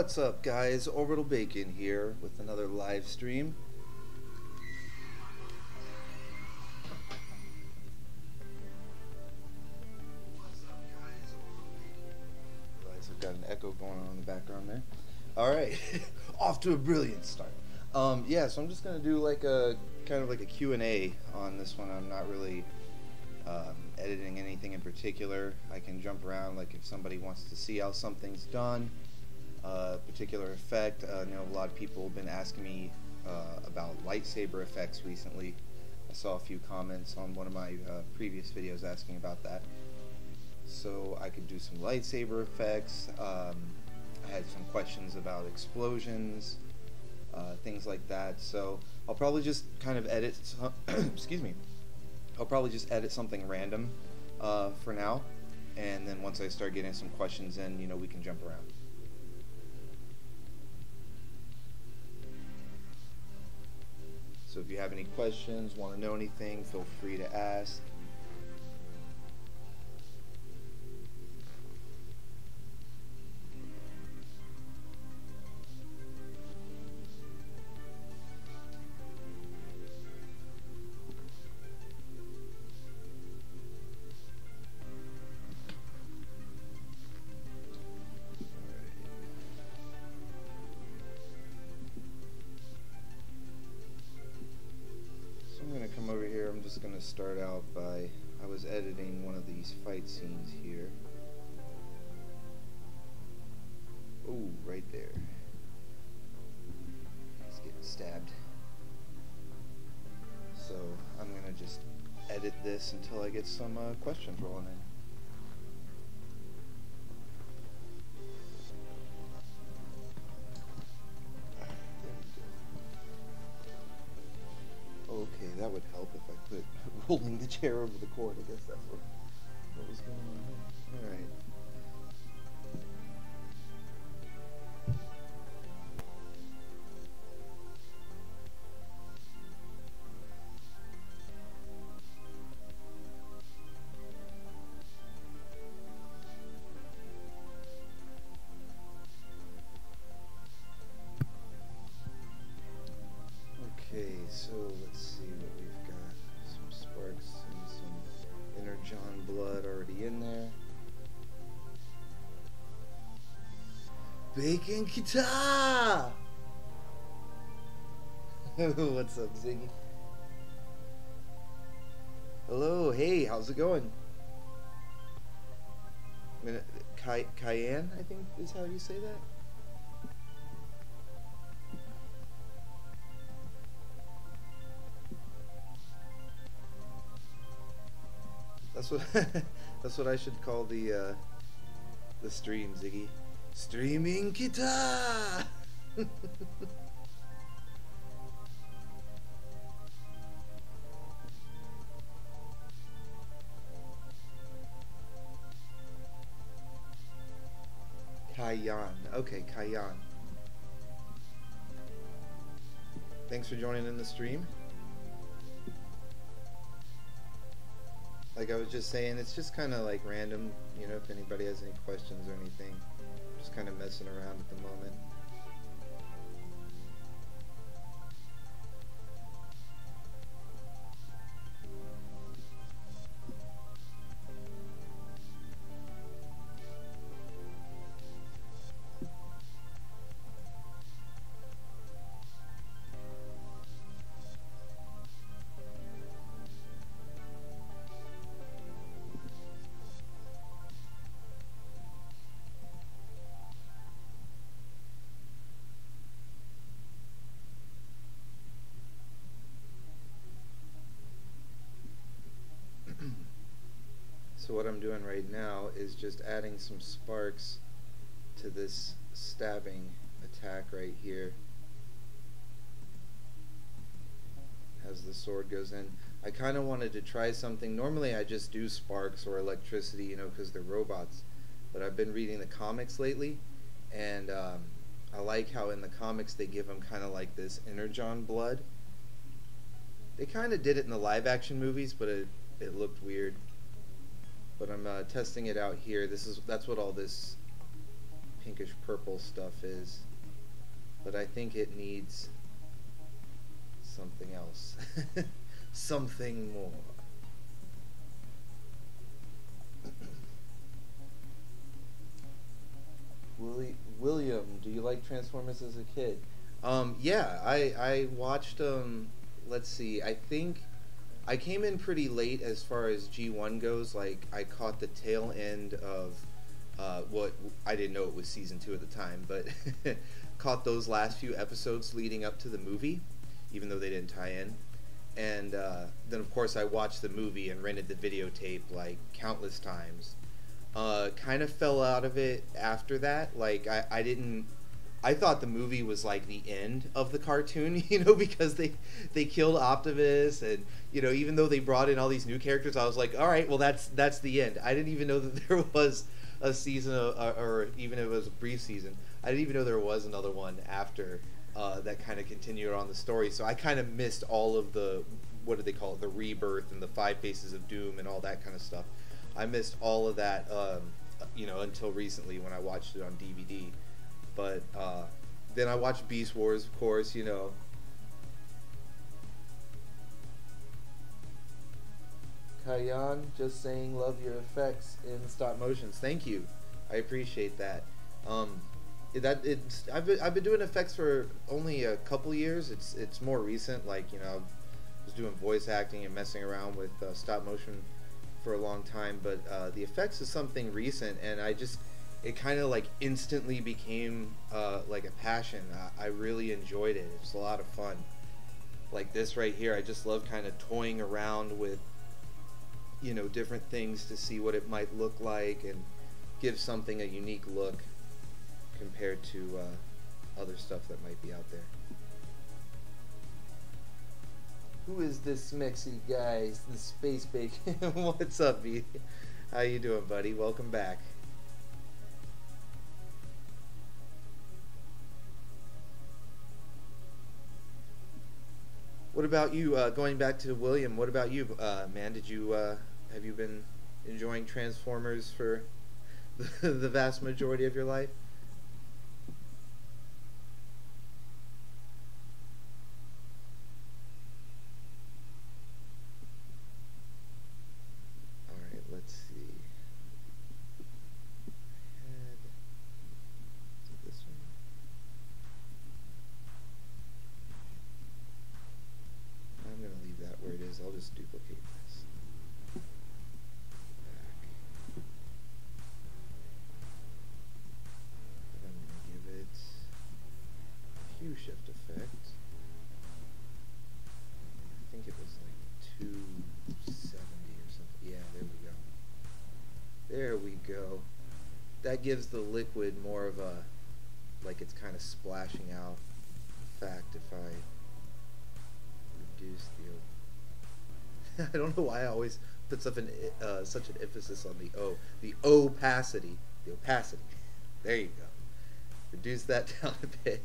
What's up, guys? Orbital Bacon here with another live stream. Realize I've got an echo going on in the background there. Alright, off to a brilliant start. Yeah, so I'm just gonna do like a kind of like a Q&A on this one. I'm not really editing anything in particular. I can jump around, like if somebody wants to see how something's done, particular effect. I know a lot of people have been asking me about lightsaber effects recently. I saw a few comments on one of my previous videos asking about that. So I could do some lightsaber effects. I had some questions about explosions, things like that. So I'll probably just kind of edit some excuse me. I'll probably just edit something random for now, and then once I start getting some questions in, you know, we can jump around. So if you have any questions, want to know anything, feel free to ask. I'm just going to start out by, I was editing one of these fight scenes here. Oh, right there. He's getting stabbed. So I'm going to just edit this until I get some questions rolling in. Okay, that would help if I put rolling the chair over the cord. I guess that's what was going on here. Alright. Okay, so let's see what we've got. Some sparks and some energon blood already in there. Bacon guitar! What's up, Ziggy? Hello, hey, how's it going? Cayenne, I think is how you say that? That's what I should call the stream, Ziggy. Streaming guitar. Cayenne. Okay, Cayenne. Thanks for joining in the stream. Like I was just saying, it's just kind of like random, you know, if anybody has any questions or anything. Just kind of messing around at the moment. So what I'm doing right now is just adding some sparks to this stabbing attack right here as the sword goes in. I kind of wanted to try something. Normally I just do sparks or electricity, you know, because they're robots. But I've been reading the comics lately, and I like how in the comics they give them kind of like this energon blood. They kind of did it in the live action movies, but it looked weird. But I'm testing it out here. That's what all this pinkish purple stuff is, but I think it needs something else. Something more. William, do you like Transformers as a kid? Yeah, I watched let's see, I think I came in pretty late as far as G1 goes. Like, I caught the tail end of what I didn't know it was season 2 at the time, but caught those last few episodes leading up to the movie, even though they didn't tie in. And then, of course, I watched the movie and rented the videotape like countless times. Kind of fell out of it after that. Like, I didn't. I thought the movie was like the end of the cartoon, you know, because they killed Optimus, and you know, even though they brought in all these new characters, I was like, all right, well that's the end. I didn't even know that there was a season or even if it was a brief season. I didn't even know there was another one after that kind of continued on the story. So I kind of missed all of the, what do they call it, the rebirth and the 5 Faces of Doom and all that kind of stuff. I missed all of that, you know, until recently when I watched it on DVD. But then I watched Beast Wars, of course, you know. Kayan, just saying, love your effects in stop motions. Thank you, I appreciate that. I've been doing effects for only a couple years. It's more recent. Like, you know, I was doing voice acting and messing around with stop motion for a long time. But the effects is something recent, and it kind of like instantly became like a passion. I really enjoyed it. It was a lot of fun. Like this right here, I just love kind of toying around with, you know, different things to see what it might look like and give something a unique look compared to other stuff that might be out there. Who is this Smexy guy? The Space Bacon. What's up, B? How you doing, buddy? Welcome back. What about you? Going back to William, what about you, man? Did you have you been enjoying Transformers for the vast majority of your life? All right, let's see. Is it this one? I'm going to leave that where it is. I'll just duplicate this. Back. And I'm going to give it a hue shift effect. I think it was like 270 or something. Yeah, there we go. There we go. That gives the liquid more of a, like it's kind of splashing out effect if I reduce the I don't know why I always put such an emphasis on the opacity. The opacity. There you go. Reduce that down a bit,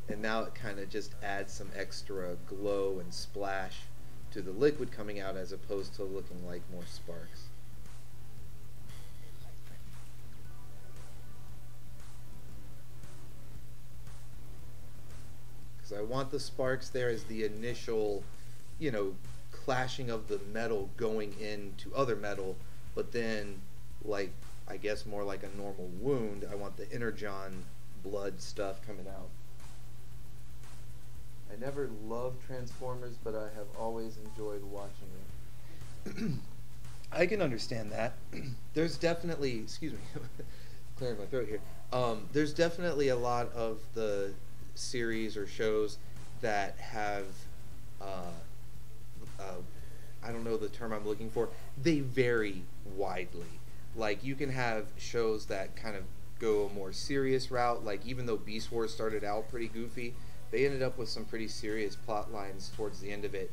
and now it kind of just adds some extra glow and splash to the liquid coming out, as opposed to looking like more sparks. Because I want the sparks there as the initial, you know, clashing of the metal going into other metal, but then, like, I guess more like a normal wound, I want the energon blood stuff coming out. I never loved Transformers, but I have always enjoyed watching it. I can understand that. There's definitely, excuse me, clearing my throat here. There's definitely a lot of the series or shows that have, I don't know the term I'm looking for, they vary widely. Like, you can have shows that kind of go a more serious route, like even though Beast Wars started out pretty goofy, they ended up with some pretty serious plot lines towards the end of it.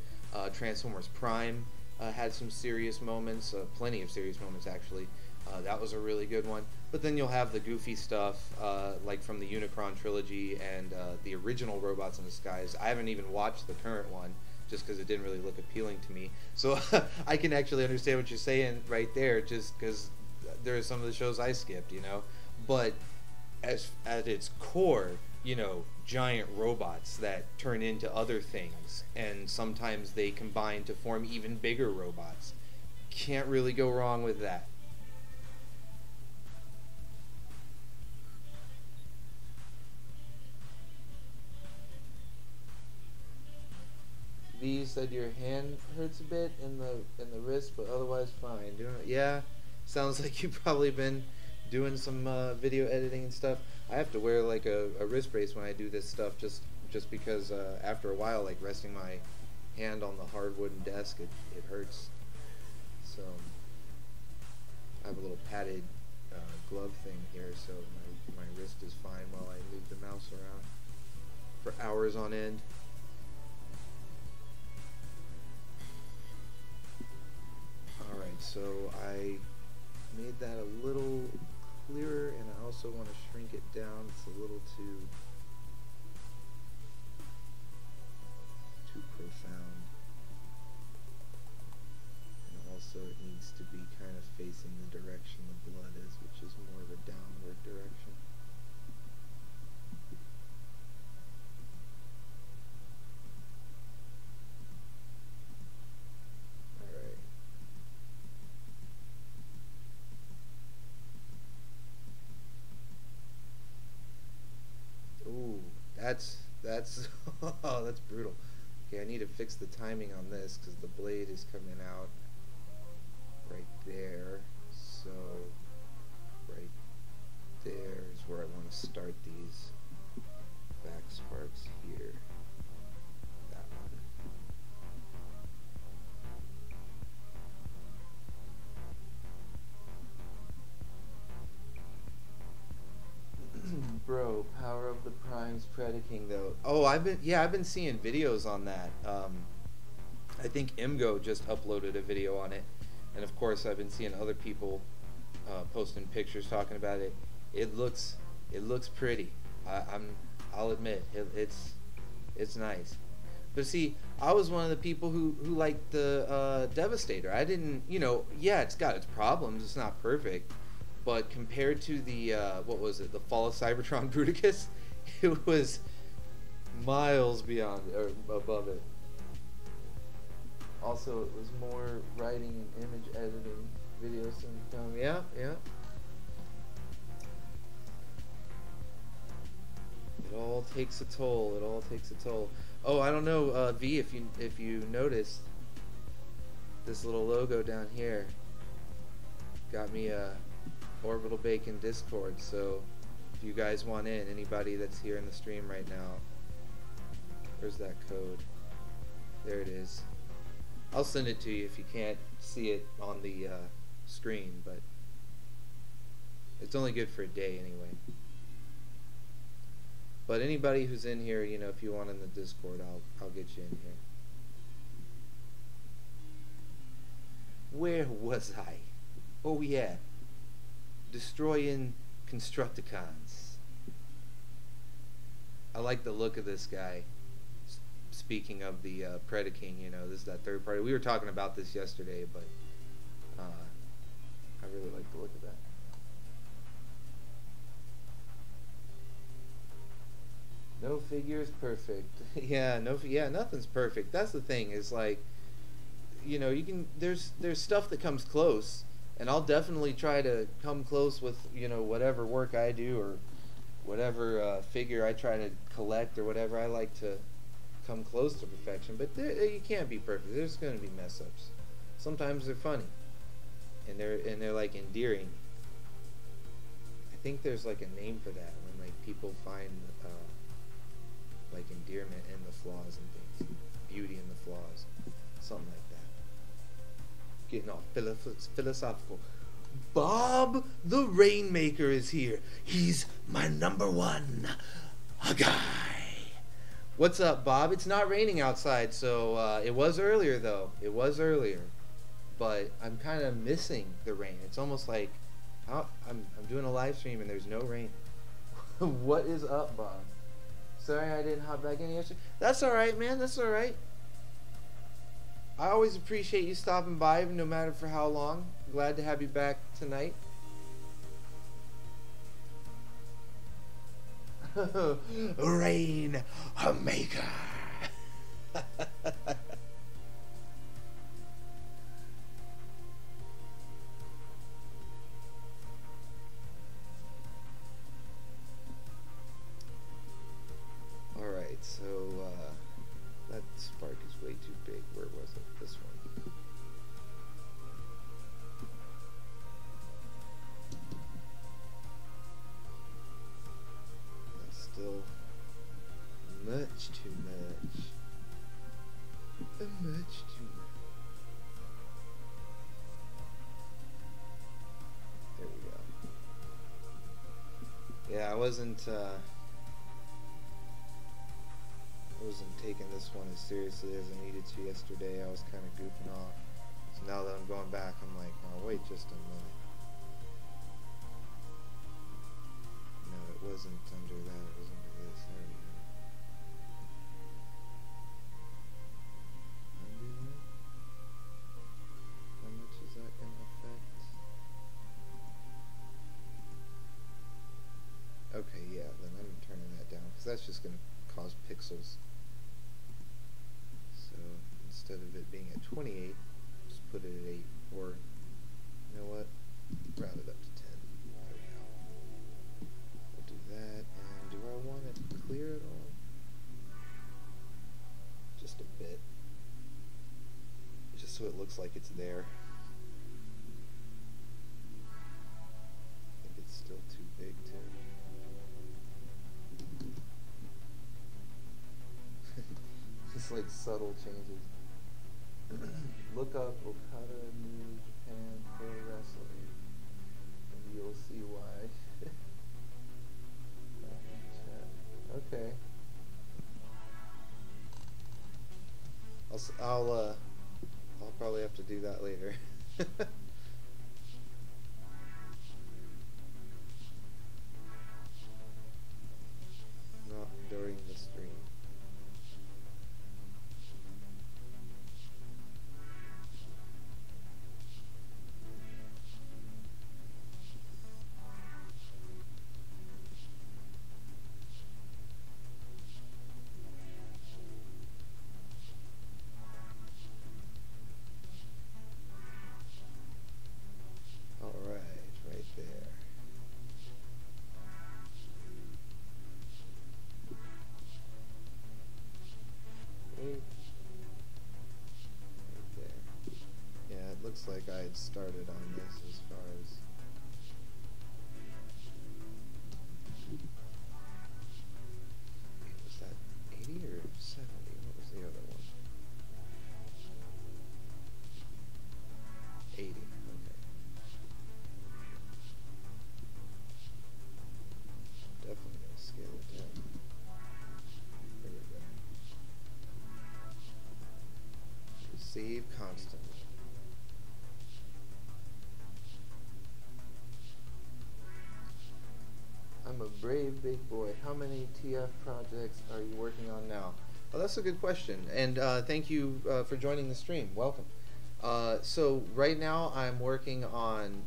Transformers Prime had some serious moments, plenty of serious moments actually. That was a really good one. But then you'll have the goofy stuff, like from the Unicron trilogy and the original Robots in Disguise. I haven't even watched the current one, just because it didn't really look appealing to me. So I can actually understand what you're saying right there, just because there are some of the shows I skipped, you know. But as at its core, you know, giant robots that turn into other things, and sometimes they combine to form even bigger robots. Can't really go wrong with that. V, you said your hand hurts a bit in the wrist, but otherwise fine. Doing it, yeah. Sounds like you've probably been doing some video editing and stuff. I have to wear like a wrist brace when I do this stuff, just because after a while, like resting my hand on the hard wooden desk, it hurts. So I have a little padded glove thing here, so my wrist is fine while I move the mouse around for hours on end. Alright, so I made that a little clearer, and I also want to shrink it down. It's a little too profound. And also it needs to be kind of facing the direction the blood is, which is more of a downward direction. That's oh, that's brutal. Okay, I need to fix the timing on this because the blade is coming out right there. So right there is where I want to start these back sparks here. That one. Bro, power of the primes predicating though. Oh, I've been seeing videos on that. I think Imgo just uploaded a video on it, and of course I've been seeing other people posting pictures talking about it. It looks pretty. I'll admit it's nice. But see, I was one of the people who liked the Devastator. I didn't, yeah, it's got its problems. It's not perfect. But compared to the, what was it, the Fall of Cybertron Bruticus, it was miles beyond, or above it. Also, it was more writing and image editing, video film. Yeah. It all takes a toll. Oh, I don't know, V, if you noticed, this little logo down here got me a Orbital Bacon Discord, so if you guys want in, anybody that's here in the stream right now, where's that code? There it is. I'll send it to you if you can't see it on the screen, but it's only good for a day anyway. But anybody who's in here, if you want in the Discord, I'll get you in here. Where was I? Oh yeah. Destroying Constructicons. I like the look of this guy. Speaking of the Predaking, this is that third party. We were talking about this yesterday, but I really like the look of that. No figure is perfect. Yeah, nothing's perfect. That's the thing. Is like, there's stuff that comes close. And I'll definitely try to come close with, whatever work I do or whatever figure I try to collect or whatever. I like to come close to perfection. But you can't be perfect. There's going to be mess-ups. Sometimes they're funny. And they're like endearing. I think there's like a name for that when like people find like endearment in the flaws and things. Beauty in the flaws. Something like that. Getting all philosophical. Bob the Rainmaker is here. He's my #1 guy. What's up, Bob? It's not raining outside, so it was earlier though. It was earlier, but I'm kind of missing the rain. It's almost like I'm doing a live stream and there's no rain. What is up, Bob? Sorry I didn't hop back in yesterday. That's all right, man. That's all right. I always appreciate you stopping by, no matter for how long. Glad to have you back tonight. Rain Maker. Alright, so that spark is way too big. Where was it? This one. That's still much too much. Much too much. There we go. Yeah, I wasn't taking this one as seriously as I needed to yesterday. I was kind of goofing off. So now that I'm going back, I'm like, oh, wait just a minute. No, it wasn't under that. It was under this. There we go. Undo that? How much is that going to affect? Okay, yeah, then I'm turning that down, because that's just going to cause pixels. So instead of it being at 28, just put it at 8, or you know what, round it up to 10. There we go. We'll do that, and do I want it clear at all? Just a bit. Just so it looks like it's there. I think it's still too big too. Just like subtle changes. Look up Okada New Japan Pro Wrestling and you'll see why. Okay. I'll probably have to do that later. Not during the stream. Right there. Right there. Yeah, it looks like I had started on this as far as was that 80 or 70? What was the other one? 80. Okay. Definitely gonna scale it down. There we go. Save constantly. I'm a brave big boy. How many TF projects are you working on now? Well, that's a good question, and thank you for joining the stream. Welcome. So right now I'm working on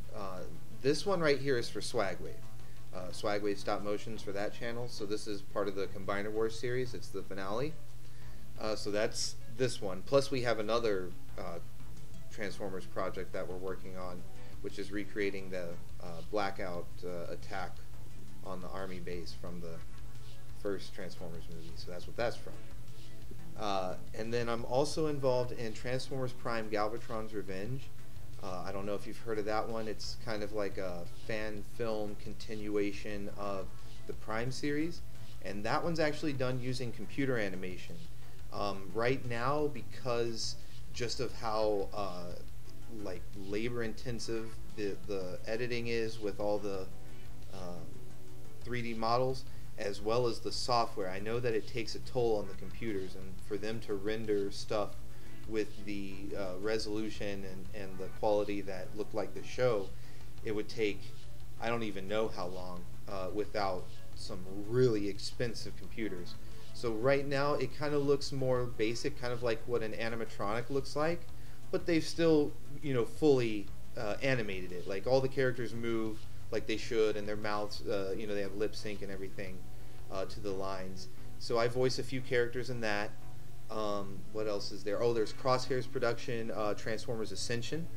this one right here is for Swagwave. Swagwave stop motions for that channel. So this is part of the Combiner Wars series. It's the finale. So that's this one. Plus we have another Transformers project that we're working on, which is recreating the blackout attack on the army base from the first Transformers movie. So that's what that's from. And then I'm also involved in Transformers Prime Galvatron's Revenge. I don't know if you've heard of that one. It's kind of like a fan film continuation of the Prime series. And that one's actually done using computer animation. Right now, because just of how like labor intensive the editing is with all the 3D models, as well as the software, I know that it takes a toll on the computers, and for them to render stuff with the resolution and the quality that looked like the show, it would take, I don't even know how long, without some really expensive computers. So right now it kind of looks more basic, kind of like what an animatronic looks like, but they've still, you know, fully animated it. Like all the characters move like they should, and their mouths, you know, they have lip sync and everything. to the lines. So I voice a few characters in that. What else is there? Oh, there's Crosshair's production, Transformers Ascension.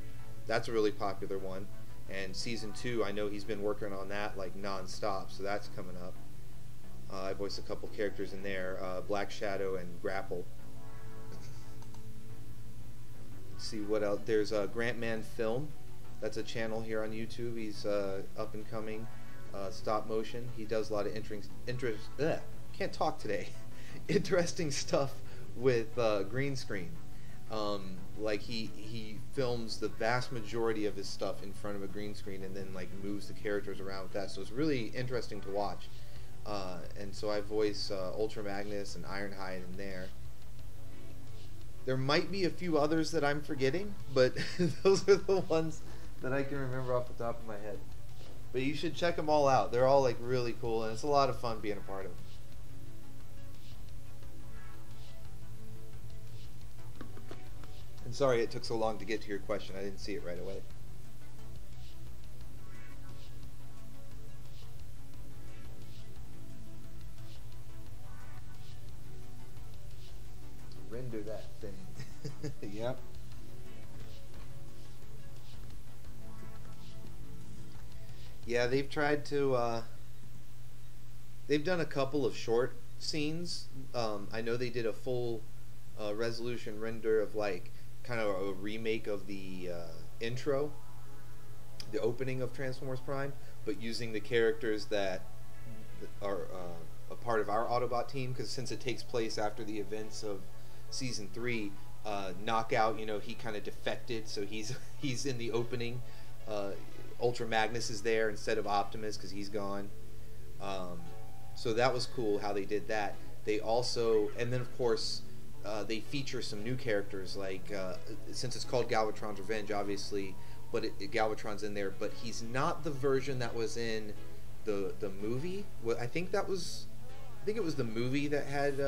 That's a really popular one. And season 2, I know he's been working on that like non-stop, so that's coming up. I voice a couple characters in there, Black Shadow and Grapple. Let's see what else. There's Grantman Film. That's a channel here on YouTube. He's up and coming, stop motion. He does a lot of can't talk today. Interesting stuff with green screen. Like he films the vast majority of his stuff in front of a green screen and then like moves the characters around with that. So it's really interesting to watch. And so I voice Ultra Magnus and Ironhide in there. There might be a few others that I'm forgetting, but those are the ones that I can remember off the top of my head. But you should check them all out. They're all like really cool, and it's a lot of fun being a part of them. And sorry it took so long to get to your question. I didn't see it right away. Render that thing. Yep. Yeah, they've tried to. They've done a couple of short scenes. I know they did a full resolution render of like kind of a remake of the intro, the opening of Transformers Prime, but using the characters that are a part of our Autobot team, because since it takes place after the events of season 3, Knockout, you know, he kind of defected, so he's in the opening. Ultra Magnus is there instead of Optimus because he's gone. So that was cool how they did that. They also, and then of course, they feature some new characters, like since it's called Galvatron's Revenge, obviously, but Galvatron's in there, but he's not the version that was in the movie. I think it was the movie that had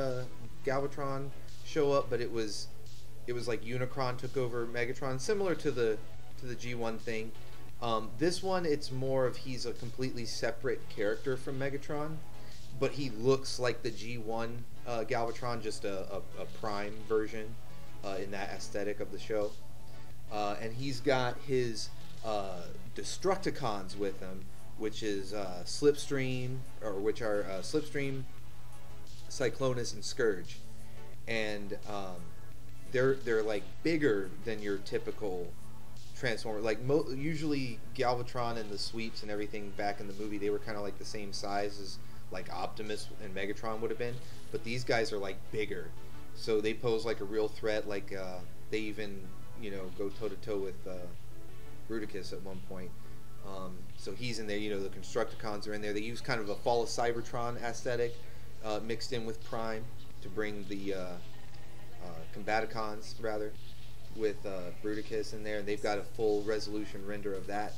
Galvatron show up, but it was like Unicron took over Megatron, similar to the G1 thing. This one, it's more of he's a completely separate character from Megatron, but he looks like the G1 Galvatron, just a Prime version in that aesthetic of the show. And he's got his Destructicons with him, which is Slipstream, Cyclonus, and Scourge. And they're like bigger than your typical Transformer. Like usually Galvatron and the sweeps and everything back in the movie, they were kind of like the same size as like Optimus and Megatron would have been, but these guys are like bigger, so they pose like a real threat. Like they even, you know, go toe to toe with Bruticus at one point. So he's in there. You know, the Constructicons are in there. They use kind of a Fall of Cybertron aesthetic mixed in with Prime to bring the Combaticons rather, with Bruticus in there, and they've got a full resolution render of that.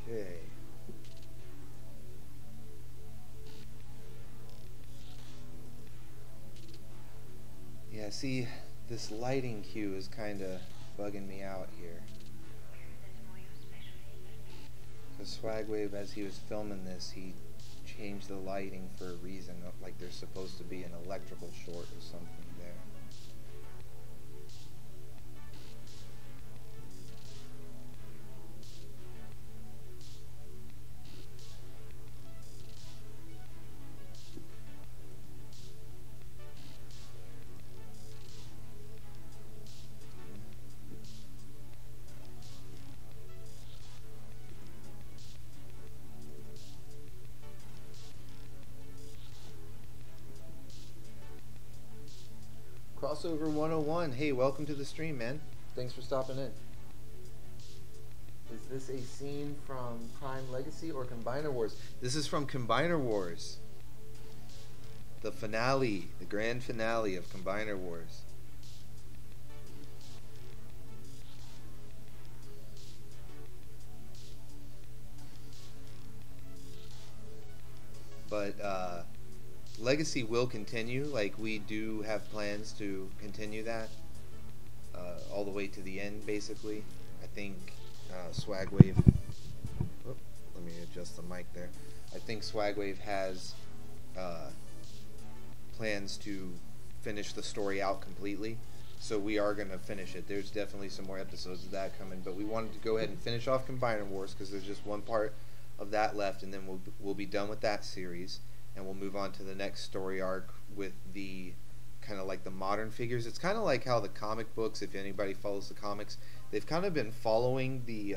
Okay. Yeah, see, this lighting cue is kind of bugging me out here. Because Swagwave, as he was filming this, he changed the lighting for a reason, like there's supposed to be an electrical short or something there. Crossover 101. Hey, welcome to the stream, man. Thanks for stopping in. Is this a scene from Prime Legacy or Combiner Wars? This is from Combiner Wars. The finale, the grand finale of Combiner Wars. But Legacy will continue. Like, we do have plans to continue that all the way to the end, basically. I think Swagwave... Oh, let me adjust the mic there. I think Swagwave has plans to finish the story out completely. So we are going to finish it. There's definitely some more episodes of that coming. But we wanted to go ahead and finish off Combiner Wars because there's just one part of that left, and then we'll be done with that series, and we'll move on to the next story arc with the kind of like the modern figures. It's kind of like how the comic books, if anybody follows the comics, they've kind of been following the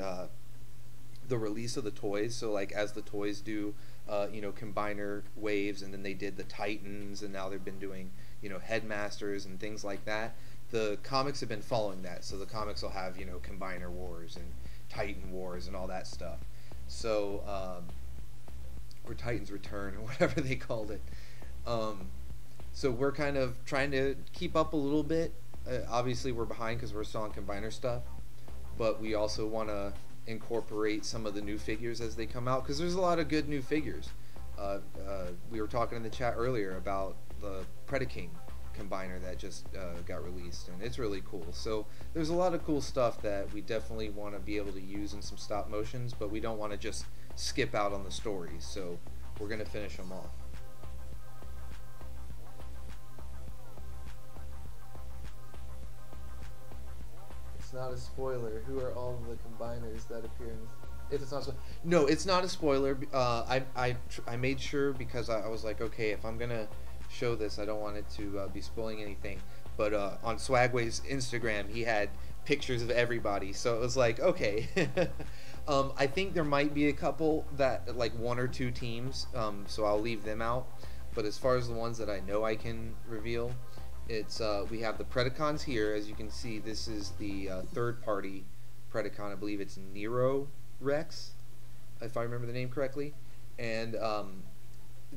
release of the toys. So like as the toys do, Combiner waves, and then they did the Titans, and now they've been doing Headmasters and things like that. The comics have been following that. So the comics will have Combiner Wars and Titan Wars and all that stuff. So, or Titan's Return, or whatever they called it. So we're kind of trying to keep up a little bit. Obviously, we're behind because we're still on Combiner stuff. But we also want to incorporate some of the new figures as they come out, because there's a lot of good new figures. We were talking in the chat earlier about the Predaking Combiner that just got released, and it's really cool. So there's a lot of cool stuff that we definitely want to be able to use in some stop motions, but we don't want to just skip out on the stories, so we're going to finish them off. It's not a spoiler. Who are all the combiners that appear in this? If it's not no, it's not a spoiler. I made sure, because I was like, okay, if I'm going to show this, I don't want it to be spoiling anything. But on Swagway's Instagram, he had pictures of everybody, so it was like, okay. I think there might be a couple that, like, one or two teams, so I'll leave them out. But as far as the ones that I know I can reveal, it's we have the Predacons here. As you can see, this is the third-party Predacon. I believe it's Nero Rex, if I remember the name correctly. And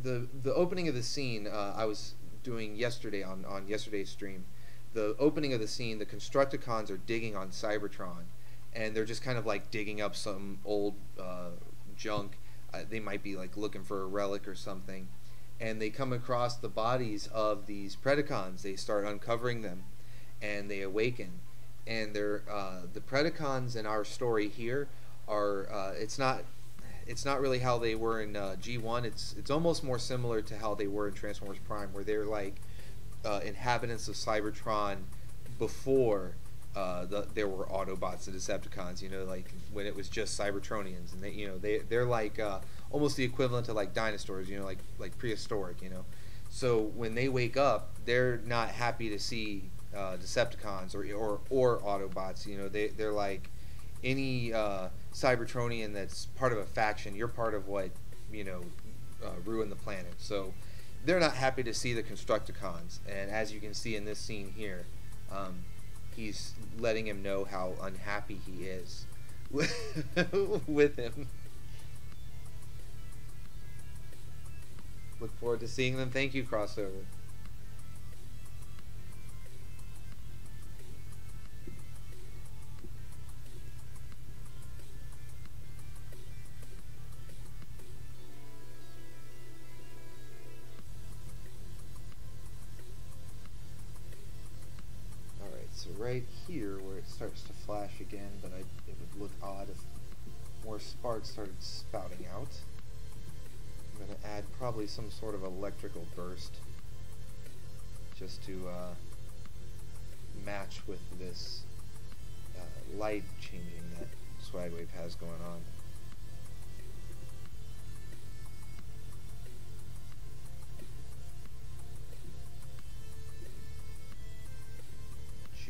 the opening of the scene I was doing yesterday on yesterday's stream. The opening of the scene, the Constructicons are digging on Cybertron, and they're just kind of like digging up some old junk. They might be like looking for a relic or something, and they come across the bodies of these Predacons. They start uncovering them, and they awaken. And they're the Predacons in our story here are it's not really how they were in G1. It's almost more similar to how they were in Transformers Prime, where they're like inhabitants of Cybertron before there were Autobots and Decepticons. Like when it was just Cybertronians, and they're like almost the equivalent to like dinosaurs. Like prehistoric. So when they wake up, they're not happy to see Decepticons or Autobots. They're like any Cybertronian that's part of a faction. You're part of what ruined the planet. So they're not happy to see the Constructicons, and as you can see in this scene here, he's letting him know how unhappy he is with him. Look forward to seeing them. Thank you, Crossover. So right here where it starts to flash again, but it would look odd if more sparks started spouting out. I'm going to add probably some sort of electrical burst just to match with this light changing that Swagwave has going on.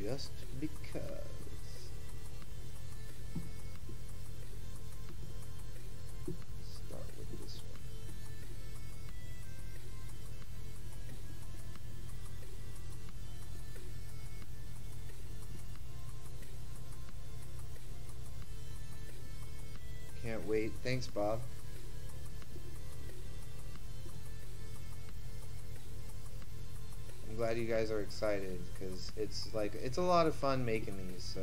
Just because. Start with this one. Hey, thanks, Bob. I'm glad you guys are excited because it's a lot of fun making these. So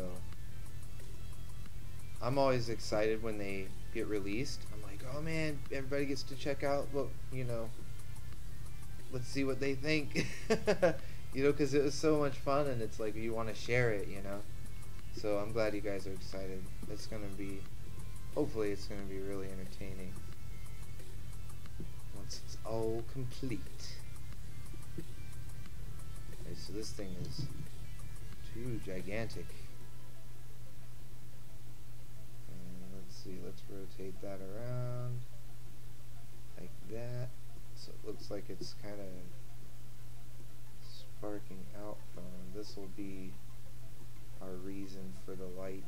I'm always excited when they get released. I'm like, oh man, everybody gets to check out what let's see what they think. Because it was so much fun, and it's like you want to share it. So I'm glad you guys are excited. Hopefully it's gonna be really entertaining once it's all complete. Okay, so this thing is too gigantic. And let's see, let's rotate that around like that. So it looks like it's kind of sparking out from. This will be our reason for the light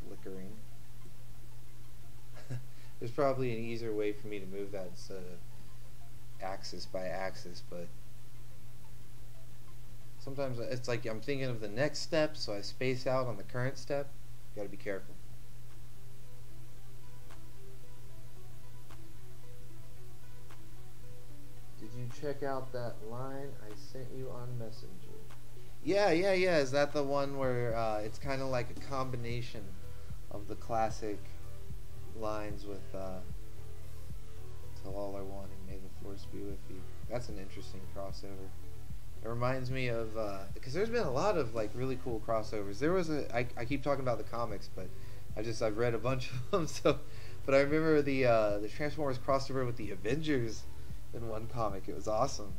flickering. There's probably an easier way for me to move that instead of axis by axis, but sometimes it's like I'm thinking of the next step, so I space out on the current step. You gotta be careful. Did you check out that line I sent you on Messenger? Yeah. Is that the one where it's kind of like a combination of the classic lines with "Till all are one and may the force be with you"? That's an interesting crossover. It reminds me of because there's been a lot of like really cool crossovers. There was I keep talking about the comics, but I've read a bunch of them. So, but I remember the Transformers crossover with the Avengers in one comic. It was awesome.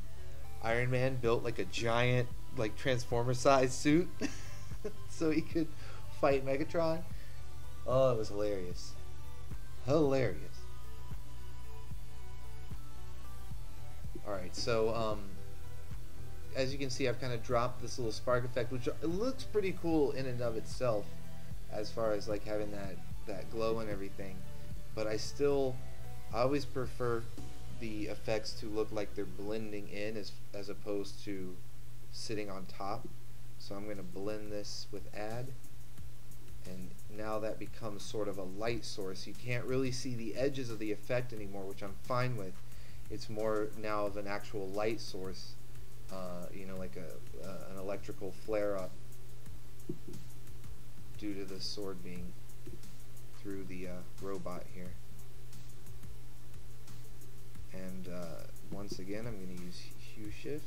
Iron Man built like a giant like Transformer-sized suit so he could fight Megatron. Oh, it was hilarious. Hilarious. Alright, so as you can see, I've kind of dropped this little spark effect, which it looks pretty cool in and of itself as far as like having that glow and everything. But I always prefer the effects to look like they're blending in as opposed to sitting on top. So I'm going to blend this with add, and now that becomes sort of a light source. You can't really see the edges of the effect anymore, which I'm fine with. It's more now of an actual light source, like an electrical flare-up due to the sword being through the robot here. And once again, I'm going to use hue shift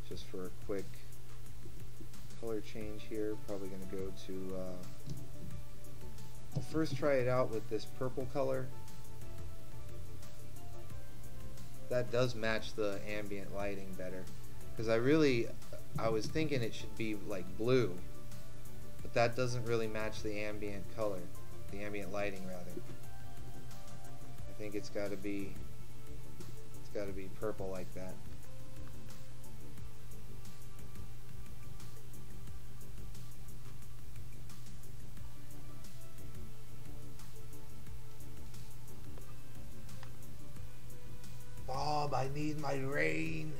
just for a quick color change here. Probably going to go to I'll first try it out with this purple color. That does match the ambient lighting better, because I was thinking it should be like blue, but that doesn't really match the ambient color, the ambient lighting rather. I think it's got to be purple like that. Bob, I need my rain.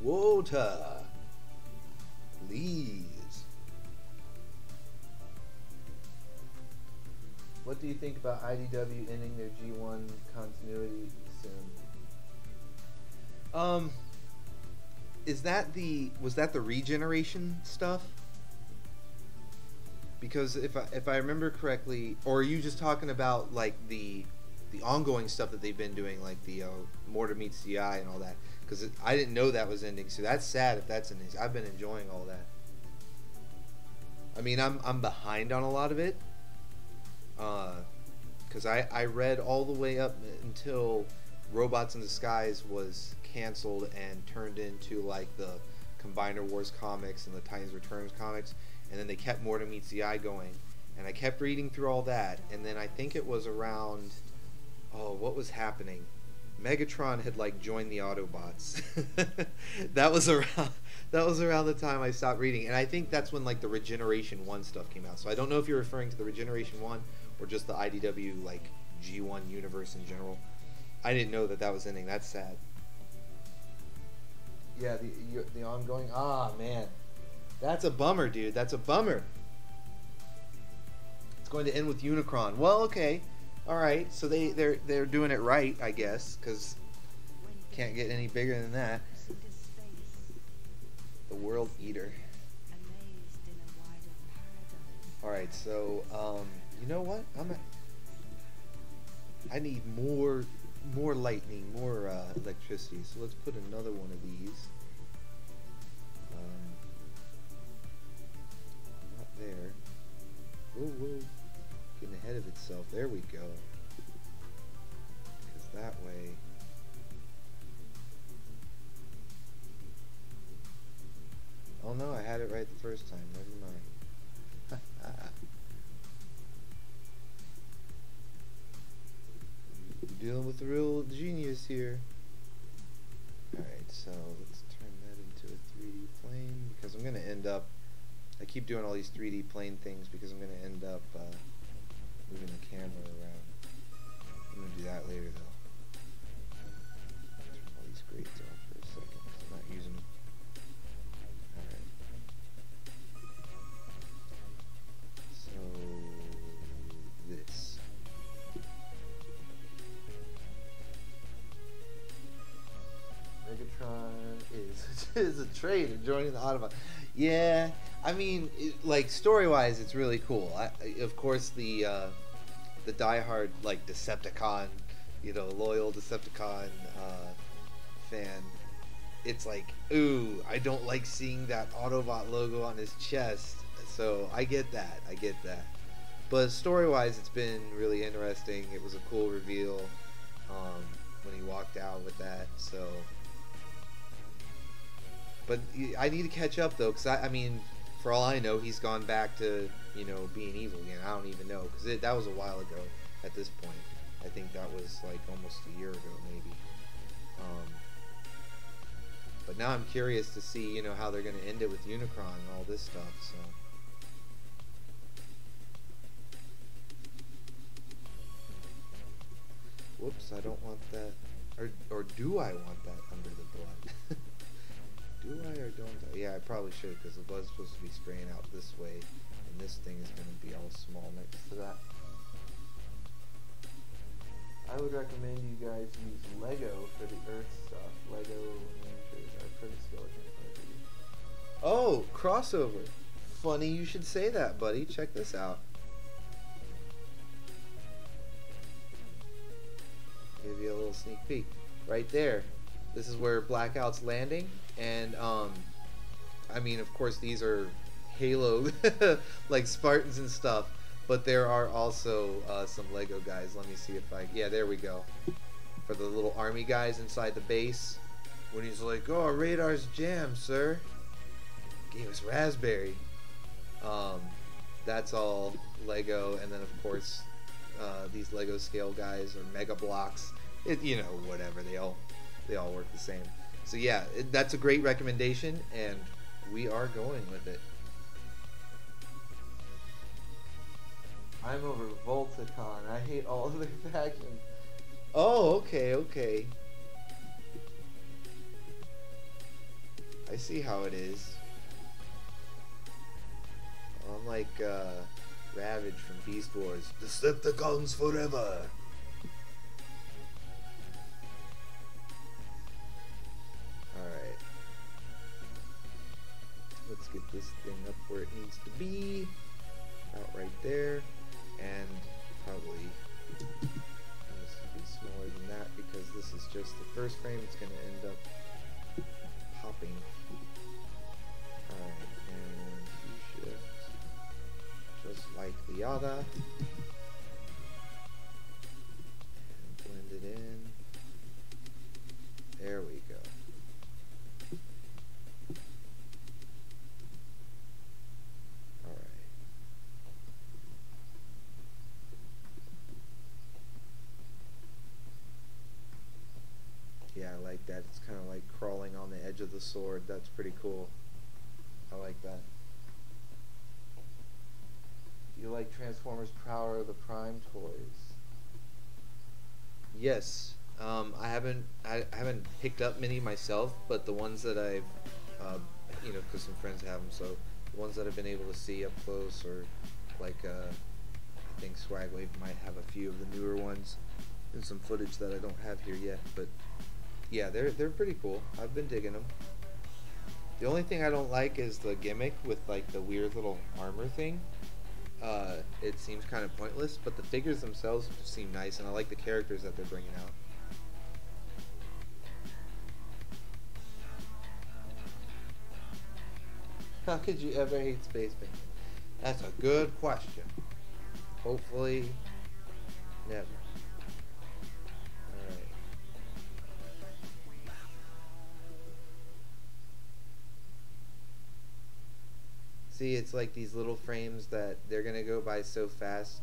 Water, please. What do you think about IDW ending their G1 continuity soon? Was that the regeneration stuff? Because if I remember correctly, or are you just talking about like the ongoing stuff that they've been doing, like the Mortar meets the Eye and all that? Because I didn't know that was ending, so that's sad if that's ending. I've been enjoying all that. I mean, I'm behind on a lot of it, because I read all the way up until Robots in Disguise was canceled and turned into like the Combiner Wars comics and the Titans Returns comics. And then they kept Mortar meets the Eye going, and I kept reading through all that. And then I think it was around, what was happening? Megatron had like joined the Autobots. that was around the time I stopped reading, and I think that's when like the Regeneration 1 stuff came out. So I don't know if you're referring to the Regeneration 1 or just the IDW like G1 universe in general. I didn't know that was ending. That's sad. Yeah, the ongoing. Ah, man, that's a bummer, dude. That's a bummer. It's going to end with Unicron. Well, okay, all right. So they're doing it right, I guess, because can't get any bigger than that. The World Eater. All right, so you know what? I need more lightning, more electricity. So let's put another one of these. Not there. Whoa, getting ahead of itself. There we go. Because that way. Oh no, I had it right the first time. Never mind. Dealing with a real genius here. Alright, so let's turn that into a 3D plane because I'm going to end up, I keep doing all these 3D plane things because I'm going to end up moving the camera around. I'm going to do that later though. Turn all these grades off for a second because I'm not using them. Alright. So, this. Megatron is a traitor joining the Autobot. Yeah, I mean, like story-wise, it's really cool. Of course, the diehard like Decepticon, loyal Decepticon fan. It's like, ooh, I don't like seeing that Autobot logo on his chest. So I get that. But story-wise, it's been really interesting. It was a cool reveal when he walked out with that. So. But I need to catch up though, because I mean, for all I know, he's gone back to being evil again. I don't even know, because that was a while ago. At this point, I think that was like almost a year ago, maybe. But now I'm curious to see how they're going to end it with Unicron and all this stuff. So. Whoops! I don't want that, or do I want that under the blood? Do I or don't I? Yeah, I probably should, because the blood's supposed to be spraying out this way, and this thing is going to be all small next to that. I would recommend you guys use Lego for the Earth stuff. Lego miniatures are pretty skeleton. Oh, crossover. Funny you should say that, buddy. Check this out. Give you a little sneak peek. Right there. This is where Blackout's landing. And, I mean, of course, these are Halo, like Spartans and stuff. But there are also some Lego guys. Let me see if I... Yeah, there we go. For the little army guys inside the base. When he's like, oh, our radar's jammed, sir. Gave us raspberry. That's all Lego. And then, of course, these Lego scale guys are Mega Blocks. Whatever. They all work the same. So yeah, that's a great recommendation, and we are going with it. I'm over Volticon. I hate all of their factions. Oh, okay. I see how it is. I'm like Ravage from Beast Wars. Decepticons forever. Alright. Let's get this thing up where it needs to be. About right there. And probably this will be smaller than that because this is just the first frame. It's going to end up popping. Alright, and shift just like the other. And blend it in. There we go. Yeah, I like that. It's kind of like crawling on the edge of the sword. That's pretty cool. I like that. Do you like Transformers Power of the Prime toys? Yes, I haven't picked up many myself, but the ones that I've, because some friends have them, so the ones that I've been able to see up close, or like, I think Swagwave might have a few of the newer ones, and some footage that I don't have here yet. But yeah, they're pretty cool. I've been digging them. The only thing I don't like is the gimmick with like the weird little armor thing. It seems kind of pointless, but the figures themselves just seem nice, and I like the characters that they're bringing out. How could you ever hate space painting? That's a good question. Hopefully, never. Alright. See, it's like these little frames that they're gonna go by so fast,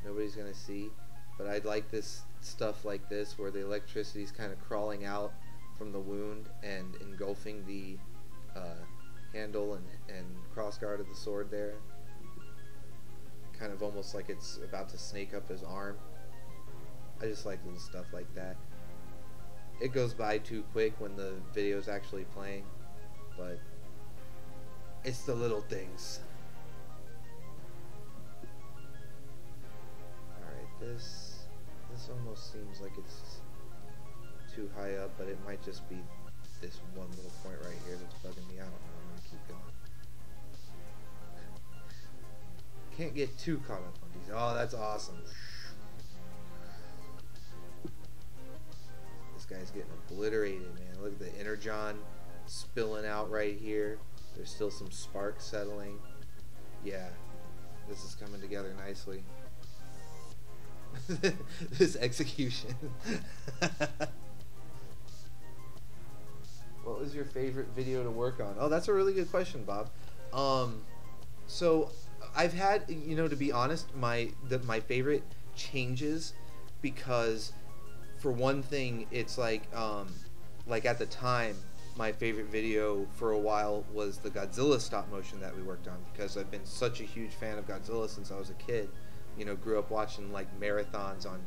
nobody's gonna see. But I'd like this stuff like this, where the electricity's kind of crawling out from the wound and engulfing the handle and crossguard of the sword there. Kind of almost like it's about to snake up his arm. I just like little stuff like that. It goes by too quick when the video's actually playing, but it's the little things. Alright, this almost seems like it's too high up, but it might just be this one little point right here that's bugging me out. I'm gonna keep going. Can't get too caught up on these. Oh, that's awesome. This guy's getting obliterated, man. Look at the energon spilling out right here. There's still some sparks settling. Yeah, this is coming together nicely. This execution. What was your favorite video to work on? Oh, that's a really good question, Bob. So I've had, to be honest, my favorite changes because, for one thing, it's like at the time, my favorite video for a while was the Godzilla stop motion that we worked on, because I've been such a huge fan of Godzilla since I was a kid. Grew up watching like marathons on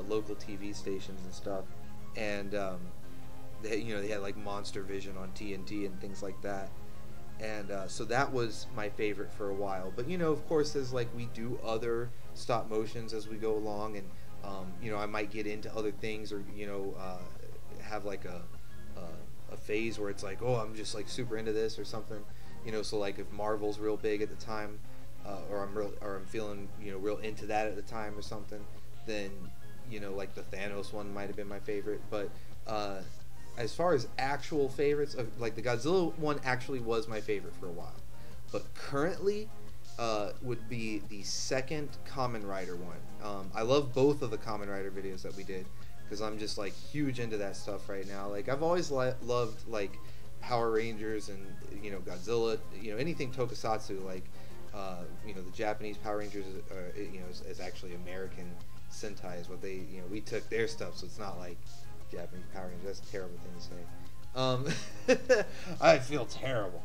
local TV stations and stuff, and they had like Monster Vision on TNT and things like that. And so that was my favorite for a while. But of course, as like we do other stop motions as we go along, and I might get into other things, or have like a phase where it's like, oh, I'm just like super into this or something. So like if Marvel's real big at the time, or I'm feeling real into that at the time or something, then like the Thanos one might have been my favorite. But as far as actual favorites, like the Godzilla one actually was my favorite for a while. But currently would be the second Kamen Rider one. I love both of the Kamen Rider videos that we did, because I'm just like huge into that stuff right now. Like I've always loved like Power Rangers and Godzilla, anything tokusatsu. Like the Japanese Power Rangers is actually American Sentai is what they we took their stuff, so it's not like Japanese Power Rangers. That's a terrible thing to say. I feel terrible.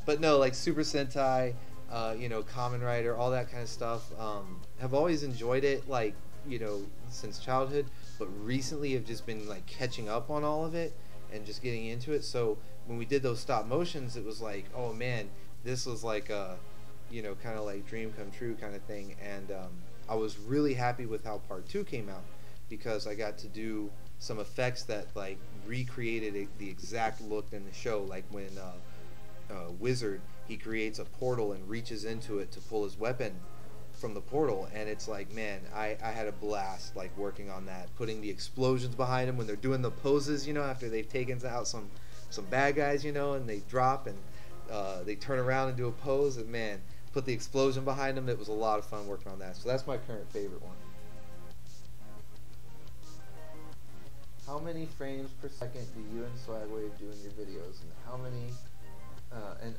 But no, like Super Sentai, Kamen Rider, all that kind of stuff. Have always enjoyed it, like, since childhood, but recently have just been like catching up on all of it and just getting into it. So when we did those stop motions, it was like, oh man, this was like a, kind of like dream come true kind of thing. And I was really happy with how part 2 came out, because I got to do some effects that like recreated the exact look in the show. Like when Wizard, he creates a portal and reaches into it to pull his weapon from the portal, and it's like, man, I had a blast like working on that, putting the explosions behind him when they're doing the poses, after they've taken out some bad guys, and they drop and they turn around and do a pose, and man, put the explosion behind them. It was a lot of fun working on that. So that's my current favorite one. How many frames per second do you and Swagwave do in your videos, and how many and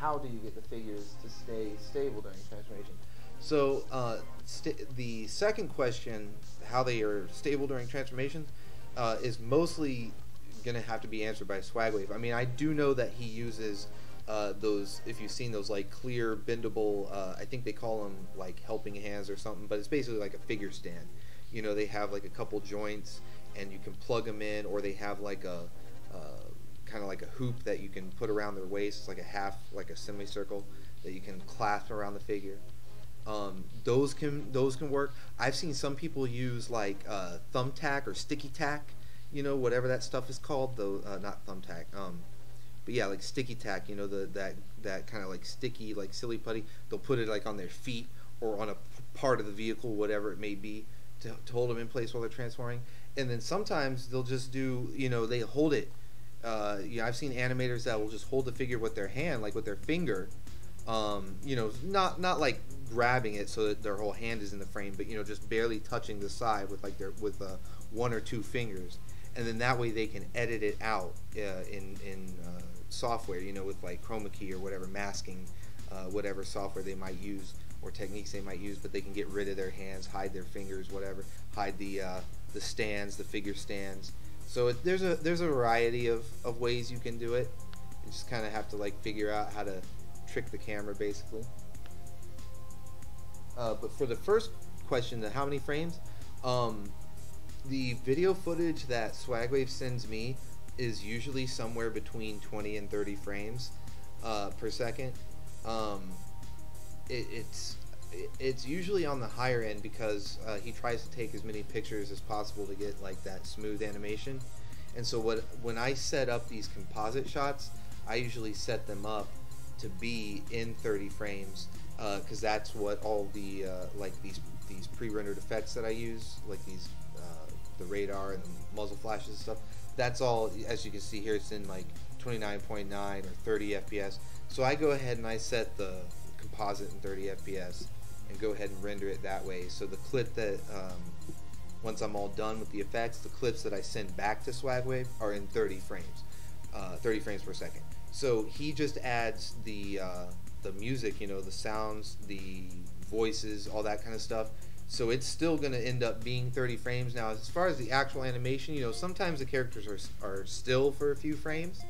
how do you get the figures to stay stable during transformation? So the second question, how they are stable during transformation, is mostly gonna have to be answered by Swagwave. I mean, I do know that he uses those, if you've seen those like clear bendable, I think they call them like helping hands or something, but it's basically like a figure stand. They have like a couple joints, and you can plug them in, or they have like a kind of like a hoop that you can put around their waist. It's like a half, like a semicircle that you can clasp around the figure. Those can work. I've seen some people use like thumbtack or sticky tack, whatever that stuff is called. Though not thumbtack. But yeah, like sticky tack. That kind of like sticky, like silly putty. They'll put it like on their feet or on a part of the vehicle, whatever it may be, to hold them in place while they're transforming. And then sometimes they'll just do, they hold it. I've seen animators that will just hold the figure with their hand, like with their finger. Not like grabbing it so that their whole hand is in the frame, but just barely touching the side with like with one or two fingers, and then that way they can edit it out in software, with like chroma key or whatever masking, whatever software they might use or techniques they might use, but they can get rid of their hands, hide their fingers, whatever, hide the stands, the figure stands. So there's a variety of ways you can do it. You just kind of have to like figure out how to trick the camera, basically. But for the first question, the how many frames, the video footage that Swagwave sends me is usually somewhere between 20 and 30 frames per second. It's usually on the higher end because he tries to take as many pictures as possible to get like that smooth animation. And so when I set up these composite shots, I usually set them up to be in 30 frames because that's what all the like these pre-rendered effects that I use, like these the radar and the muzzle flashes and stuff, that's all, as you can see here, it's in like 29.9 or 30 FPS. So I go ahead and I set the composite in 30 FPS and go ahead and render it that way. So the clip that once I'm all done with the effects, the clips that I send back to Swagwave are in 30 frames, 30 frames per second. So he just adds the music, the sounds, the voices, all that kind of stuff. So it's still going to end up being 30 frames. Now, as far as the actual animation, sometimes the characters are still for a few frames.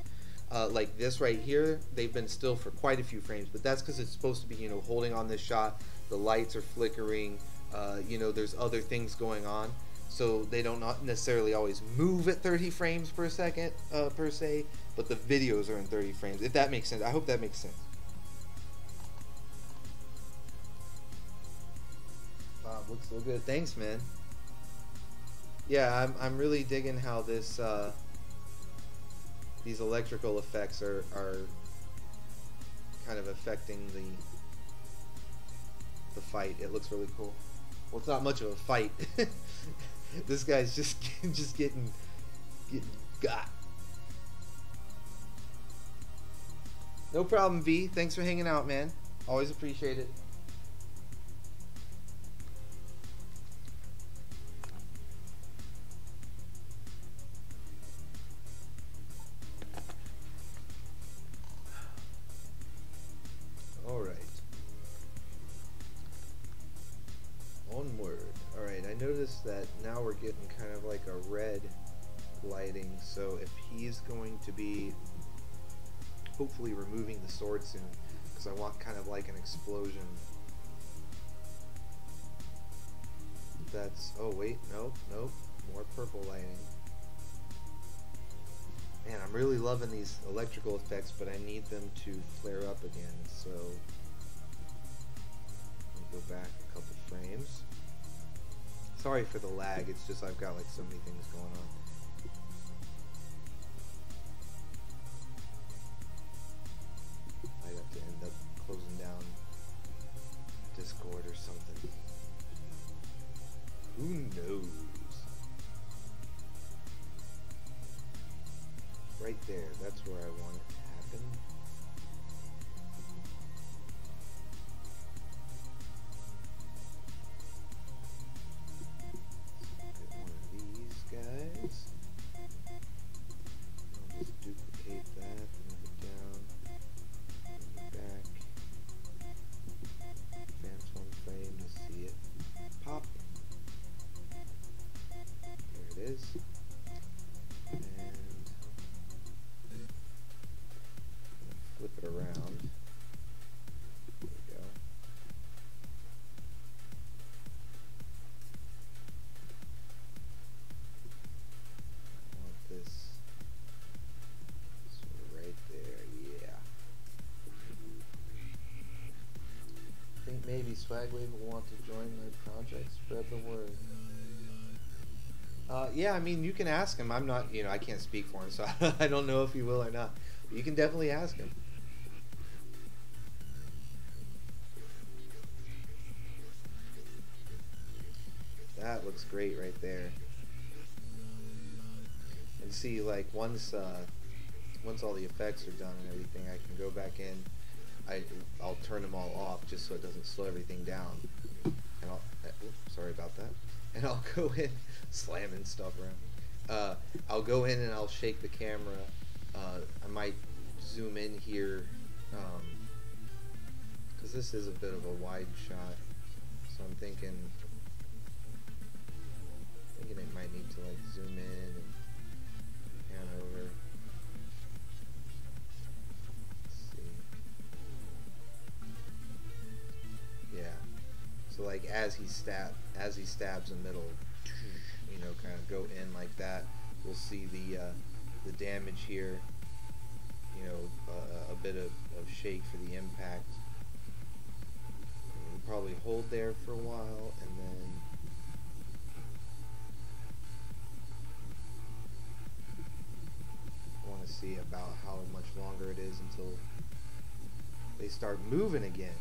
Like this right here, they've been still for quite a few frames, but that's because it's supposed to be, holding on this shot, the lights are flickering, there's other things going on. So they don't not necessarily always move at 30 frames per second, per se, but the videos are in 30 frames, if that makes sense. I hope that makes sense. Wow, looks so good. Thanks, man. Yeah, I'm really digging how this these electrical effects are kind of affecting the fight. It looks really cool. Well, it's not much of a fight. This guy's just getting got. No problem, V. Thanks for hanging out, man. Always appreciate it. Alright. Onward. Alright, I noticed that now we're getting kind of like a red lighting, so if he's going to be hopefully removing the sword soon, because I want kind of like an explosion. That's, oh wait, nope, more purple lighting. Man, I'm really loving these electrical effects, but I need them to flare up again, so I'll go back a couple frames. Sorry for the lag, it's just I've got like so many things going on. I'd have to end up closing down Discord or something. Who knows? Right there, that's where I want it to happen. Get one of these guys. I'll just duplicate that, move it down, move it back. Advance one frame to see it pop. There it is. And Maybe Swagwave will want to join my project. Spread the word. Yeah, I mean, you can ask him. I'm not, I can't speak for him, so I don't know if he will or not. But you can definitely ask him. That looks great right there. And see, like, once all the effects are done and everything, I can go back in. I'll turn them all off just so it doesn't slow everything down. And sorry about that. And I'll go in, slamming stuff around me. I'll go in and I'll shake the camera. I might zoom in here, because this is a bit of a wide shot. So I'm thinking it might need to like zoom in and pan over. Yeah. So like as he stabs the middle, kind of go in like that. We'll see the damage here. A bit of shake for the impact. We'll probably hold there for a while, and then I want to see about how much longer it is until they start moving again.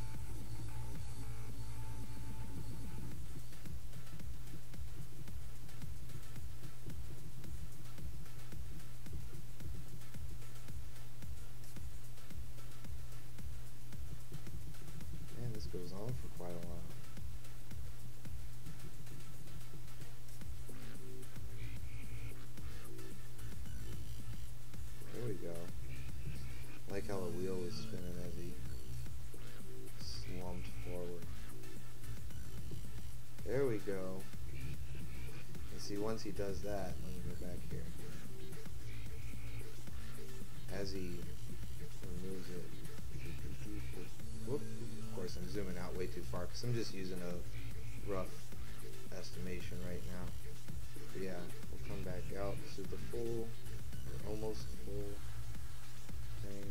Man, this goes on for quite a while. There we go. I like how the wheel was spinning as he slumped forward. There we go. And see, once he does that, let me go back here. As he removes it. Whoop. Of course, I'm zooming out way too far because I'm just using a rough estimation right now. But yeah, we'll come back out. This is the full, or almost full thing.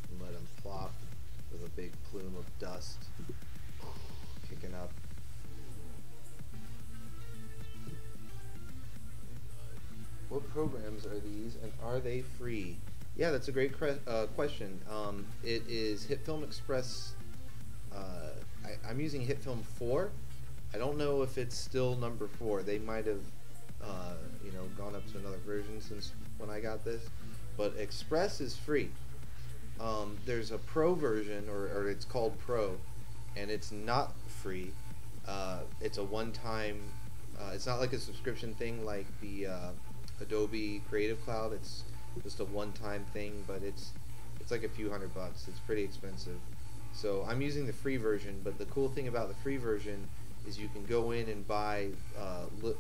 And let him plop with a big plume of dust kicking up. What programs are these, and are they free? Yeah, that's a great question. It is HitFilm Express. I'm using HitFilm 4. I don't know if it's still number 4. They might have, gone up to another version since when I got this. But Express is free. There's a Pro version, or it's called Pro, and it's not free. It's a one-time. It's not like a subscription thing like the Adobe Creative Cloud. It's just a one-time thing, but it's like a few $100. It's pretty expensive. So I'm using the free version, but the cool thing about the free version is you can go in and buy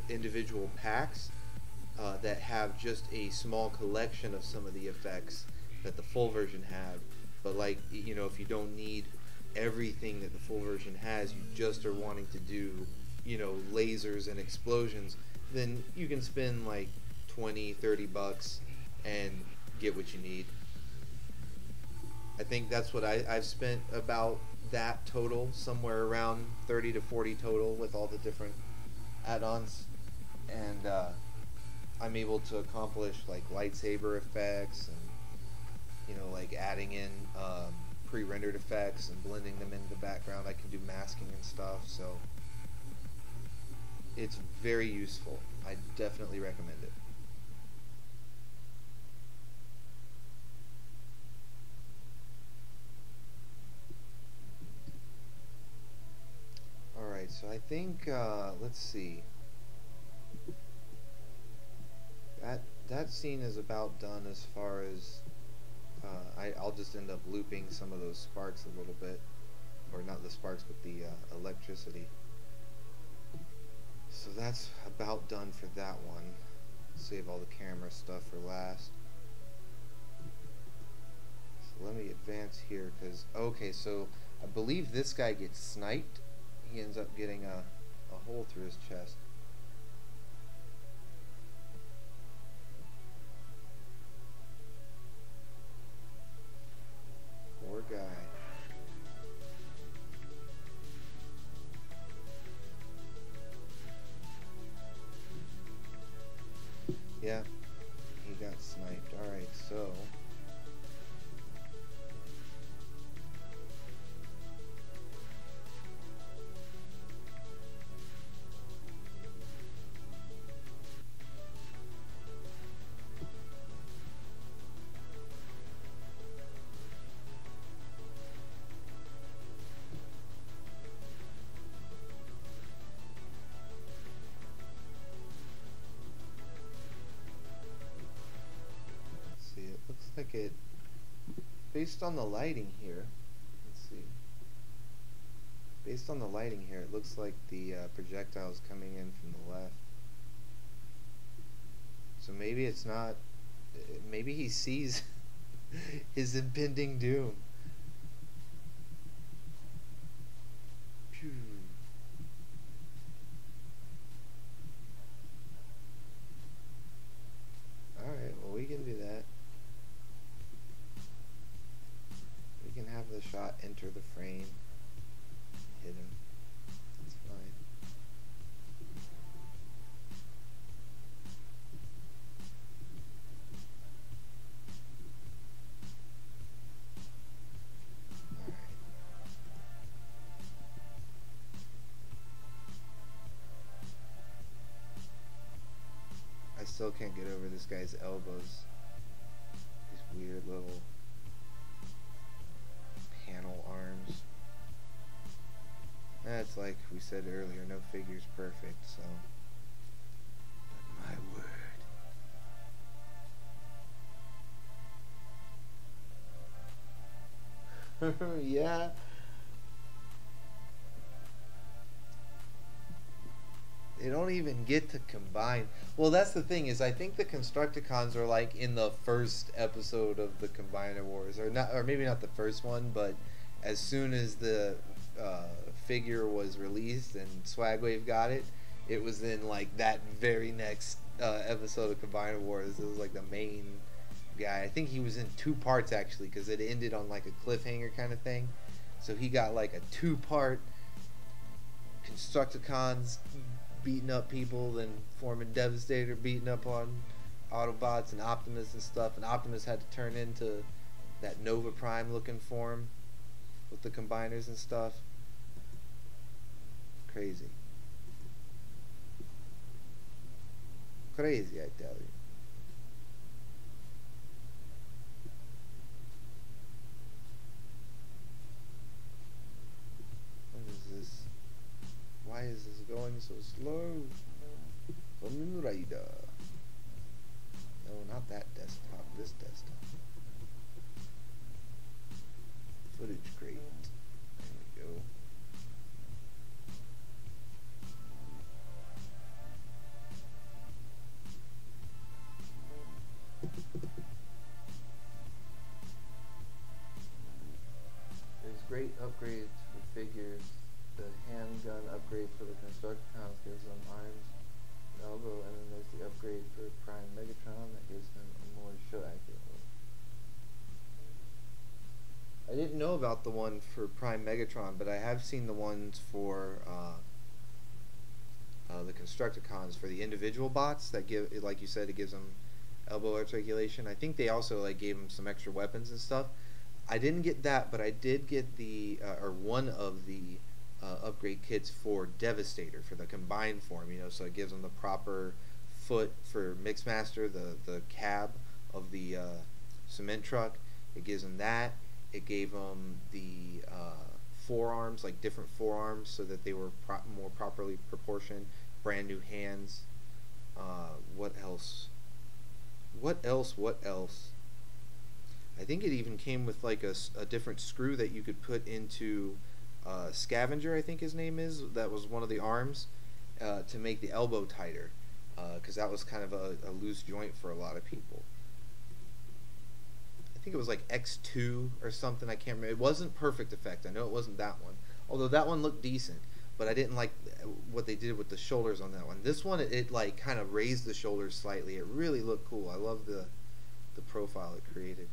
individual packs that have just a small collection of some of the effects that the full version have. But like, if you don't need everything that the full version has, you just are wanting to do, lasers and explosions, then you can spend like $20-30 and get what you need. I think that's what I've spent about that total, somewhere around 30 to 40 total with all the different add-ons, and I'm able to accomplish like lightsaber effects and like adding in pre-rendered effects and blending them into the background. I can do masking and stuff, so it's very useful. I definitely recommend it. Alright, so I think, let's see. That scene is about done as far as, I'll just end up looping some of those sparks a little bit. Or not the sparks, but the electricity. So that's about done for that one. Save all the camera stuff for last. So let me advance here, because, okay, so I believe this guy gets sniped. He ends up getting a hole through his chest. Poor guy. Based on the lighting here, let's see. Based on the lighting here, it looks like the projectile is coming in from the left. So maybe it's not. Maybe he sees his impending doom. Phew. Alright, well, we can do that. We can have the shot enter the frame, hit him. That's fine. Alright. I still can't get over this guy's elbows. These weird little panel arms. That's like we said earlier, no figure's perfect, so. But my word. Yeah. They don't even get to combine. Well, that's the thing, is I think the Constructicons are like in the first episode of the Combiner Wars, or not, or maybe not the first one, but as soon as the figure was released and Swagwave got it, it was in like that very next episode of Combiner Wars. It was like the main guy. I think he was in 2 parts actually, because it ended on like a cliffhanger kind of thing. So he got like a 2-part Constructicons beating up people, then forming Devastator, beating up on Autobots and Optimus and stuff, and Optimus had to turn into that Nova Prime looking form with the combiners and stuff. Crazy. Crazy, I tell you. What is this? Why is this going so slow? Kamen Rider. No, not that desktop. This desktop. Footage crate. There we go. There's great upgrades for figures. The handgun upgrade for the Constructicons gives them arms, an elbow, and then there's the upgrade for Prime Megatron that gives them a more show accurate one. I didn't know about the one for Prime Megatron, but I have seen the ones for the Constructicons for the individual bots that give, like you said, it gives them elbow articulation. I think they also like gave them some extra weapons and stuff. I didn't get that, but I did get the or one of the upgrade kits for Devastator for the combined form, you know, so it gives them the proper foot for Mixmaster, the cab of the cement truck. It gives them that. It gave them the forearms, like different forearms, so that they were more properly proportioned. Brand new hands. What else? What else? What else? I think it even came with like a different screw that you could put into Scavenger, I think his name is. That was one of the arms to make the elbow tighter, because that was kind of a loose joint for a lot of people. I think it was like X2 or something. I can't remember. It wasn't Perfect Effect. I know it wasn't that one. Although that one looked decent, but I didn't like what they did with the shoulders on that one. This one, it like kind of raised the shoulders slightly. It really looked cool. I love the profile it created.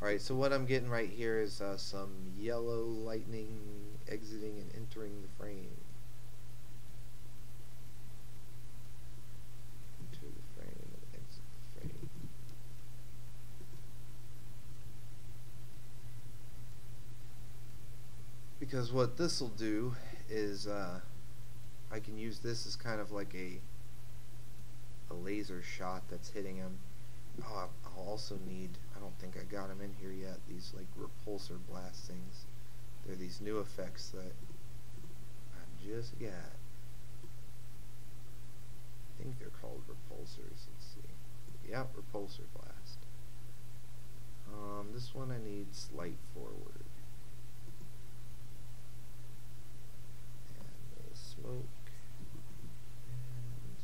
Alright, so what I'm getting right here is some yellow lightning exiting and entering the frame. Enter the frame and exit the frame. Because what this will do is I can use this as kind of like a laser shot that's hitting him. Oh, I'll also need, I don't think I got them in here yet, these like repulsor blast things. They're these new effects that I just got. I think they're called repulsors. Let's see. Yep, repulsor blast. This one I need slight forward. And the smoke. And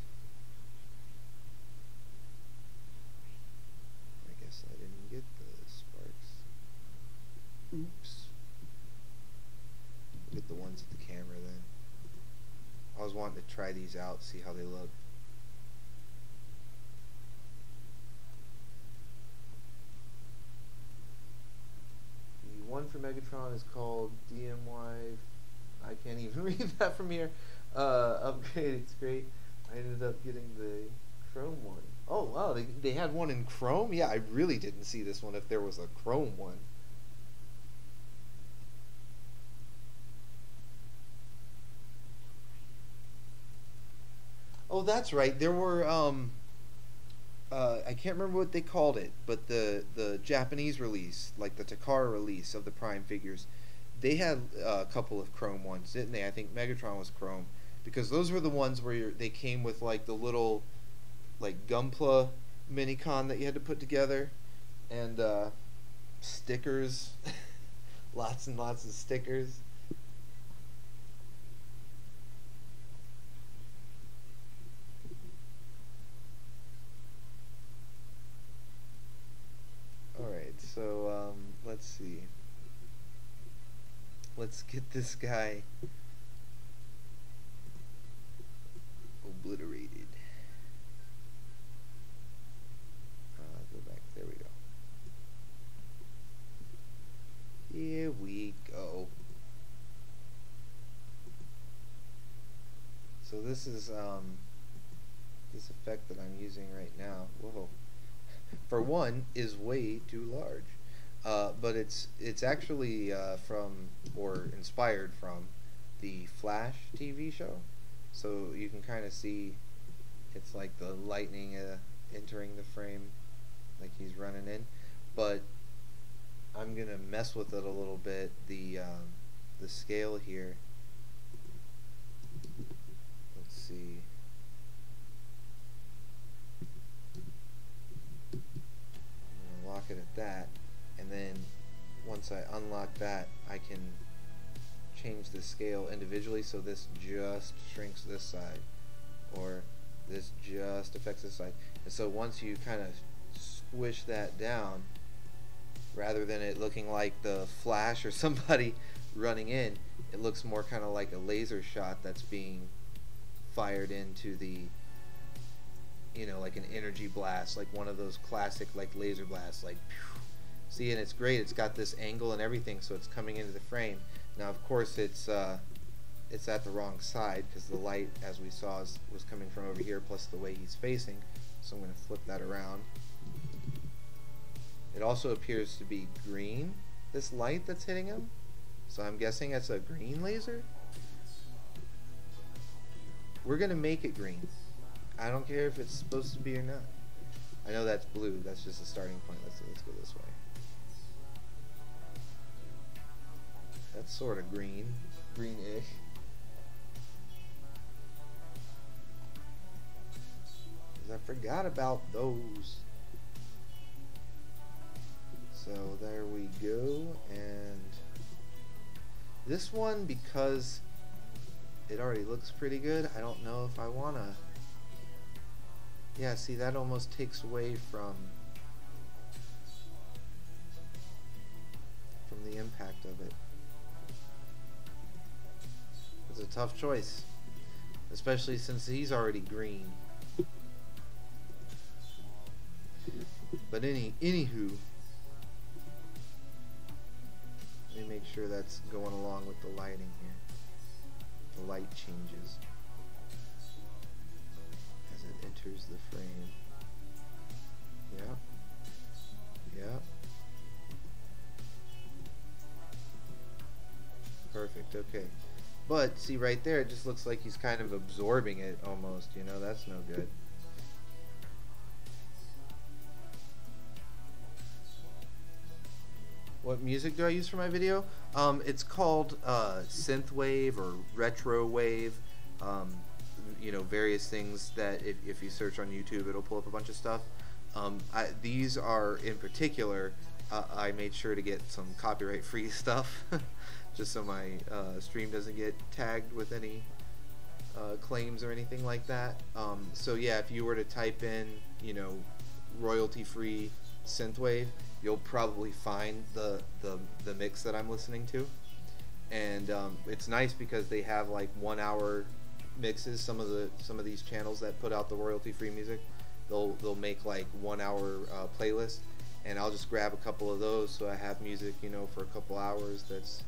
I guess I didn't get the sparks. Oops. Get the ones at the camera then. I was wanting to try these out, see how they look. The one for Megatron is called DMY. I can't even read that from here. Upgrade, it's great. I ended up getting the chrome one. Oh wow, they had one in chrome? Yeah, I really didn't see this one if there was a chrome one. Oh, that's right. There were I can't remember what they called it, but the Japanese release, like the Takara release of the Prime figures, they had a couple of chrome ones, didn't they? I think Megatron was chrome, because those were the ones where they came with like the little like Gunpla minicon that you had to put together, and stickers, lots and lots of stickers. Alright, so let's see. Let's get this guy obliterated. Go back. There we go. Here we go. So this is this effect that I'm using right now. Whoa. For one, is way too large. But it's actually from, or inspired from, the Flash TV show. So you can kind of see it's like the lightning entering the frame, like he's running in. But I'm gonna mess with it a little bit. The scale here. Let's see. I'm gonna lock it at that. And then once I unlock that, I can change the scale individually, so this just shrinks this side, or this just affects this side. And so once you kind of squish that down, rather than it looking like the Flash or somebody running in, it looks more kind of like a laser shot that's being fired into the, you know, like an energy blast, like one of those classic like laser blasts, like phew. See, and it's great. It's got this angle and everything, so it's coming into the frame. Now, of course, it's at the wrong side because the light, as we saw, was coming from over here, plus the way he's facing. So I'm going to flip that around. It also appears to be green, this light that's hitting him. So I'm guessing that's a green laser. We're going to make it green. I don't care if it's supposed to be or not. I know that's blue. That's just a starting point. Let's go this way. That's sort of green, greenish. Because I forgot about those. So there we go. And this one, because it already looks pretty good, I don't know if I want to. Yeah, see, that almost takes away from the impact of it. It's a tough choice, especially since he's already green. But anywho, let me make sure that's going along with the lighting here. The light changes as it enters the frame. Yep. Yep. Perfect, okay. But, see right there, it just looks like he's kind of absorbing it almost, you know, that's no good. What music do I use for my video? It's called synthwave or retro wave. You know, various things that if you search on YouTube, it'll pull up a bunch of stuff. These are in particular I made sure to get some copyright free stuff just so my stream doesn't get tagged with any claims or anything like that. So yeah, if you were to type in, you know, royalty free synthwave, you'll probably find the mix that I'm listening to. And it's nice because they have like 1 hour mixes. Some of these channels that put out the royalty free music, they'll make like 1 hour playlists, and I'll just grab a couple of those so I have music, you know, for a couple hours. That's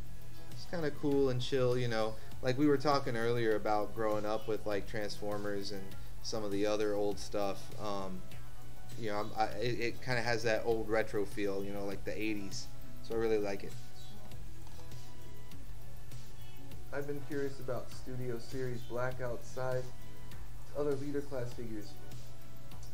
it's kind of cool and chill, you know. Like we were talking earlier about growing up with like Transformers and some of the other old stuff. You know, it kind of has that old retro feel, you know, like the 80s. So I really like it. I've been curious about Studio Series Blackout size other leader class figures.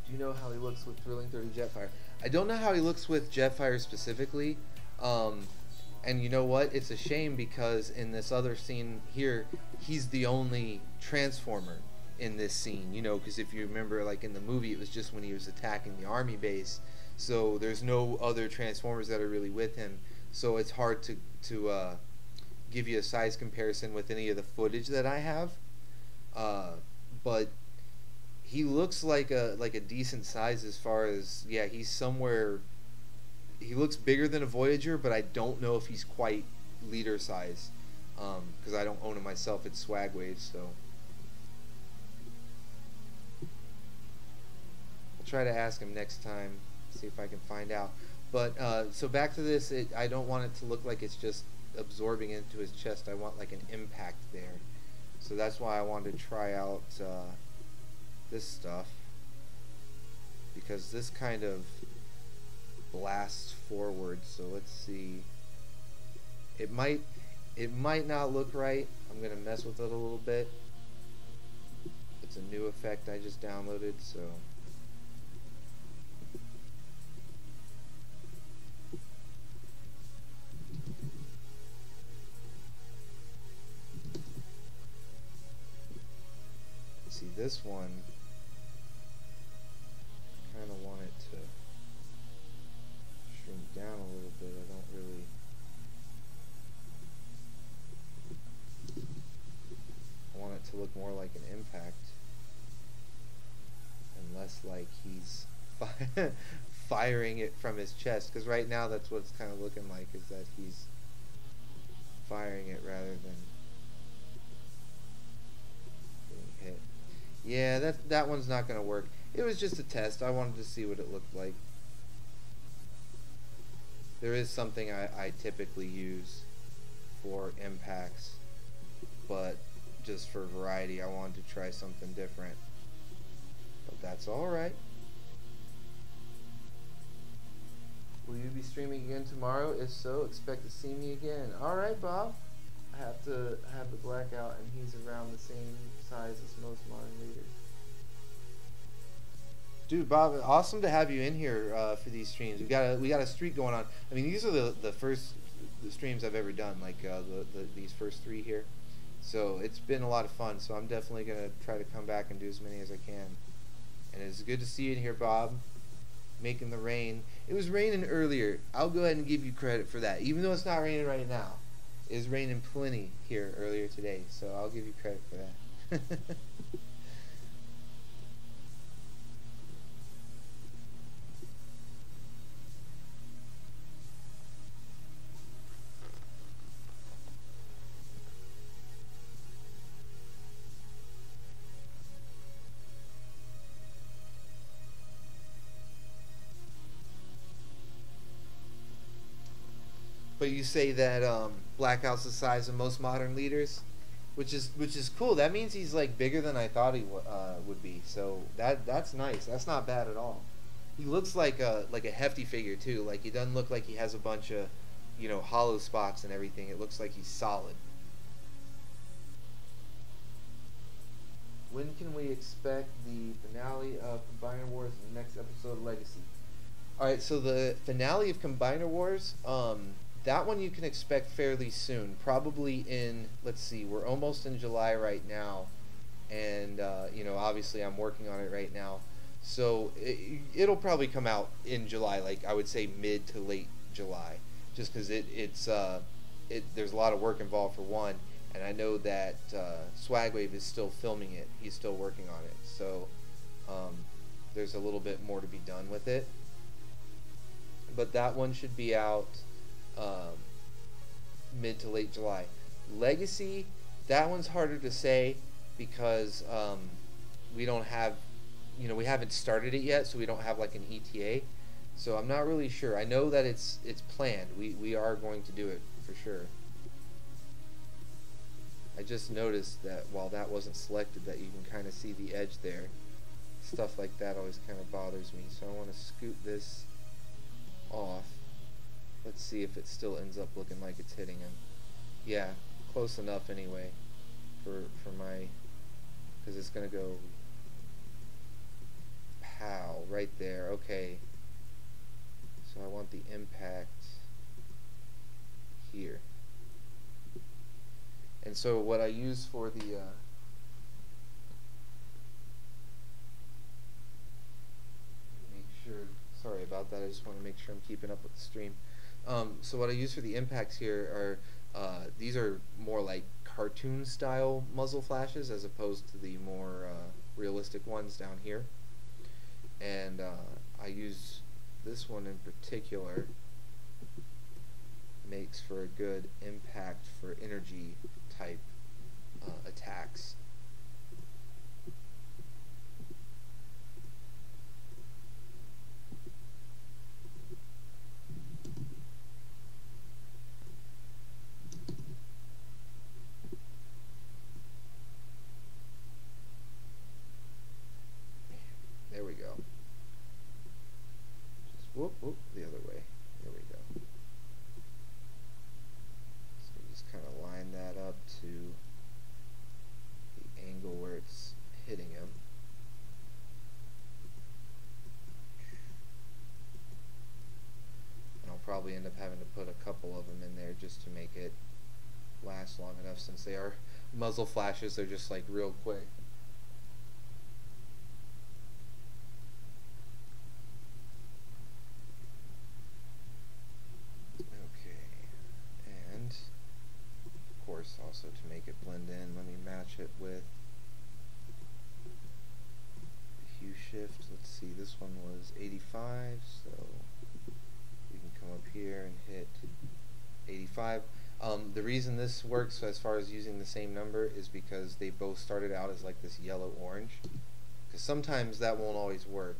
Do you know how he looks with Thrilling 30 Jetfire? I don't know how he looks with Jetfire specifically. And you know what? It's a shame because in this other scene here, he's the only Transformer in this scene. You know, because if you remember, like in the movie, it was just when he was attacking the army base. So there's no other Transformers that are really with him. So it's hard to give you a size comparison with any of the footage that I have, but he looks like a decent size as far as, yeah, he's somewhere, he looks bigger than a Voyager, but I don't know if he's quite leader size, because I don't own him myself. It's Swagwave, so I'll try to ask him next time, see if I can find out. But so back to this, I don't want it to look like it's just absorbing into his chest. I want like an impact there, so that's why I wanted to try out this stuff, because this kind of blasts forward. So let's see, it might not look right. I'm gonna mess with it a little bit. It's a new effect I just downloaded, so see this one, kind of want it to shrink down a little bit. I don't really, I want it to look more like an impact and less like he's firing it from his chest, because right now that's what it's kind of looking like, is that he's firing it rather than being hit. Yeah, that one's not going to work. It was just a test. I wanted to see what it looked like. There is something I typically use for impacts, but just for variety, I wanted to try something different. But that's alright. Will you be streaming again tomorrow? If so, expect to see me again. Alright, Bob. I have to have the blackout, and he's around the same size as most modern leaders. Dude, Bob, awesome to have you in here for these streams. We got a streak going on. I mean, these are the first streams I've ever done, like these first 3 here. So it's been a lot of fun. So I'm definitely gonna try to come back and do as many as I can. And it's good to see you in here, Bob. Making the rain. It was raining earlier. I'll go ahead and give you credit for that, even though it's not raining right now. It was raining plenty here earlier today, so I'll give you credit for that. But you say that Blackout's the size of most modern leaders, which is cool. That means he's like bigger than I thought he would be. So that's nice. That's not bad at all. He looks like a hefty figure too. Like, he doesn't look like he has a bunch of, you know, hollow spots and everything. It looks like he's solid. When can we expect the finale of Combiner Wars and the next episode of Legacy? Alright, so the finale of Combiner Wars, that one you can expect fairly soon. Probably in, let's see, we're almost in July right now. And, you know, obviously I'm working on it right now. So it'll probably come out in July, like I would say mid to late July, just because there's a lot of work involved for one, and I know that Swagwave is still filming it. He's still working on it, so there's a little bit more to be done with it. But that one should be out mid to late July. Legacy, that one's harder to say because we don't have, we haven't started it yet, so we don't have like an ETA. So I'm not really sure. I know that it's planned. We are going to do it for sure. I just noticed that while that wasn't selected, that you can kind of see the edge there. Stuff like that always kind of bothers me. So I want to scoot this off. Let's see if it still ends up looking like it's hitting him. Yeah, close enough anyway for my, because it's going to go pow right there. Okay. So I want the impact here. And so what I use for the make sure, sorry about that, I just want to make sure I'm keeping up with the stream. So what I use for the impacts here are these are more like cartoon style muzzle flashes as opposed to the more realistic ones down here. And I use this one in particular, makes for a good impact for energy type attacks. There we go. Just whoop, whoop, the other way. There we go. So just kind of line that up to the angle where it's hitting him. And I'll probably end up having to put a couple of them in there just to make it last long enough, since they are muzzle flashes. They're just like real quick. Also, to make it blend in, let me match it with the hue shift. Let's see, this one was 85, so we can come up here and hit 85. The reason this works as far as using the same number is because they both started out as like this yellow-orange, because sometimes that won't always work.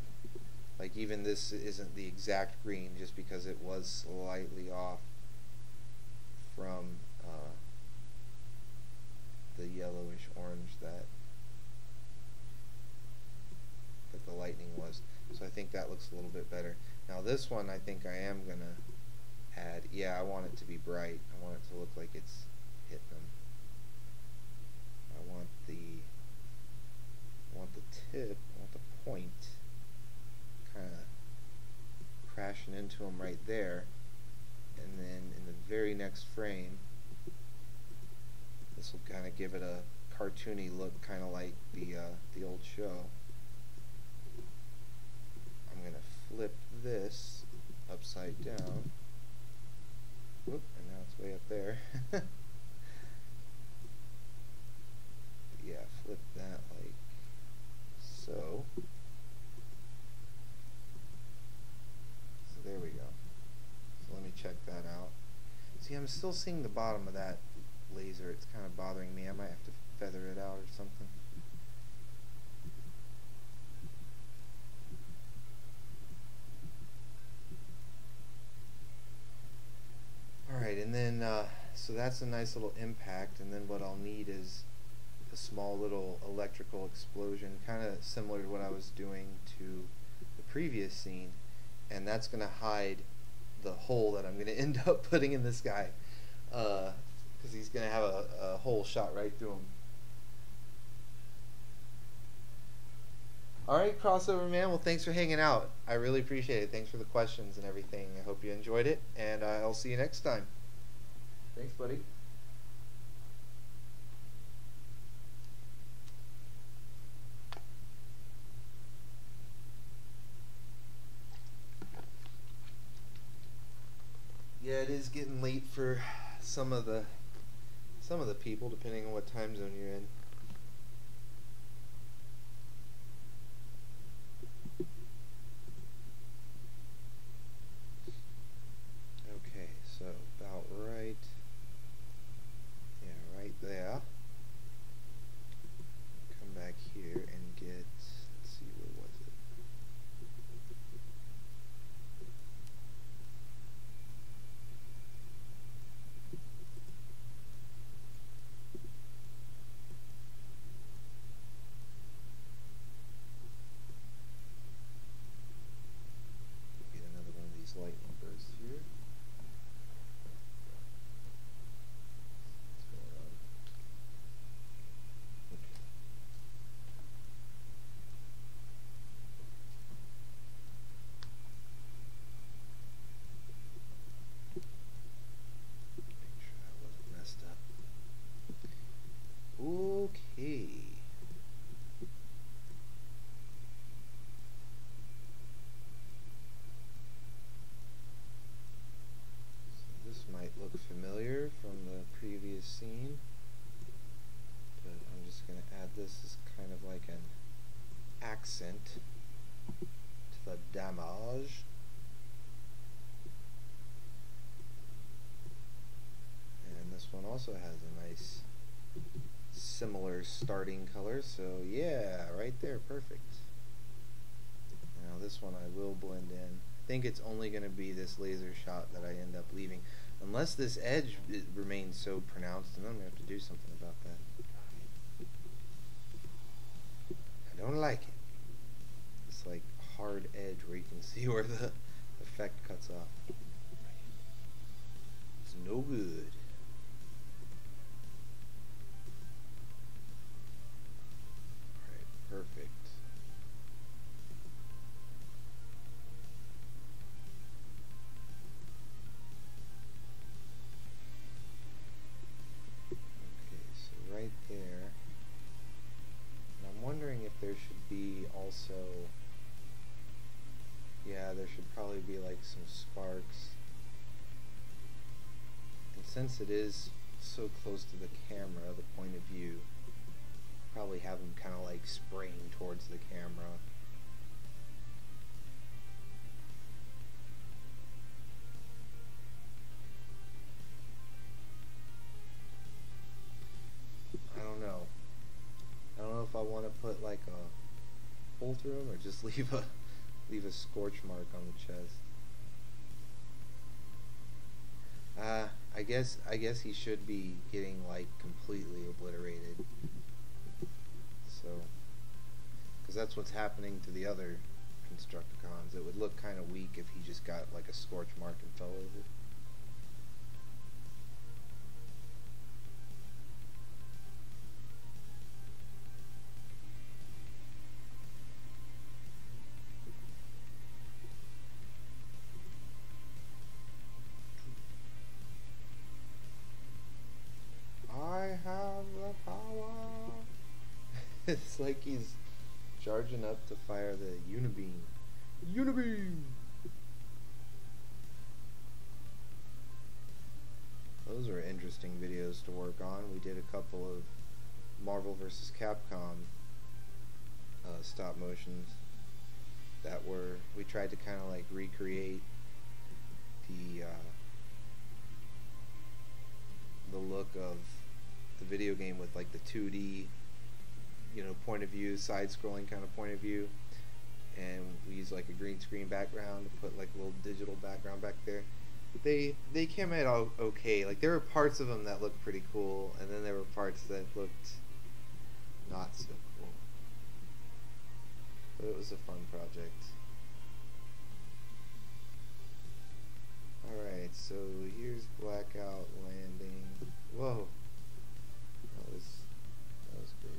Like even this isn't the exact green just because it was slightly off from the yellowish orange that the lightning was. So I think that looks a little bit better. Now this one I think I am gonna add, yeah, I want it to be bright. I want it to look like it's hitting them. I want the tip, I want the point kind of crashing into them right there, and then in the very next frame this will kind of give it a cartoony look, kind of like the old show. I'm going to flip this upside down. Whoop, and now it's way up there. Yeah, flip that like so. So there we go. So let me check that out. See, I'm still seeing the bottom of that laser. It's kind of bothering me. I might have to feather it out or something. Alright, and then so that's a nice little impact, and then what I'll need is a small little electrical explosion, kind of similar to what I was doing to the previous scene, and that's going to hide the hole that I'm going to end up putting in this guy. Because he's going to have a hole shot right through him. Alright, Crossover Man, well thanks for hanging out. I really appreciate it. Thanks for the questions and everything. I hope you enjoyed it, and I'll see you next time. Thanks, buddy. Yeah, it is getting late for some of the people, depending on what time zone you're in. Okay, so about right. Yeah, right there. Come back here and get. Let's see, where was it? Get another one of these lightning bursts here. What's going on? Okay. Make sure that wasn't messed up. Okay. This might look familiar from the previous scene, but I'm just going to add this as kind of like an accent to the damage. And this one also has a nice similar starting color, so yeah, right there, perfect. Now this one I will blend in. I think it's only going to be this laser shot that I end up leaving. Unless this edge remains so pronounced, and I'm going to have to do something about that. I don't like it. It's like hard edge where you can see where the effect cuts off. It's no good. Alright, perfect. Right there. And I'm wondering if there should be also, yeah, there should probably be like some sparks. And since it is so close to the camera, the point of view, probably have them kind of like spraying towards the camera. I don't know if I want to put like a hole through him or just leave a scorch mark on the chest. I guess he should be getting like completely obliterated. So, because that's what's happening to the other Constructicons. It would look kind of weak if he just got like a scorch mark and fell over. It's like he's charging up to fire the Unibeam. Unibeam! Those are interesting videos to work on. We did a couple of Marvel vs. Capcom stop motions that we tried to kind of like recreate the look of the video game with like the 2D, you know, point of view, side-scrolling kind of point of view, and we used like a green screen background to put like a little digital background back there. They came out okay. Like there were parts of them that looked pretty cool, and then there were parts that looked not so cool. But it was a fun project. Alright, so here's Blackout landing. Whoa. That was crazy.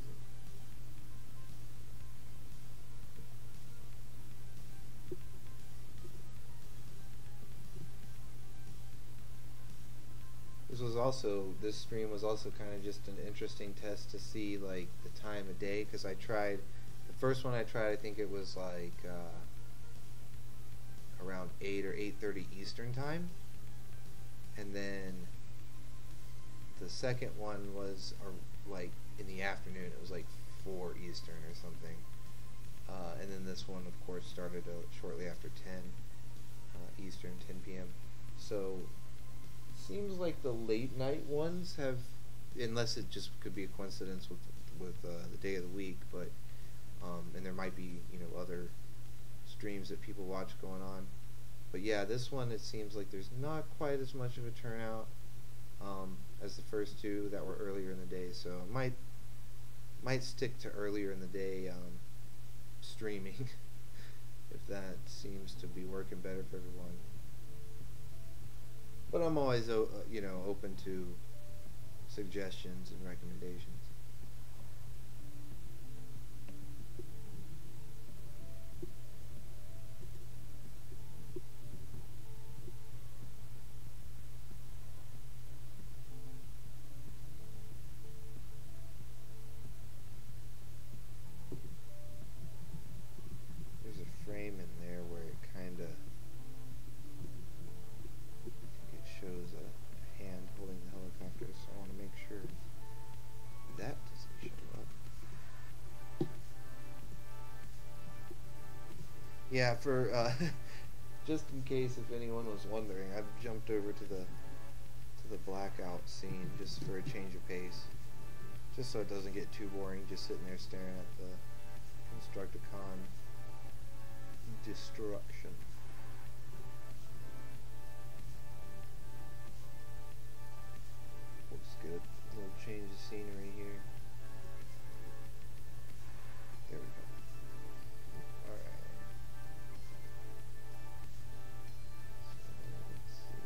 This stream was also kind of just an interesting test to see like the time of day, because the first one I tried, I think it was like around 8 or 8:30 Eastern time, and then the second one was like in the afternoon. It was like 4 Eastern or something. And then this one, of course, started shortly after 10 Eastern, 10 p.m. So seems like the late night ones have, unless it just could be a coincidence with the day of the week, but and there might be other streams that people watch going on. But yeah, this one, it seems like there's not quite as much of a turnout as the first two that were earlier in the day. So it might stick to earlier in the day streaming if that seems to be working better for everyone. But I'm always open to suggestions and recommendations. Frame in there where it kind of, it shows a hand holding the helicopter, so I want to make sure that doesn't show up. Yeah, for just in case if anyone was wondering, I've jumped over to the blackout scene just for a change of pace, just so it doesn't get too boring just sitting there staring at the Constructicon destruction. Looks good. A little change of scenery here. There we go. Alright. So let's see.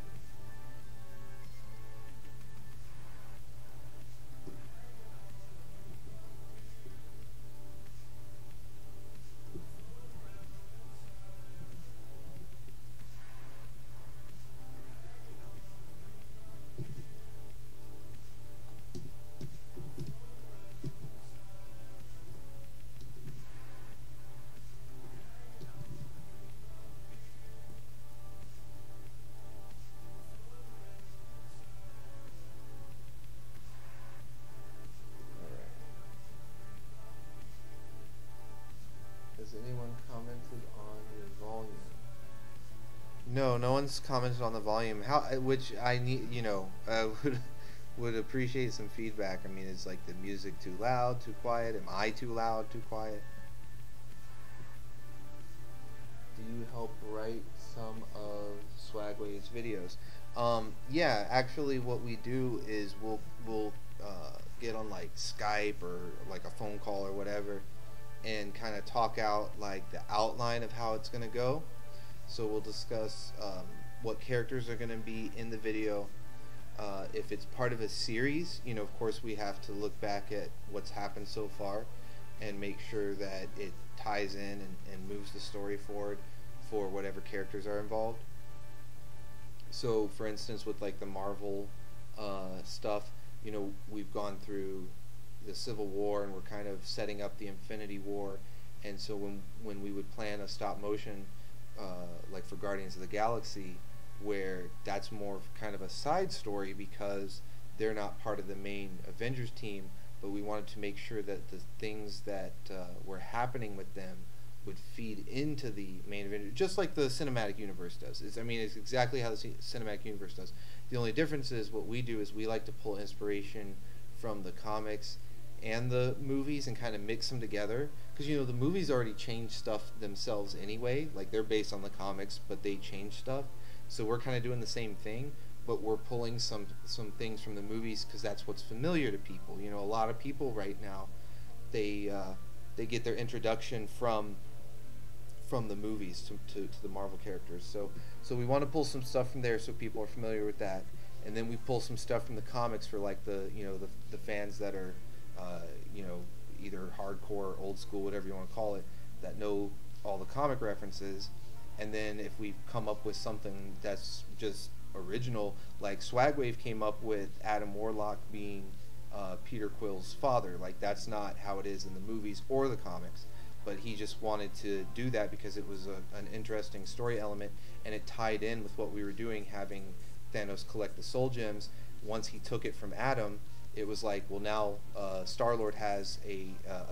Has anyone commented on your volume? No one's commented on the volume. Which I need, I would appreciate some feedback. I mean, is like the music too loud, too quiet? Am I too loud, too quiet? Do you help write some of Swagway's videos? Yeah, actually, what we do is we'll get on like Skype or like a phone call or whatever, and kind of talk out like the outline of how it's gonna go. So we'll discuss what characters are gonna be in the video. If it's part of a series, of course we have to look back at what's happened so far and make sure that it ties in and moves the story forward for whatever characters are involved. So for instance, with like the Marvel stuff, we've gone through the Civil War and we're kind of setting up the Infinity War, and so when we would plan a stop motion like for Guardians of the Galaxy, where that's more kind of a side story because they're not part of the main Avengers team, but we wanted to make sure that the things that were happening with them would feed into the main Avengers, just like the cinematic universe does. It's exactly how the cinematic universe does. The only difference is what we do is we like to pull inspiration from the comics and the movies and kind of mix them together, because the movies already change stuff themselves anyway. Like, they're based on the comics, but they change stuff. So we're kind of doing the same thing, but we're pulling some things from the movies because that's what's familiar to people. A lot of people right now, they get their introduction from the movies to the Marvel characters. So we want to pull some stuff from there so people are familiar with that, and then we pull some stuff from the comics for like the fans that are either hardcore, old school, whatever you want to call it, that know all the comic references. And then if we come up with something that's just original, like Swagwave came up with Adam Warlock being Peter Quill's father. Like, that's not how it is in the movies or the comics, but he just wanted to do that because it was an interesting story element, and it tied in with what we were doing, having Thanos collect the soul gems, once he took it from Adam, it was like, well, now Star-Lord has a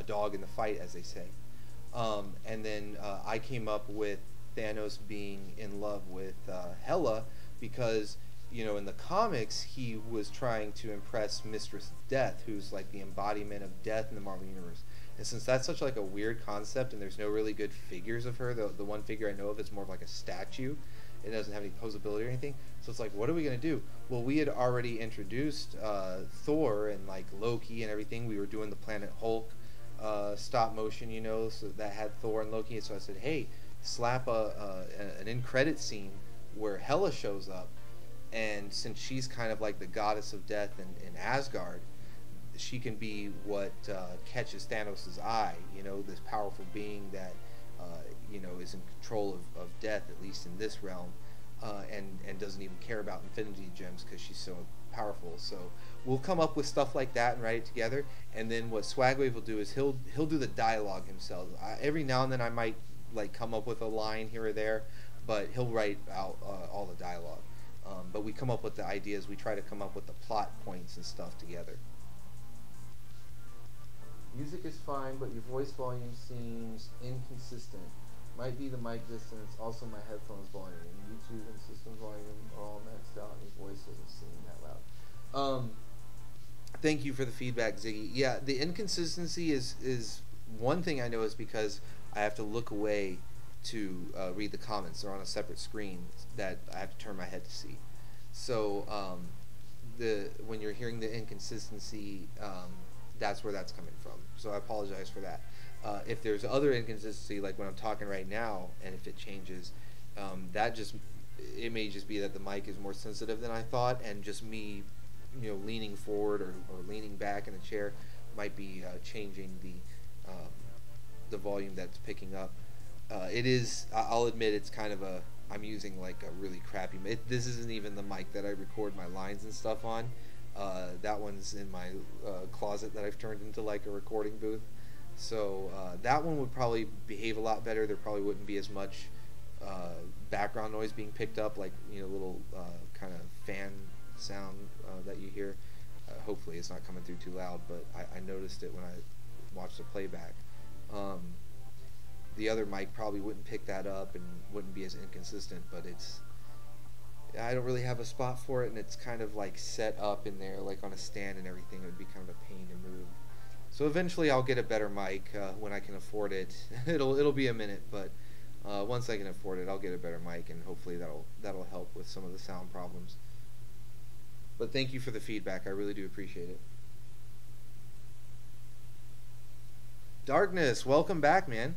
dog in the fight, as they say. And then I came up with Thanos being in love with Hela because, you know, in the comics, he was trying to impress Mistress Death, who's like the embodiment of death in the Marvel Universe. And since that's such like a weird concept and there's no really good figures of her, the one figure I know of is more of like a statue. It doesn't have any posability or anything. So it's like, what are we going to do? Well, we had already introduced Thor and like Loki and everything. We were doing the Planet Hulk stop motion, you know, so that had Thor and Loki. So I said, hey, slap an end credit scene where Hela shows up. And since she's kind of like the goddess of death in Asgard, she can be what catches Thanos' eye, you know, this powerful being that, you know, is in control of death, at least in this realm, and doesn't even care about Infinity Gems because she's so powerful. So we'll come up with stuff like that and write it together. And then what Swagwave will do is he'll do the dialogue himself. Every now and then I might like come up with a line here or there, but he'll write out all the dialogue. But we come up with the ideas. We try to come up with the plot points and stuff together. Music is fine, but your voice volume seems inconsistent. Might be the mic distance, also my headphones volume. YouTube and system volume are all maxed out, and your voice doesn't seem that loud. Thank you for the feedback, Ziggy. Yeah, the inconsistency is one thing I know is because I have to look away to read the comments. They're on a separate screen that I have to turn my head to see. So when you're hearing the inconsistency, that's where that's coming from. So I apologize for that. If there's other inconsistency, like when I'm talking right now, and if it changes, it may just be that the mic is more sensitive than I thought, and just me, you know, leaning forward or leaning back in the chair might be changing the volume that's picking up. It is. I'll admit it's kind of I'm using like a really crappy. This isn't even the mic that I record my lines and stuff on. That one's in my closet that I've turned into like a recording booth. So that one would probably behave a lot better. There probably wouldn't be as much background noise being picked up, like, you know, little kind of fan sound that you hear. Hopefully it's not coming through too loud, but I noticed it when I watched the playback. The other mic probably wouldn't pick that up and wouldn't be as inconsistent, but I don't really have a spot for it, and it's kind of like set up in there like on a stand and everything. It would be kind of a pain to move. So eventually I'll get a better mic when I can afford it. It'll be a minute, but once I can afford it, I'll get a better mic, and hopefully that'll help with some of the sound problems. But thank you for the feedback. I really do appreciate it. Darkness, welcome back, man.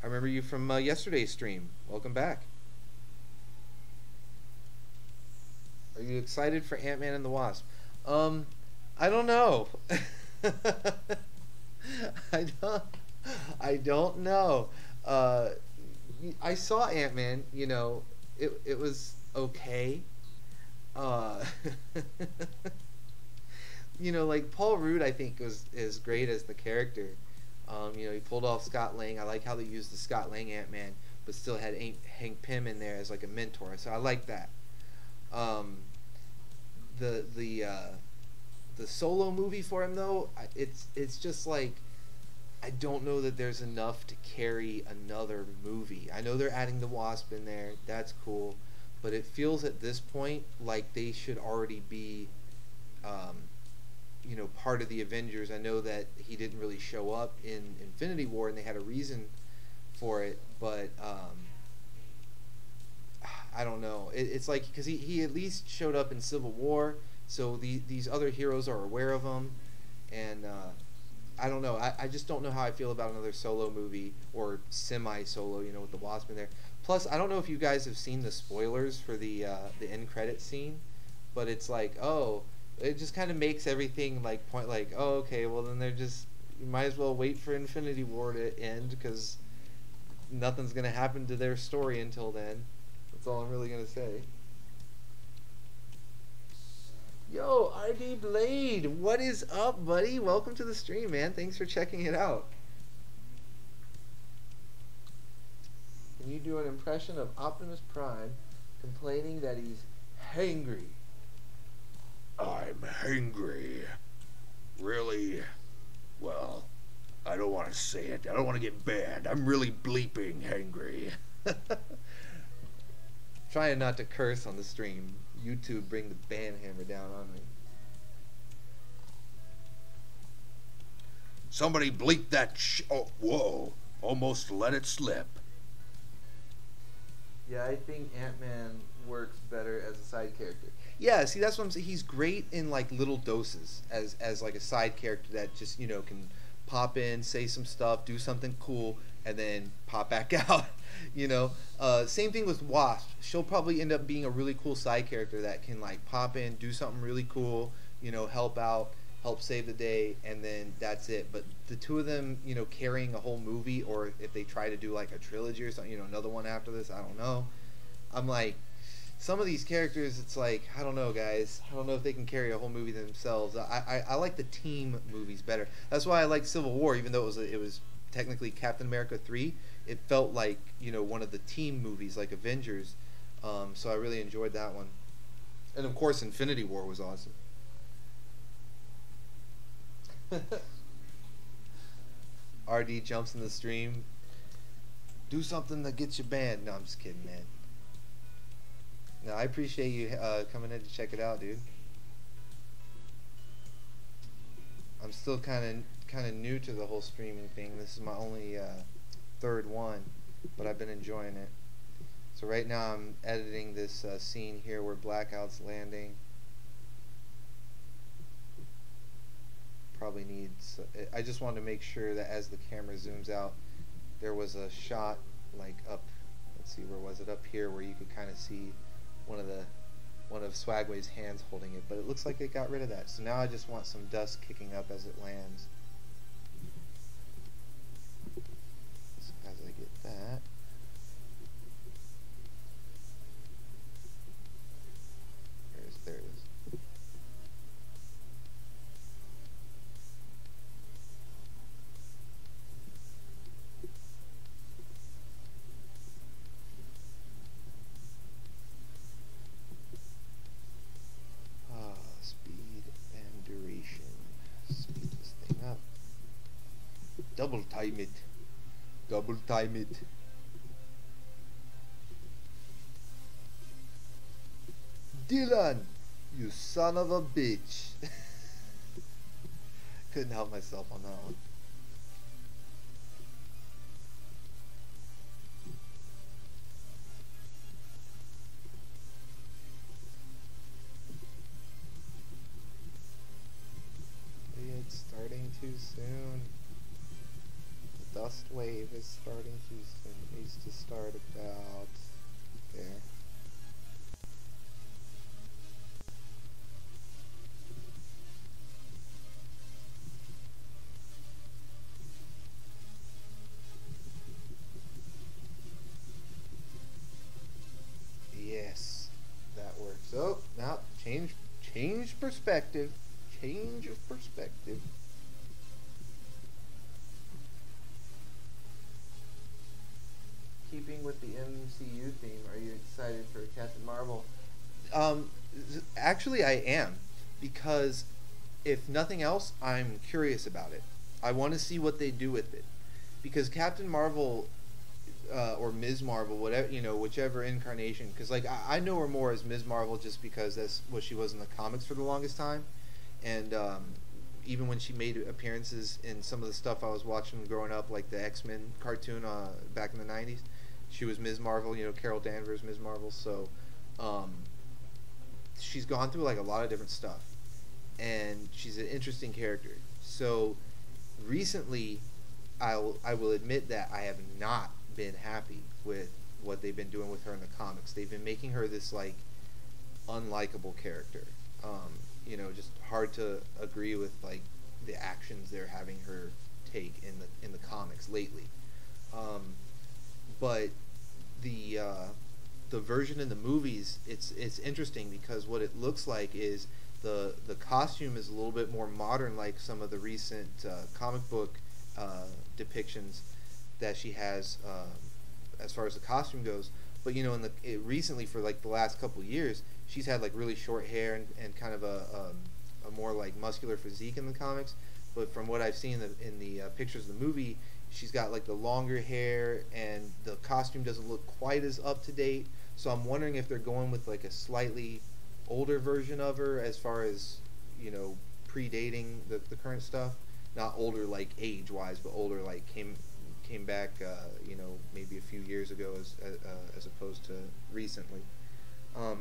I remember you from yesterday's stream. Welcome back. Are you excited for Ant-Man and the Wasp? I don't know. I don't know. I saw Ant-Man, you know, it was okay. You know, like Paul Rudd, I think is great as the character. You know, he pulled off Scott Lang. I like how they used the Scott Lang Ant-Man, but still had Hank Pym in there as like a mentor. So I like that. The solo movie for him though, it's just like, I don't know that there's enough to carry another movie. I know they're adding the Wasp in there. That's cool, but it feels at this point like they should already be, you know, part of the Avengers. I know that he didn't really show up in Infinity War, and they had a reason for it, but I don't know. It's like, because he at least showed up in Civil War, so these other heroes are aware of him, and I don't know. I just don't know how I feel about another solo movie, or semi-solo, you know, with the Wasp in there. Plus, I don't know if you guys have seen the spoilers for the end credit scene, but it's like, oh, it just kind of makes everything like oh, okay, well then you might as well wait for Infinity War to end, because nothing's gonna happen to their story until then. That's all I'm really gonna say. Yo, RD Blade, what is up, buddy? Welcome to the stream, man. Thanks for checking it out. Can you do an impression of Optimus Prime complaining that he's hangry. I'm hangry. Really? Well, I don't want to say it. I don't want to get banned. I'm really bleeping hangry. Trying not to curse on the stream. YouTube bring the ban hammer down on me. Somebody bleep that oh, whoa. Almost let it slip. Yeah, I think Ant-Man works better as a side character. Yeah, see, that's what I'm saying. He's great in like little doses as like a side character that just can pop in, say some stuff, do something cool, and then pop back out. Same thing with Wasp. She'll probably end up being a really cool side character that can like pop in, do something really cool, help out, help save the day, and then that's it. But the two of them, carrying a whole movie, or if they try to do like a trilogy or something, another one after this, I don't know. I'm like, some of these characters, it's like, I don't know, guys. I don't know if they can carry a whole movie themselves. I like the team movies better. That's why I like Civil War, even though it was technically Captain America 3. It felt like, one of the team movies, like Avengers. So I really enjoyed that one. And of course, Infinity War was awesome. RD jumps in the stream. Do something that gets you banned. No, I'm just kidding, man. No, I appreciate you coming in to check it out, dude. I'm still kind of new to the whole streaming thing. This is my only third one, but I've been enjoying it. So right now I'm editing this scene here where Blackout's landing. Probably needs. I just wanted to make sure that as the camera zooms out, there was a shot like up. Let's see, where was it? Up here, where you could kind of see one of Swagway's hands holding it, but it looks like it got rid of that. So now I just want some dust kicking up as it lands. So as I get that, there it is. Speed and duration. Speed this thing up. Double time it. Double time it. Dylan, you son of a bitch. Couldn't help myself on that one. It's starting too soon. The dust wave is starting too soon. It needs to start about there. Yes, that works. Oh, now change perspective. Change of perspective. Keeping with the MCU theme, are you excited for Captain Marvel? Actually, I am, because if nothing else, I'm curious about it. I want to see what they do with it, because Captain Marvel or Ms. Marvel, whatever, whichever incarnation, because like I know her more as Ms. Marvel just because that's what she was in the comics for the longest time, and even when she made appearances in some of the stuff I was watching growing up, like the X-Men cartoon back in the 90s, she was Ms. Marvel, Carol Danvers, Ms. Marvel, so she's gone through like a lot of different stuff, and she's an interesting character. So recently, I will admit that I have not been happy with what they've been doing with her in the comics. They've been making her this like unlikable character. Just hard to agree with like the actions they're having her take in the comics lately. But the version in the movies, it's interesting because what it looks like is the costume is a little bit more modern, like some of the recent comic book depictions that she has as far as the costume goes. But recently, for like the last couple of years, she's had like really short hair and kind of a more like muscular physique in the comics. But from what I've seen in the pictures of the movie, she's got like the longer hair, and the costume doesn't look quite as up to date. So I'm wondering if they're going with like a slightly older version of her, as far as, you know, predating the current stuff. Not older like age wise, but older like came back, you know, maybe a few years ago as opposed to recently.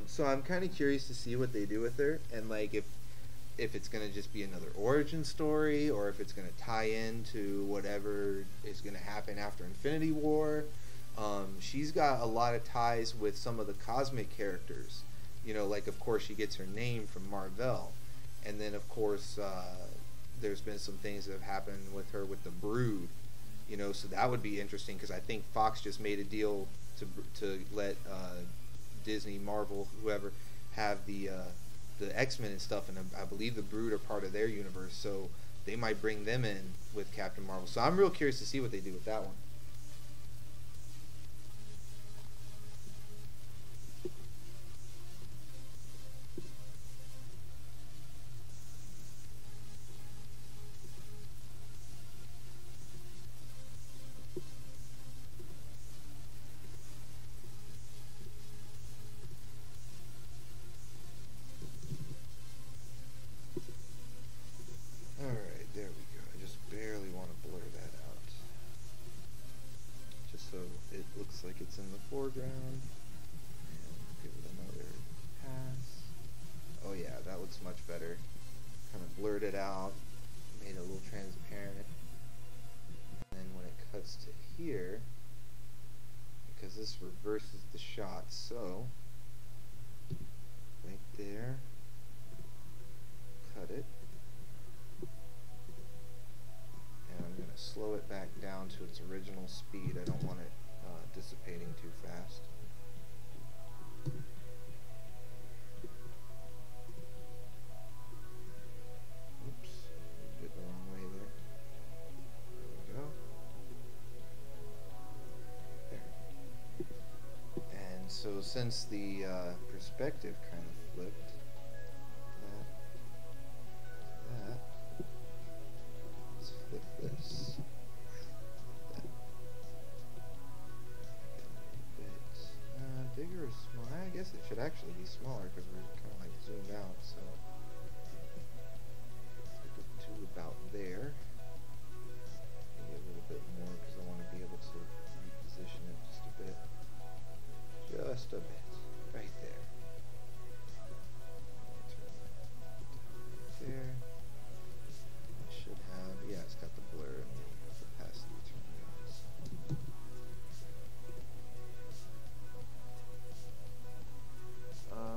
So I'm kind of curious to see what they do with her, and like if it's going to just be another origin story, or if it's going to tie into whatever is going to happen after Infinity War. She's got a lot of ties with some of the cosmic characters. You know, like, of course, she gets her name from Marvel. And then, of course, there's been some things that have happened with her with the Brood. You know, so that would be interesting, because I think Fox just made a deal to let Disney, Marvel, whoever, have the X-Men and stuff, and I believe the Brood are part of their universe, so they might bring them in with Captain Marvel. So I'm real curious to see what they do with that one. Alright, there we go. I just barely want to blur that out, just so it looks like it's in the foreground. And give it another pass. Oh yeah, that looks much better. Kind of blurred it out, made it a little transparent. And then when it cuts to here, because this reverses the shot, so right there, cut it. And I'm going to slow it back down to its original speed. I don't want it dissipating too fast. Oops, did it the wrong way there. There we go. There. And so since the perspective kind of flipped, let's flip this. That. A bit bigger or smaller? I guess it should actually be smaller, because we're kind of like zoomed out. So flip it to about there. Maybe a little bit more, because I want to be able to reposition it just a bit. Just a bit. Right there. Turn that right there. It should have, yeah, it's got the blur and the opacity turned on.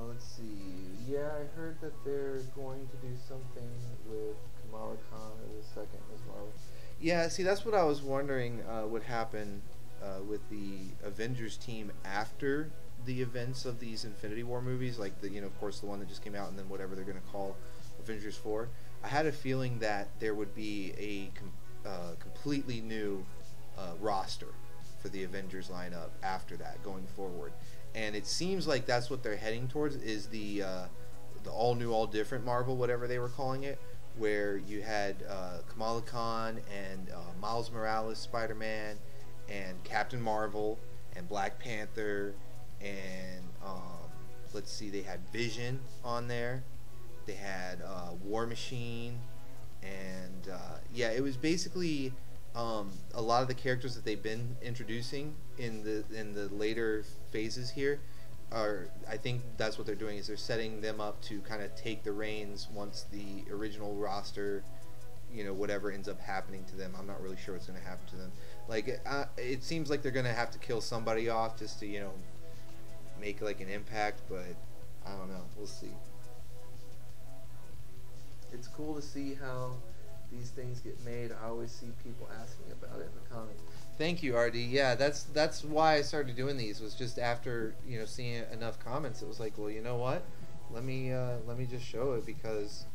Let's see. Yeah, I heard that they're going to do something with Kamala Khan as a second Ms. Marvel. Yeah, see, that's what I was wondering would happen with the Avengers team after the events of these Infinity War movies, like the, you know, of course, the one that just came out, and then whatever they're going to call Avengers 4. I had a feeling that there would be a completely new roster for the Avengers lineup after that, going forward. And it seems like that's what they're heading towards, is the all new, all different Marvel, whatever they were calling it, where you had Kamala Khan and Miles Morales Spider-Man and Captain Marvel and Black Panther and let's see, they had Vision on there, they had War Machine, and yeah, it was basically a lot of the characters that they've been introducing in the later phases here are, I think that's what they're doing, is they're setting them up to kind of take the reins once the original roster, you know, whatever ends up happening to them. I'm not really sure what's going to happen to them. Like, it seems like they're going to have to kill somebody off just to, you know, make like an impact, but I don't know. We'll see. It's cool to see how these things get made. I always see people asking about it in the comments. Thank you, RD. Yeah, that's why I started doing these, was just after, you know, seeing enough comments. It was like, well, you know what? Let me just show it, because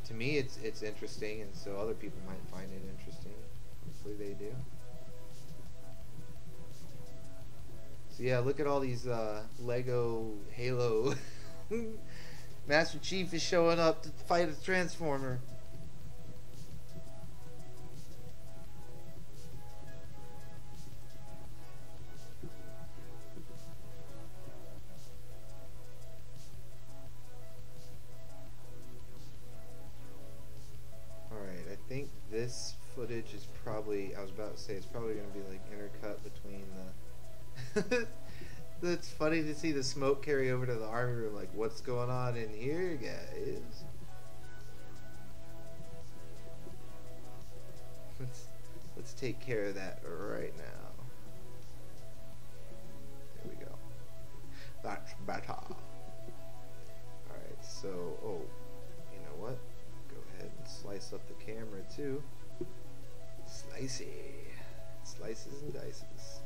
to me it's interesting, and so other people might find it interesting. Hopefully they do. So yeah, look at all these Lego Halo Master Chief is showing up to fight a Transformer. Alright, I think this footage is probably, I was about to say, it's probably going to be like intercut between the... It's funny to see the smoke carry over to the army room, like, what's going on in here, guys? Let's take care of that right now. There we go. That's better. Alright, so, oh, you know what? Go ahead and slice up the camera too. Slicey. Slices and dices.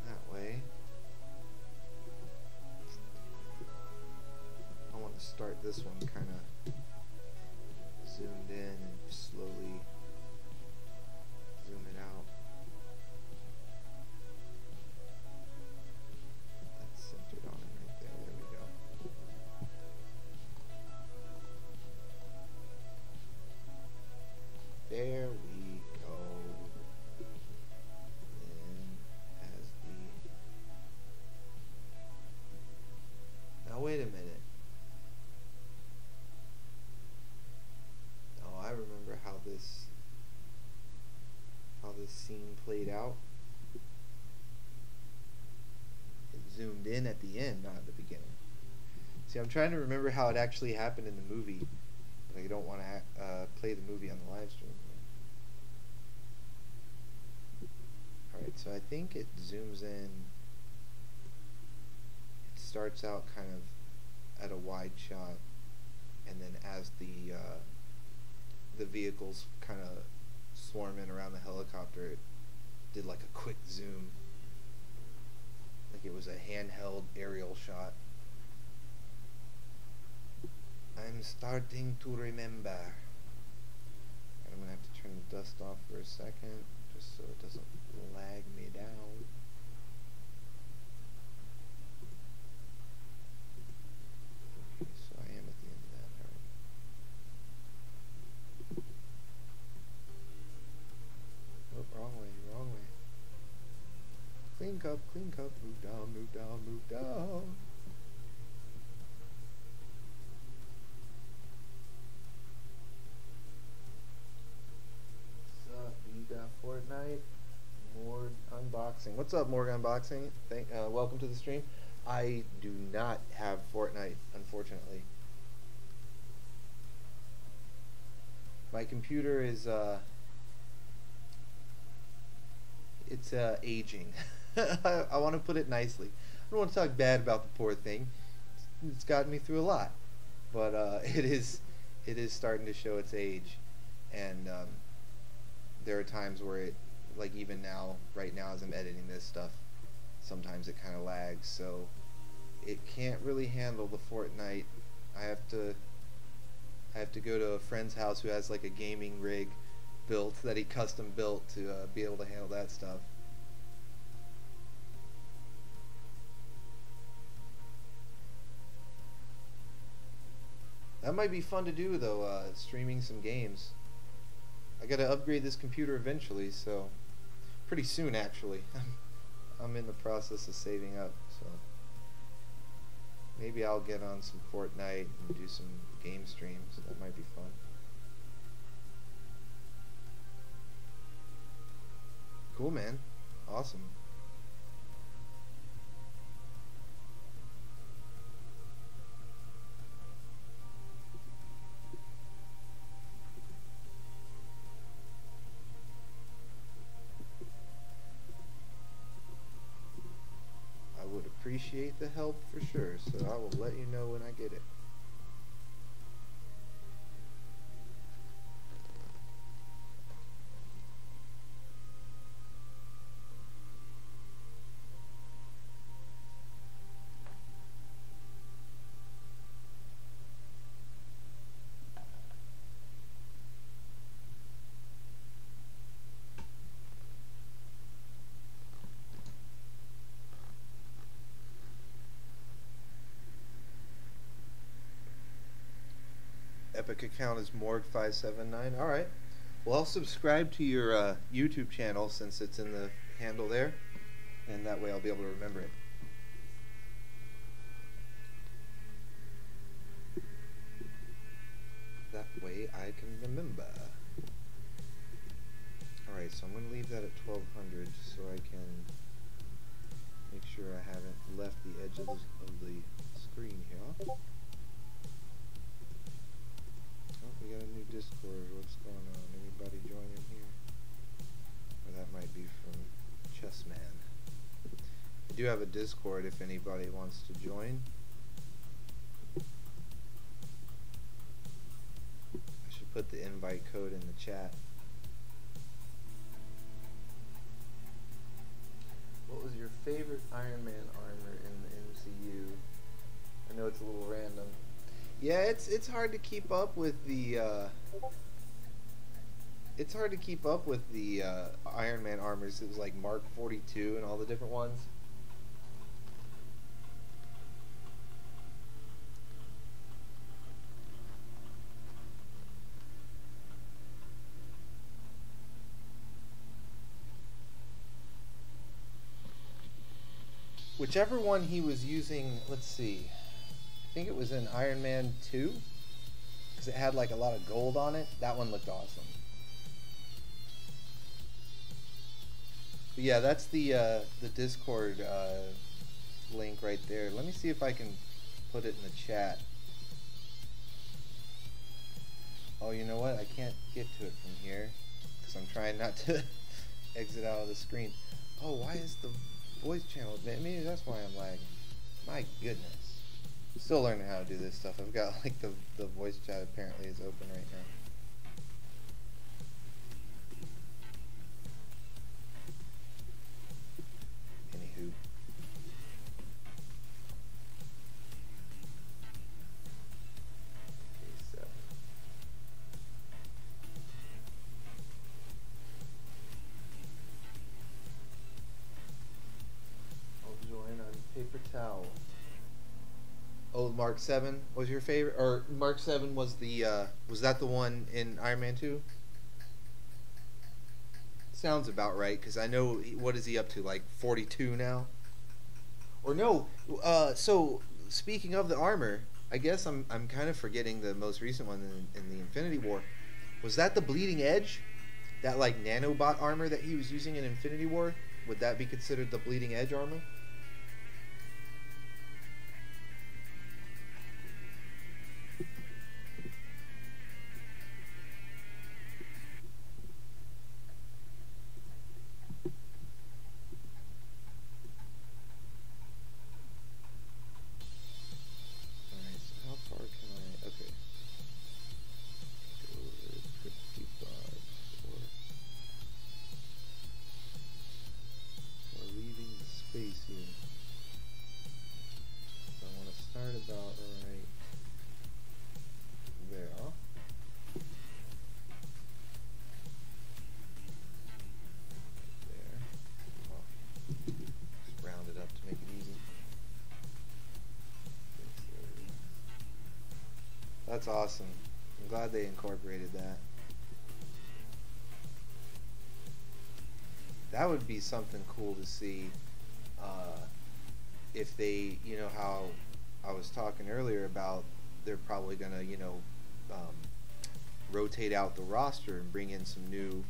That way. I want to start this one kind of zoomed in and slowly zoom it out. That's centered on it right there. There we go. There we go. Then as the... Now wait a minute. Oh, I remember how this scene played out. It zoomed in at the end, not at the beginning. See, I'm trying to remember how it actually happened in the movie. But I don't want to play the movie on the live stream. Alright, so I think it zooms in. It starts out kind of at a wide shot, and then as the vehicles kind of swarm in around the helicopter, it did like a quick zoom, like it was a handheld aerial shot. I'm starting to remember. And I'm gonna have to turn the dust off for a second, just so it doesn't lag me down. Okay, so I am at the end of that. Alright. Oh, wrong way, wrong way. Clean cup, move down, move down, move down. What's up? You got Fortnite? Morg Unboxing. What's up, Morg Unboxing? Welcome to the stream. I do not have Fortnite, unfortunately. My computer is, it's aging. I want to put it nicely. I don't want to talk bad about the poor thing. It's gotten me through a lot, but it is starting to show its age, and there are times where it, like even now, right now as I'm editing this stuff, sometimes it kind of lags, so it can't really handle the Fortnite. I have to go to a friend's house who has like a gaming rig built that he custom built to be able to handle that stuff. That might be fun to do though, streaming some games. I gotta upgrade this computer eventually, so pretty soon actually. I'm in the process of saving up, so maybe I'll get on some Fortnite and do some game streams. That might be fun. Cool, man. Awesome. I would appreciate the help for sure, so I will let you know when I get it. Epic account is Morg579. All right. Well, I'll subscribe to your YouTube channel since it's in the handle there, and that way I'll be able to remember it. That way I can remember. Alright, so I'm going to leave that at 1200 so I can make sure I haven't left the edge of the screen here. Oh, we got a new Discord. What's going on? Anybody joining here? Or that might be from Chessman. I do have a Discord if anybody wants to join. I should put the invite code in the chat. What was your favorite Iron Man armor in the MCU? I know it's a little random. Yeah, it's hard to keep up with the Iron Man armors. It was like Mark 42 and all the different ones. Whichever one he was using, let's see, I think it was in Iron Man 2, because it had like a lot of gold on it. That one looked awesome. But yeah, that's the Discord link right there. Let me see if I can put it in the chat. Oh, you know what? I can't get to it from here, because I'm trying not to exit out of the screen. Oh, why is the voice channel? Maybe that's why I'm lagging. My goodness. Still learning how to do this stuff. I've got like the voice chat apparently is open right now. Anywho. Okay, so. I'll join on paper towel. Oh, Mark 7 was your favorite, or Mark 7 was the was that the one in Iron Man 2? Sounds about right, because I know what is he up to, like 42 now? Or no? So speaking of the armor, I guess I'm kind of forgetting the most recent one in the Infinity War. Was that the Bleeding Edge? That like nanobot armor that he was using in Infinity War? Would that be considered the Bleeding Edge armor? That's awesome. I'm glad they incorporated that. That would be something cool to see if they, you know, how I was talking earlier about they're probably going to, you know, rotate out the roster and bring in some new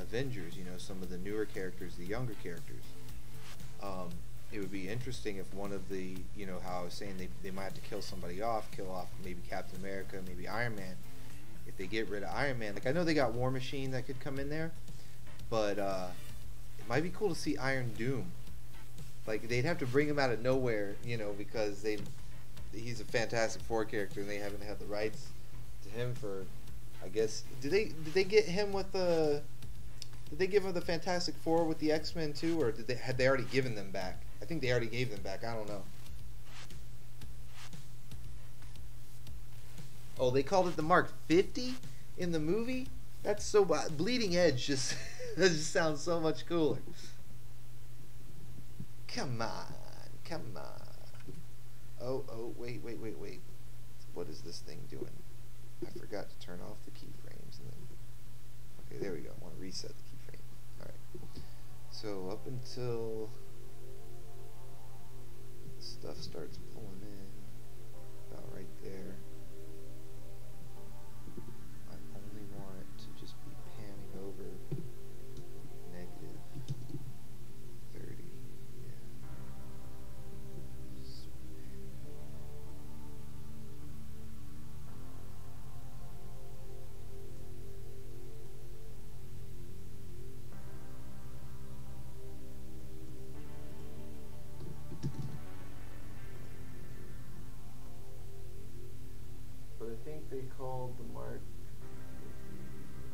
Avengers, you know, some of the newer characters, the younger characters. It would be interesting if one of the, you know, how I was saying they might have to kill somebody off, kill off maybe Captain America, maybe Iron Man. If they get rid of Iron Man, like I know they got War Machine that could come in there, but it might be cool to see Iron Doom. Like they'd have to bring him out of nowhere, you know, because he's a Fantastic Four character and they haven't had the rights to him for, I guess, did they get him with the? Did they give him the Fantastic Four with the X-Men too, or had they already given them back? I think they already gave them back. I don't know. Oh, they called it the Mark 50 in the movie? That's so Bleeding Edge just that just sounds so much cooler. Come on, come on. Oh, wait. What is this thing doing? I forgot to turn off the keyframes. And then, okay, there we go. I want to reset the keyframe. All right. So up until stuff starts pulling in, about right there, I only want it to just be panning over negative 30. Yeah. But I think they called the mark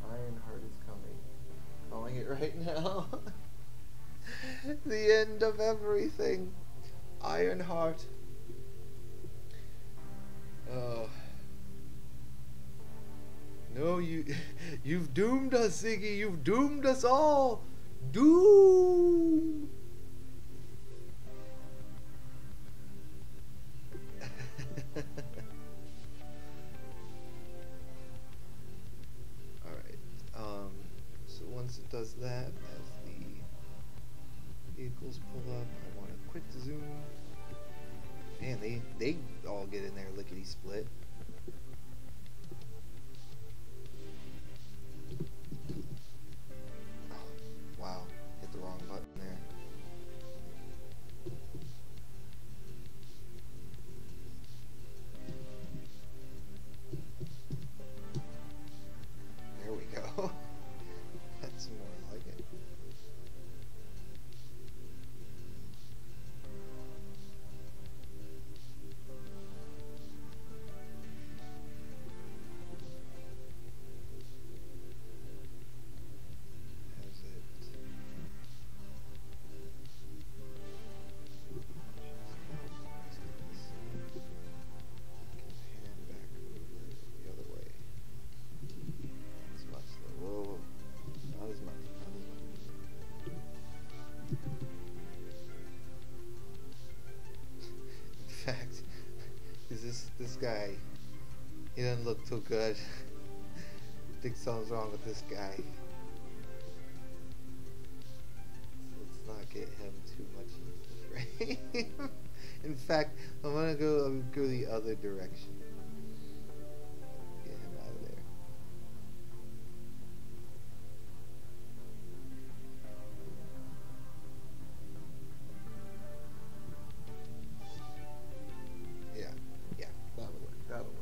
Ironheart is coming. Calling it right now. The end of everything. Ironheart. No, you've doomed us, Ziggy. You've doomed us all. Doom. So once it does that, as the vehicles pull up, I want a quick zoom. Man, they all get in there lickety split. Oh, wow, hit the wrong button there. There we go. That's more like it. Has it? Can hand back over the other way. It's much slow. Whoa. Not as much. Not as much. In fact, is this guy? He doesn't look too good. I think something's wrong with this guy. Let's not get him too much into the frame. In fact, I'm gonna go the other direction. Get him out of there. Yeah, that'll work. That'll work.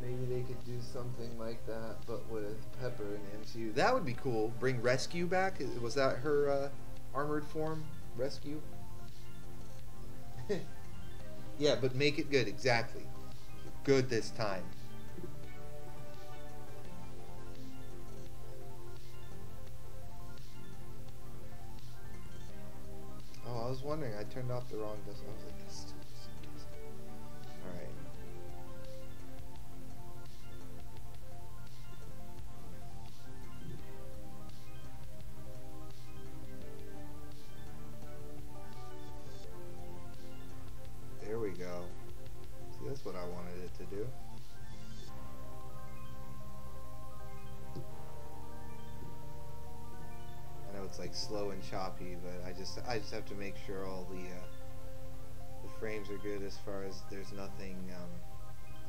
Maybe they could do something like that, but with Pepper and MCU. That would be cool. Bring Rescue back. Was that her armored form? Rescue? Yeah, but make it good. Exactly. Good this time. Oh, I was wondering. I turned off the wrong dust. I was like, that's too much. Alright. There we go. See, that's what I wanted it to do. I know it's like slow and choppy, but I just have to make sure all the frames are good as far as there's nothing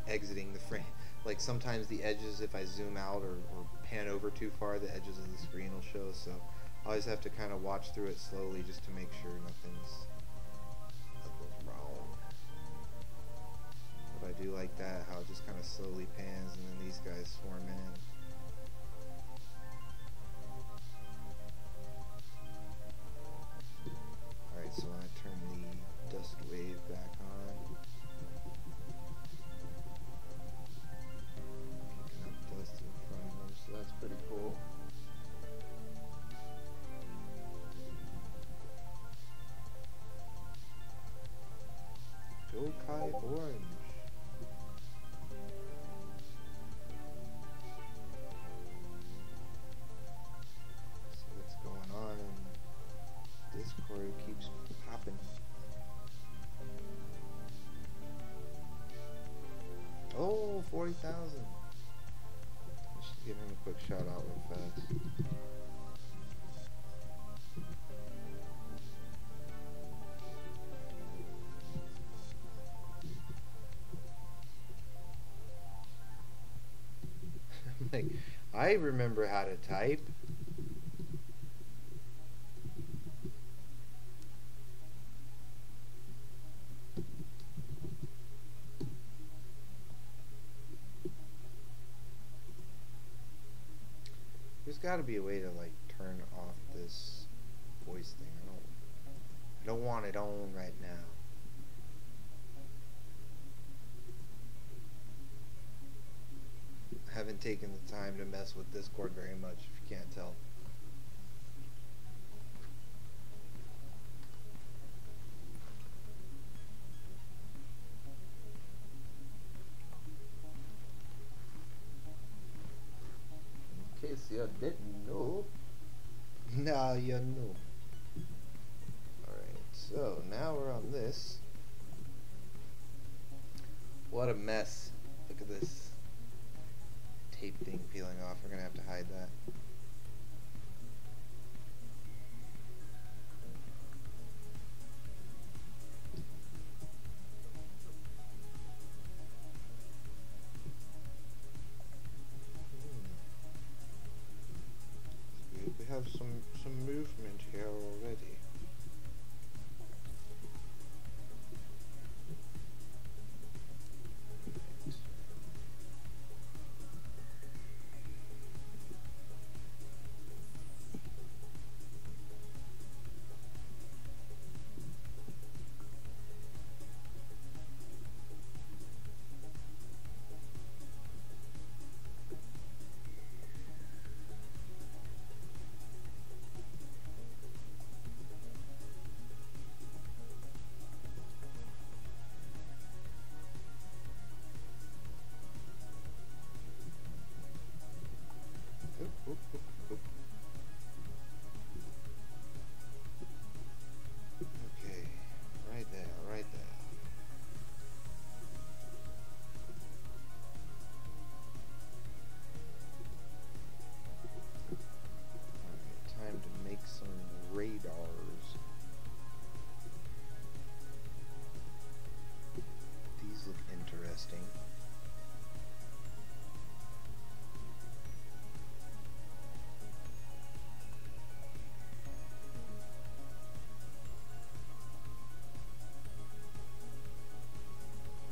exiting the frame. Like sometimes the edges, if I zoom out or pan over too far, the edges of the screen will show. So I always have to kind of watch through it slowly just to make sure nothing's wrong. But I do like that, how it just kind of slowly pans and then these guys swarm in. Alright, so when I turn the dust wave back on, picking up dust in front of them, so that's pretty cool. Go Kai Orange. 1,000. I should give him a quick shout out real fast. Like, I remember how to type. There's got to be a way to like turn off this voice thing. I don't want it on right now. I haven't taken the time to mess with Discord very much, if you can't tell. In case you didn't know. Now you know. Alright, so now we're on this. What a mess. Look at this tape thing peeling off. We're gonna have to hide that. We have some movement here already. Okay, right there, right there. Alright, time to make some radars. These look interesting.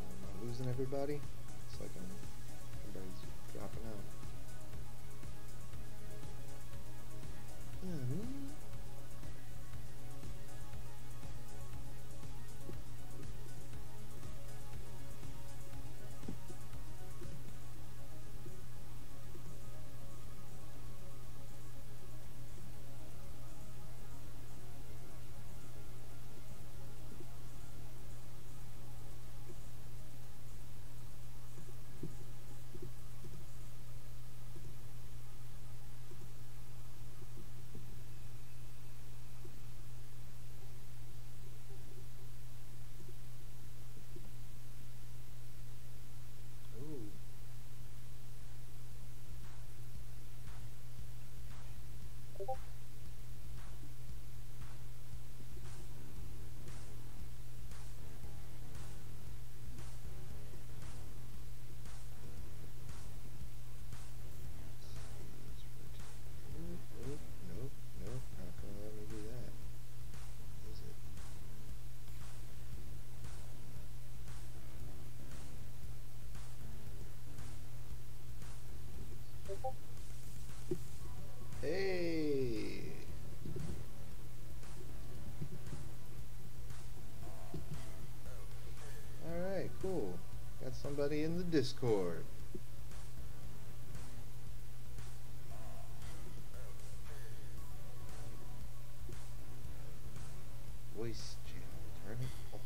Am I losing everybody? It's like everybody's dropping out. Ooh. Nope, nope, nope. Not gonna let me do that. Is it? Hey! Alright, cool. Got somebody in the Discord. Voice channel, turn it off.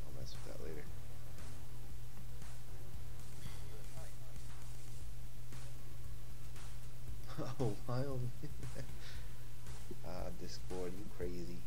I'll mess with that later. Oh, wild. Discord, you crazy.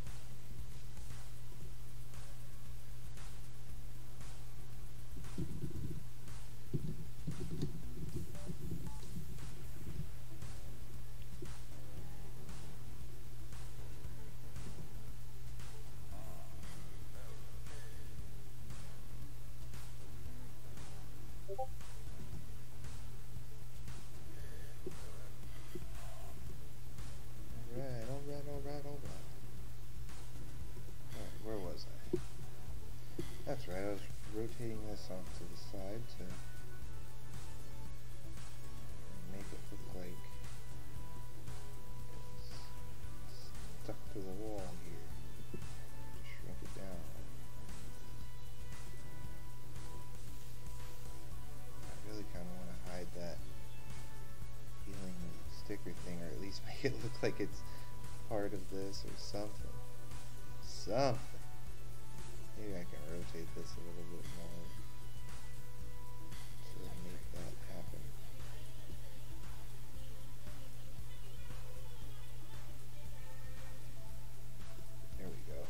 like it's part of this or something. Something. Maybe I can rotate this a little bit more to make that happen. There we go.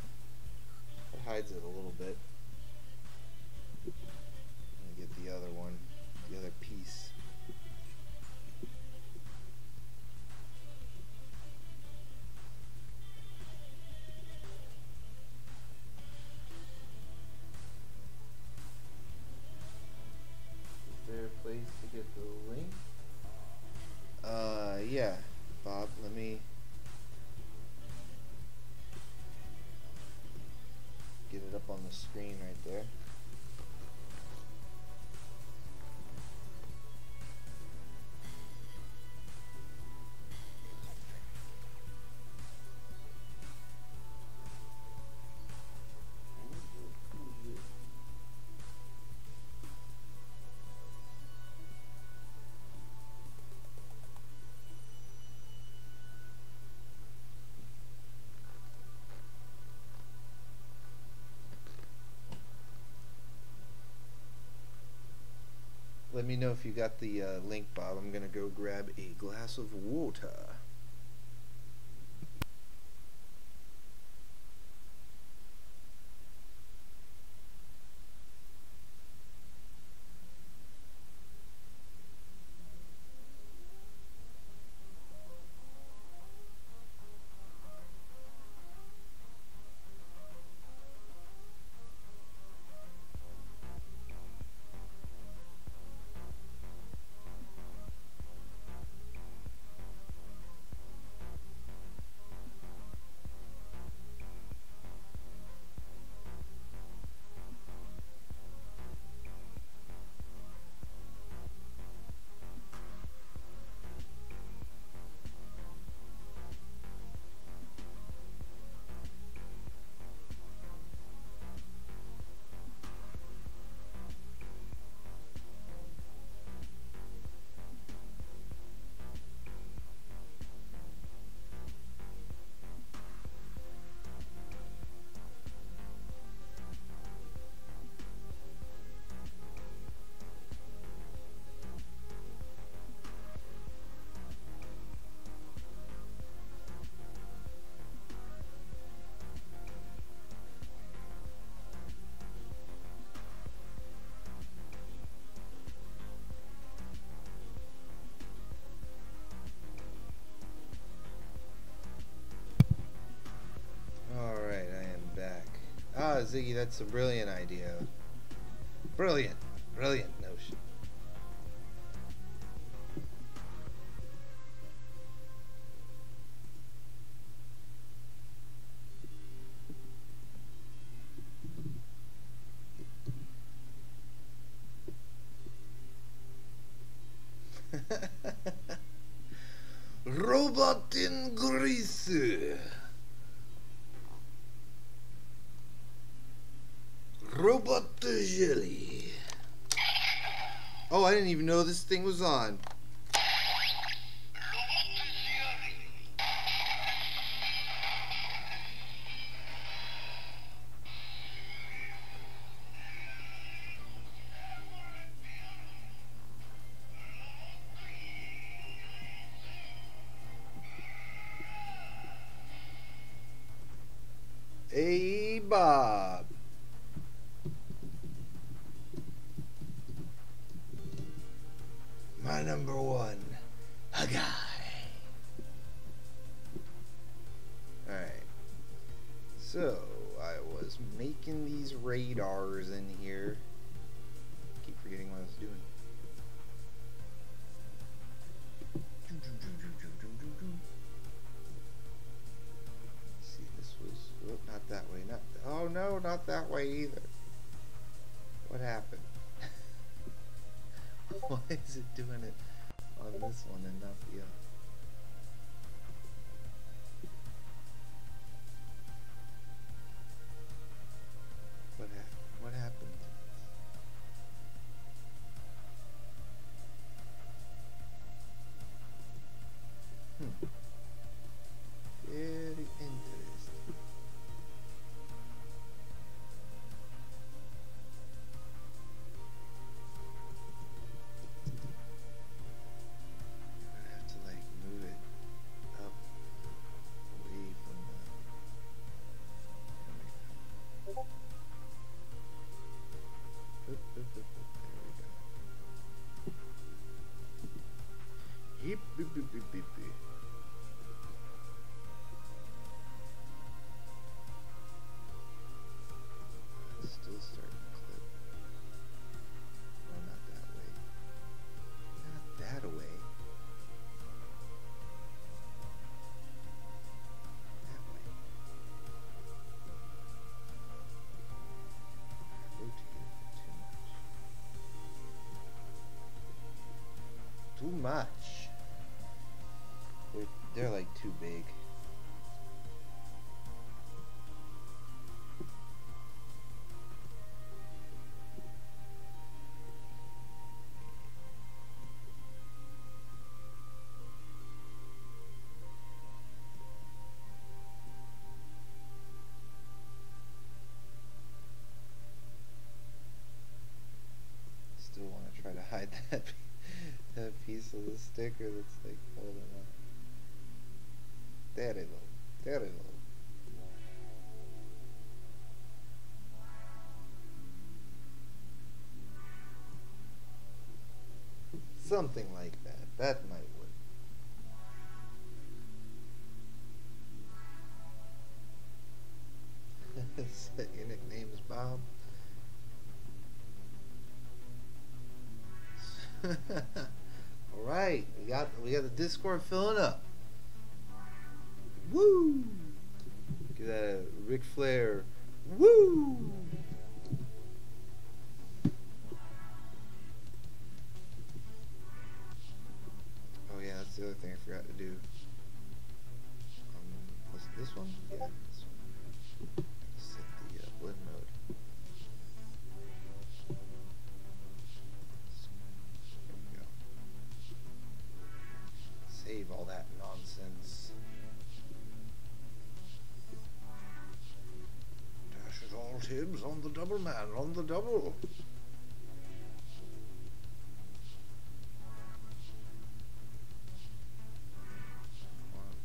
That hides it a little bit. Let me get the other one, the other piece. Is there a place to get the link? Yeah, Bob, let me get it up on the screen right there. Let me know if you got the link, Bob. I'm gonna go grab a glass of water. Alright, I am back. Ah, Ziggy, that's a brilliant idea. Brilliant. Brilliant notion. Robot in grease. Robot jelly. Oh, I didn't even know this thing was on. Hey, Bob. My number one, a guy. Alright. So, I was making these radars in here. Keep forgetting what I was doing. See, this was... Oh, not that way. Oh no, not that way either. What happened? Why is it doing it on this one and not the other? What happened? we go. Beep, beep, beep, beep, beep, beep. It's still starting to clip. No, not that way. Not that way. That way. Rotated too much. They're like too big. Still want to try to hide that that piece of the sticker that's like holding up. There it go. There it go. Something like that. That might work. Your nickname is Bob. All right, we got the Discord filling up. Woo! Give that a Ric Flair. Woo! Oh yeah, that's the other thing I forgot to do. Was it this one? Yeah, this one. Set the blend mode. There we go. Save all that nonsense. Dash it all, Tibbs, on the double, man, on the double.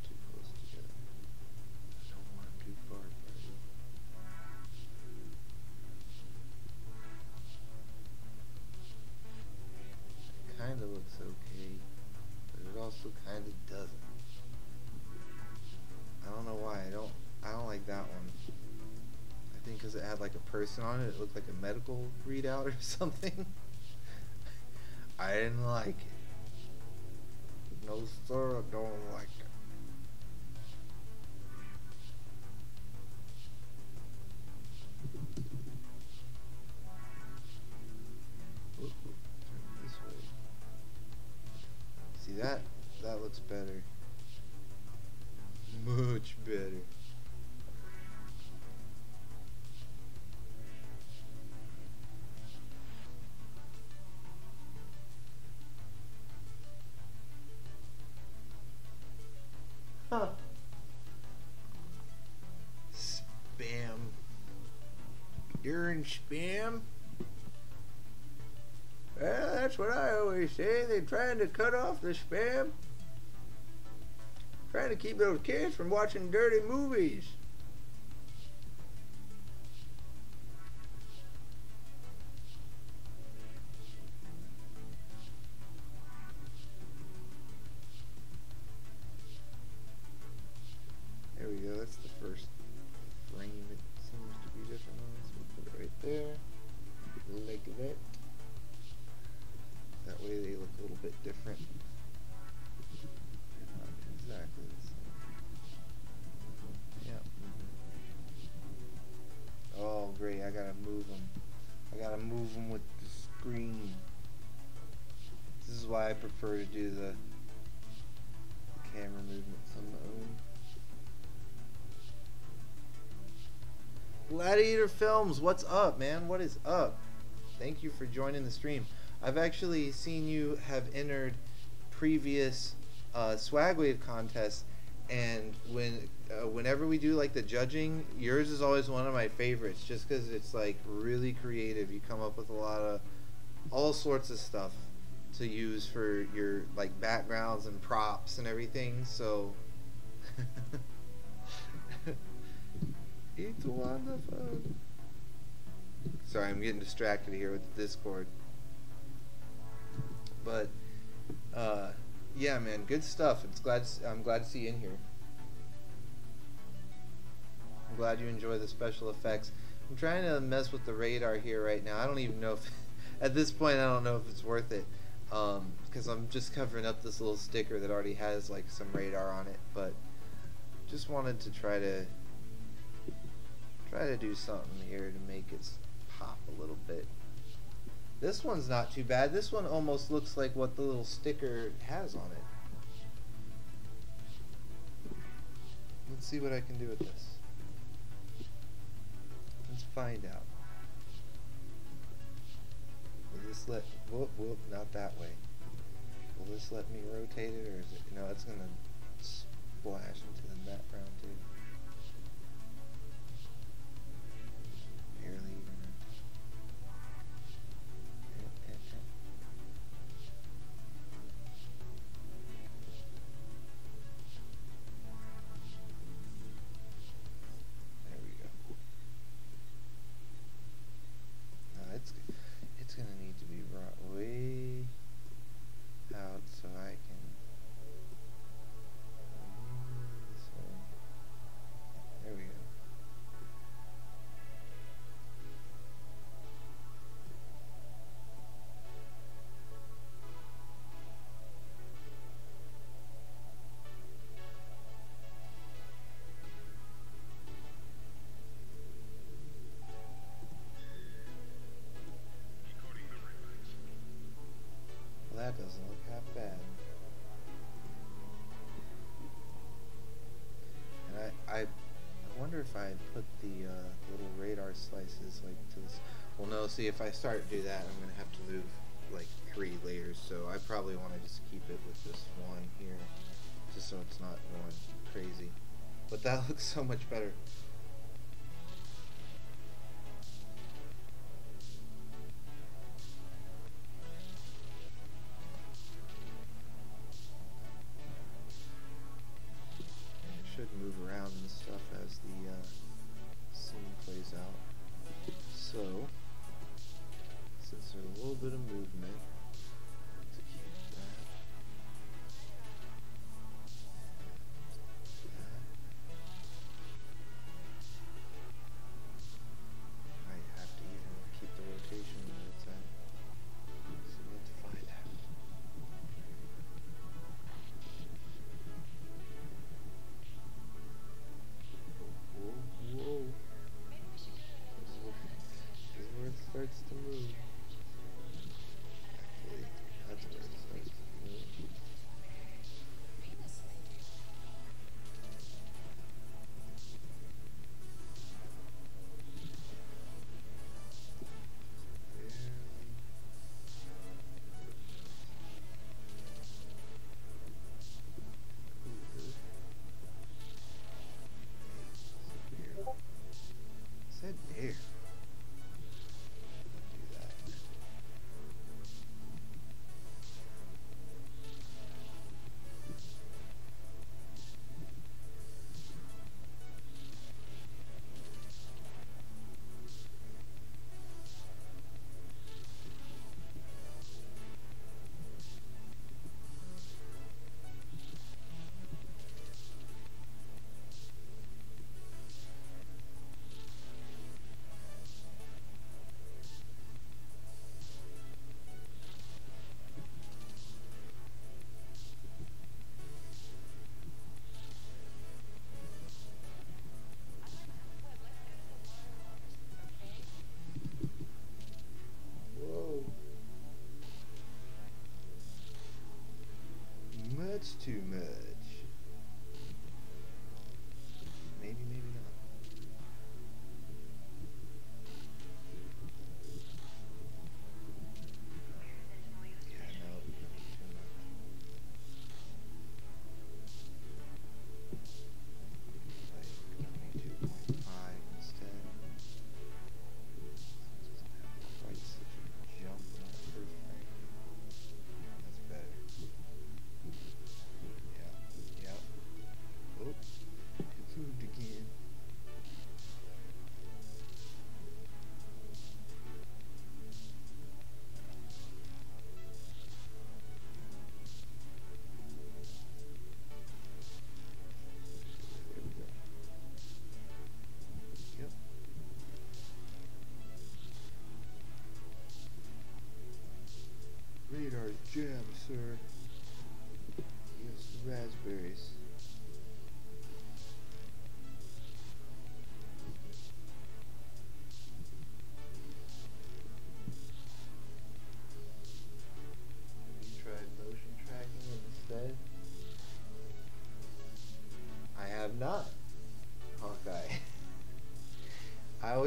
Too close together. I don't want them too far apart. It kind of looks okay, but it also kind of doesn't. I don't know why. I don't like that one. I think because it had like a person on it, it looked like a medical readout or something. I didn't like it. No sir, I don't like it. Ooh, turn it this way. See that? That looks better. Much better. Huh. Spam. You're in spam? Well, that's what I always say. They're trying to cut off the spam. Trying to keep those kids from watching dirty movies. There we go. That's the first frame. It seems to be different on. So we'll put it right there. Like that. That way they look a little bit different. Not exactly the same. Yeah. Oh, great. I gotta move them. I gotta move them with the screen. This is why I prefer to do the camera movements on my own. Gladiator Films, what's up, man? What is up? Thank you for joining the stream. I've actually seen you have entered previous Swag Wave contests, and whenever we do like the judging, yours is always one of my favorites, just because it's like really creative. You come up with a lot of all sorts of stuff to use for your like backgrounds and props and everything. So it's wonderful. Sorry, I'm getting distracted here with the Discord. But yeah, man, good stuff. I'm glad to see you in here. I'm glad you enjoy the special effects. I'm trying to mess with the radar here right now. I don't even know if at this point I don't know if it's worth it, because I'm just covering up this little sticker that already has like some radar on it. But just wanted to try to do something here to make it pop a little bit. This one's not too bad. This one almost looks like what the little sticker has on it. Let's see what I can do with this. Let's find out. Will this let... Whoop, whoop, not that way. Will this let me rotate it, or is it... No, it's gonna splash into the background too. Barely even. It's gonna need to be brought way out so I can this way. There we go. That doesn't look half bad. And I wonder if I put the little radar slices like to this. Well, no. See, if I start to do that, I'm gonna have to move like 3 layers. So I probably want to just keep it with this one here, just so it's not going crazy. But that looks so much better. Move around and stuff as the scene plays out. So, since there's a little bit of movement, execute that. Might have to even keep the rotation where it's at. So let's find out. Whoa. This is where it starts to move. Actually, that's where it starts to move. Said there. Do that.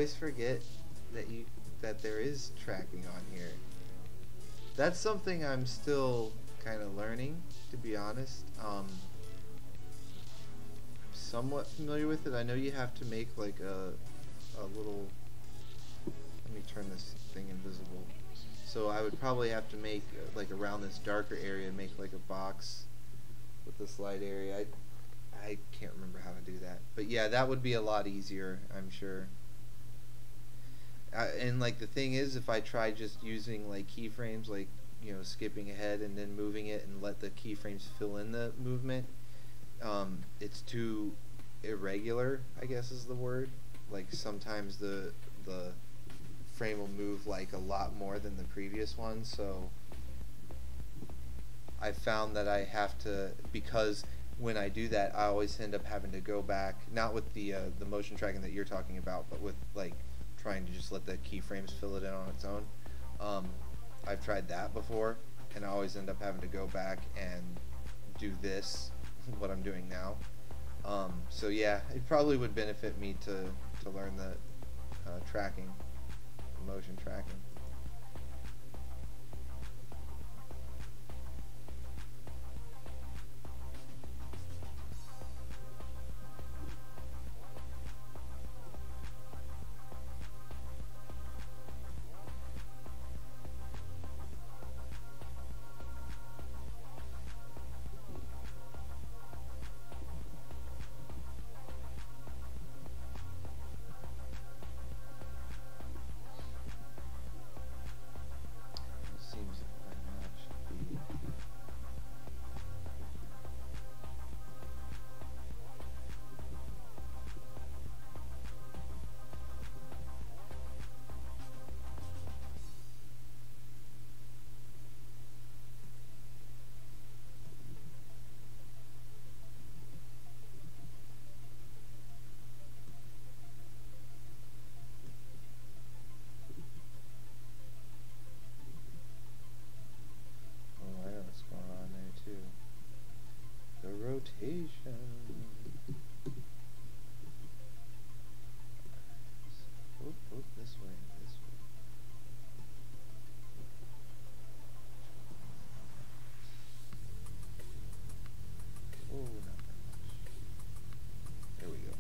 always forget that there is tracking on here. That's something I'm still kind of learning, to be honest. I'm somewhat familiar with it. I know you have to make like a little. Let me turn this thing invisible. So I would probably have to make like around this darker area, make like a box with this light area. I can't remember how to do that, but yeah, that would be a lot easier, I'm sure. And like the thing is, if I try just using like keyframes, like skipping ahead and then moving it and let the keyframes fill in the movement, it's too irregular, I guess is the word. Like sometimes the frame will move like a lot more than the previous one, so I found that I have to, because when I do that, I always end up having to go back, not with the motion tracking that you're talking about, but with like trying to just let the keyframes fill it in on its own. I've tried that before, and I always end up having to go back and do this, what I'm doing now. So yeah, it probably would benefit me to learn the tracking, motion tracking. Seems like that should be. Oh, I know what's going on there too. The rotation. Oop, oop, this way, this way. Oh, not that much. There we go.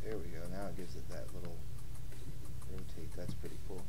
There we go. Now it gives it that little rotate. That's pretty cool.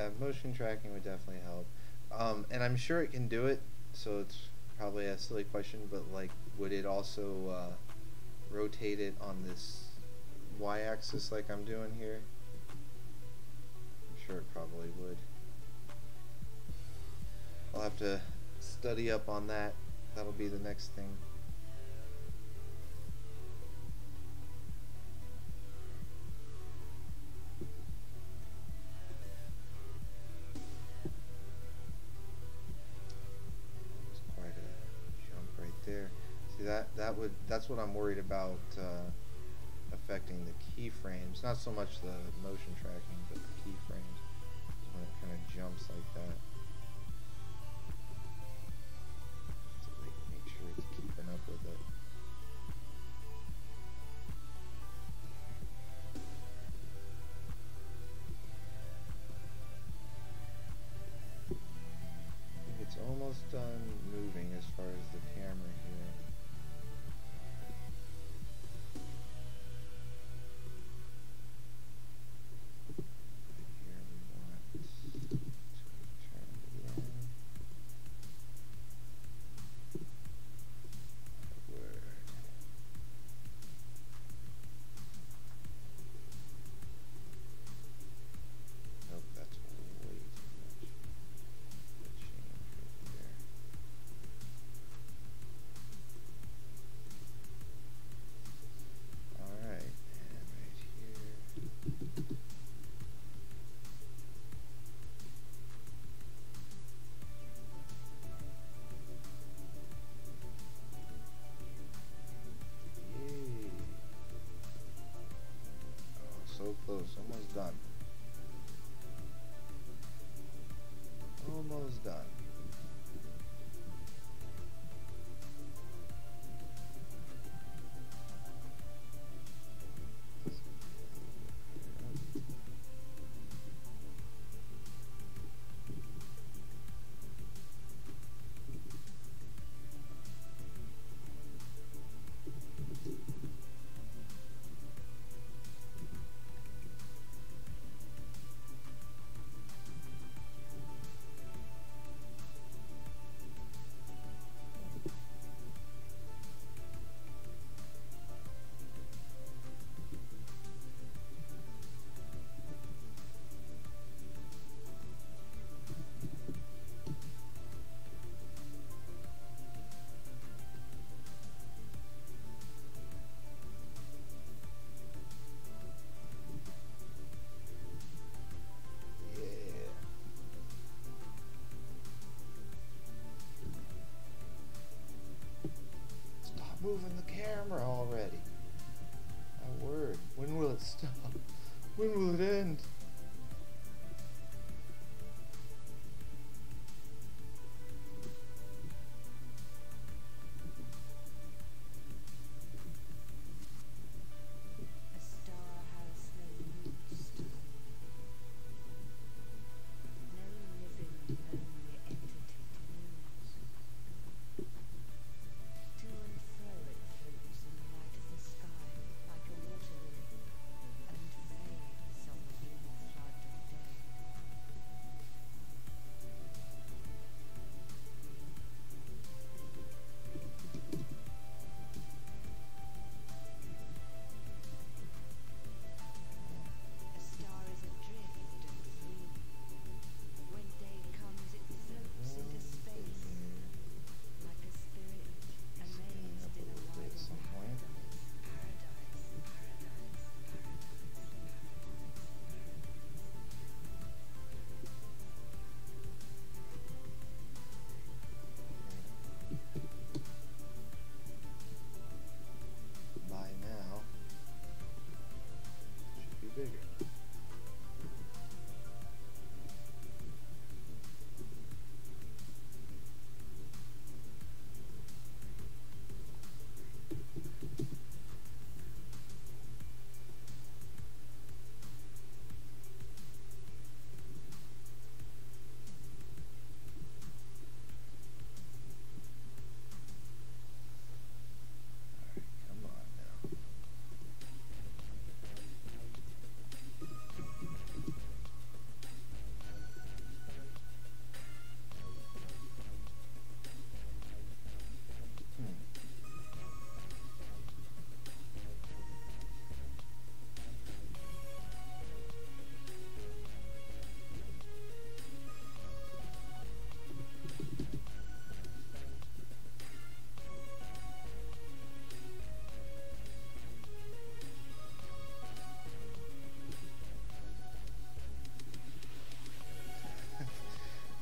Yeah, motion tracking would definitely help. And I'm sure it can do it, so it's probably a silly question, but like, would it also rotate it on this y-axis like I'm doing here? I'm sure it probably would. I'll have to study up on that. That'll be the next thing. There. See that's what I'm worried about affecting the keyframes. Not so much the motion tracking, but the keyframes. When it kind of jumps like that. So make sure it's keeping up with it. I think it's almost done moving as far as the camera here.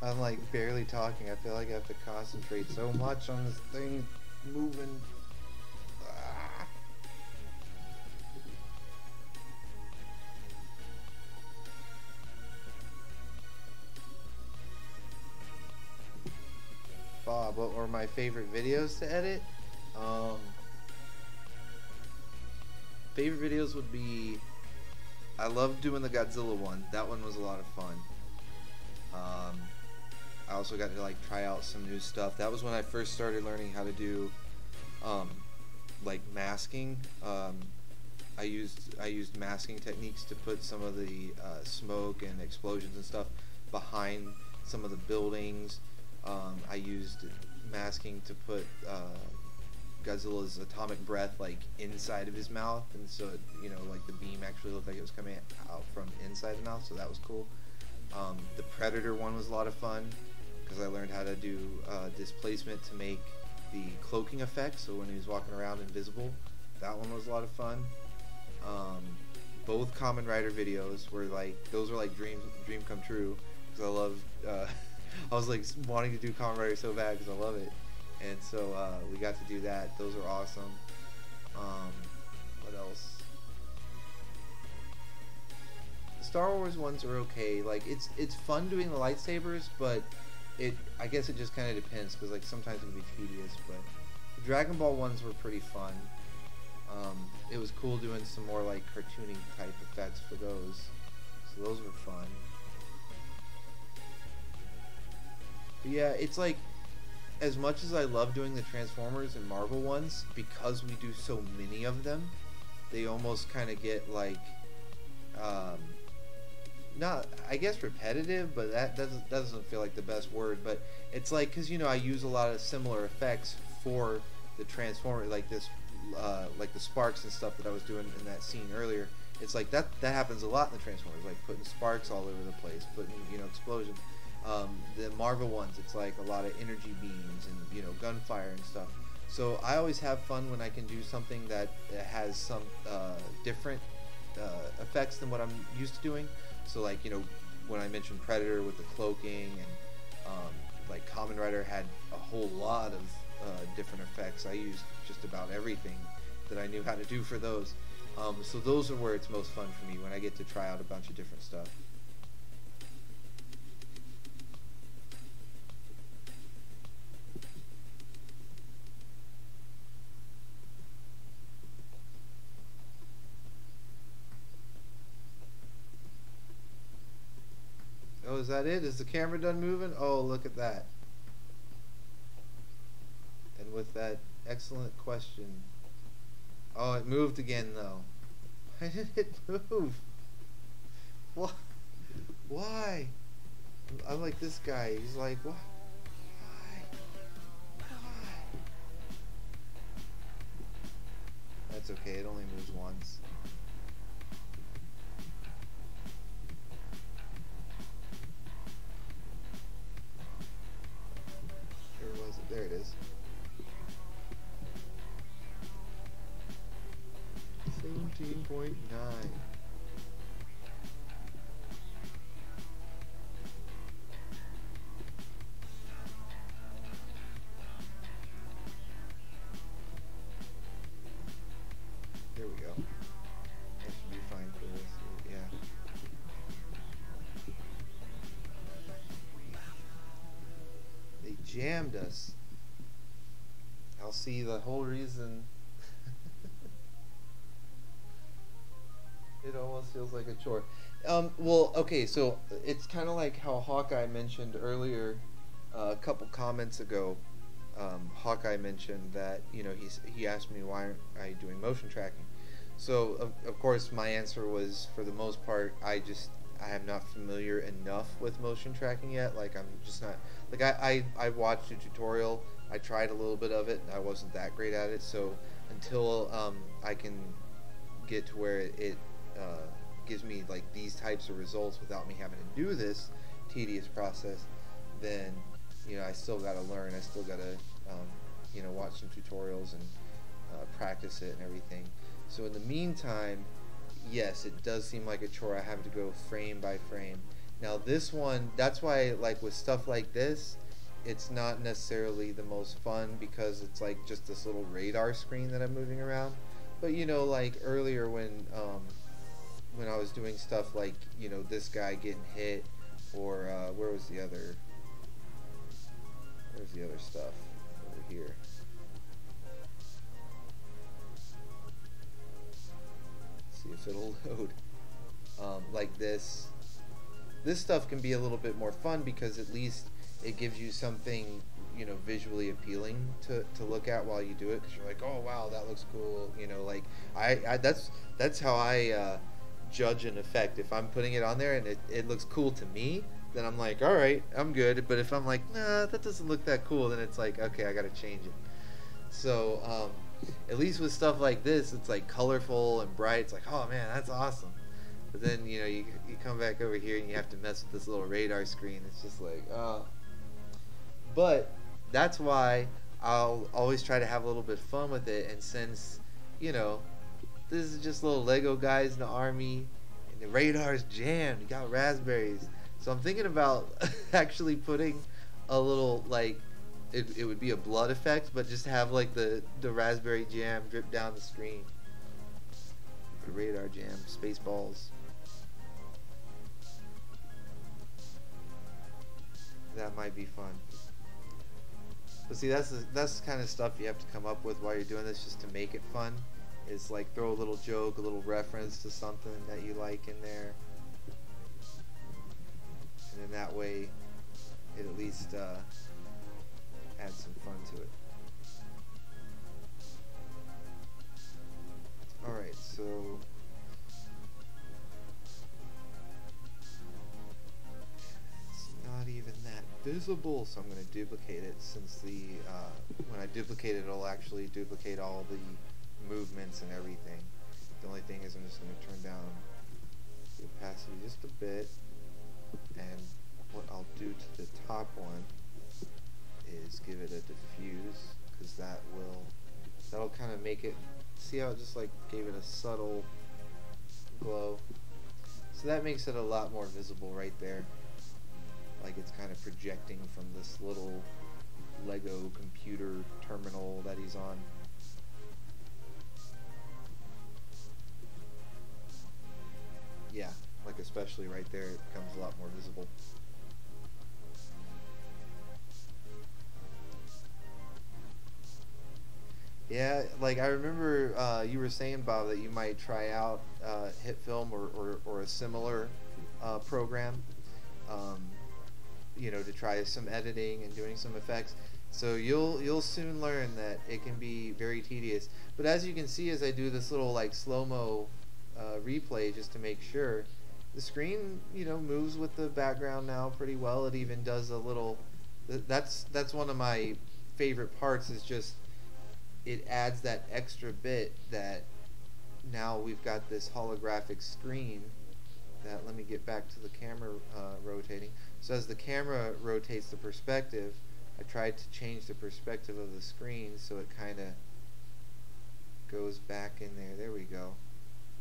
I'm like barely talking. I feel like I have to concentrate so much on this thing moving. Ah. Bob, what were my favorite videos to edit? Favorite videos would be, I love doing the Godzilla one. That one was a lot of fun. I also got to like try out some new stuff. That was when I first started learning how to do like masking. I used masking techniques to put some of the smoke and explosions and stuff behind some of the buildings. I used masking to put Godzilla's atomic breath like inside of his mouth, and so it, like the beam actually looked like it was coming out from inside the mouth, so that was cool. The Predator one was a lot of fun because I learned how to do displacement to make the cloaking effect, so when he was walking around invisible, that one was a lot of fun. Both Kamen Rider videos were like, those were like dream come true, because I love I was like wanting to do Kamen Rider so bad because I love it, and so we got to do that. Those were awesome. What else? The Star Wars ones are okay. Like it's fun doing the lightsabers, but I guess it just kind of depends, because like sometimes it can be tedious. But the Dragon Ball ones were pretty fun. It was cool doing some more like cartoony type effects for those, so those were fun. But yeah, it's like, as much as I love doing the Transformers and Marvel ones, because we do so many of them, they almost kind of get like, not, I guess repetitive, but that doesn't feel like the best word, but it's like, because I use a lot of similar effects for the Transformer, like this, like the sparks and stuff that I was doing in that scene earlier. It's like that happens a lot in the Transformers, like putting sparks all over the place, putting explosions. The Marvel ones, it's like a lot of energy beams and gunfire and stuff. So I always have fun when I can do something that has some different effects than what I'm used to doing. So like when I mentioned Predator with the cloaking, and like Kamen Rider had a whole lot of different effects. I used just about everything that I knew how to do for those. So those are where it's most fun for me, when I get to try out a bunch of different stuff. Oh, is that it? Is the camera done moving? Oh, look at that. And with that excellent question. Oh, it moved again, though. Why did it move? What? Why? I'm like this guy. He's like, what? Why? That's okay. It only moves once. Where was it? There it is. 17.9. There we go. That should be fine for this. Yeah. They jammed us. I'll see the whole reason. It almost feels like a chore. Well, okay, so it's kind of like how Hawkeye mentioned earlier, a couple comments ago. Hawkeye mentioned that he asked me, why aren't I doing motion tracking? So of course my answer was, for the most part, I am not familiar enough with motion tracking yet. Like I'm just not, like I watched a tutorial, I tried a little bit of it, and I wasn't that great at it. So until I can get to where it gives me like these types of results without me having to do this tedious process, then I still got to learn. I still got to watch some tutorials and practice it and everything. So in the meantime, yes, it does seem like a chore. I have to go frame by frame, Now this one, that's why like with stuff like this, it's not necessarily the most fun because it's like just this little radar screen that I'm moving around. But you know, like earlier when I was doing stuff like, you know, this guy getting hit, or where's the other stuff over here? Let's see if it'll load. Like this stuff can be a little bit more fun because at least it gives you something, you know, visually appealing to look at while you do it, because you're like, oh wow, that looks cool, you know. Like I that's how I judge an effect. If I'm putting it on there and it looks cool to me, then I'm like, all right, I'm good. But if I'm like, nah, that doesn't look that cool, then it's like, okay, I gotta change it. So at least with stuff like this, it's like colorful and bright. It's like, oh man, that's awesome. But then, you know, you come back over here and you have to mess with this little radar screen. It's just like, oh. But that's why I'll always try to have a little bit of fun with it. And since, you know, this is just little Lego guys in the army, and the radar's jammed, you got raspberries. So I'm thinking about actually putting a little, like, it would be a blood effect, but just have like the raspberry jam drip down the screen. The radar jam, Spaceballs. That might be fun. But see, that's the kind of stuff you have to come up with while you're doing this, just to make it fun. Is like throw a little joke, a little reference to something that you like in there, and then that way it at least adds some fun to it. Alright, so it's not even that visible, so I'm going to duplicate it, since the when I duplicate it, it'll actually duplicate all the movements and everything. The only thing is I'm just going to turn down the opacity just a bit, and what I'll do to the top one is give it a diffuse, because that'll kind of make it, see how it just like gave it a subtle glow. So that makes it a lot more visible right there, like it's kind of projecting from this little Lego computer terminal that he's on. Yeah, like especially right there, it becomes a lot more visible. Yeah, like I remember you were saying, Bob, that you might try out HitFilm or a similar program, you know, to try some editing and doing some effects. So you'll soon learn that it can be very tedious. But as you can see, as I do this little like slow-mo replay just to make sure, the screen, you know, moves with the background now pretty well. It even does a little, that's one of my favorite parts, is just it adds that extra bit that now we've got this holographic screen that, let me get back to the camera rotating. So as the camera rotates the perspective, I tried to change the perspective of the screen so it kind of goes back in there. There we go.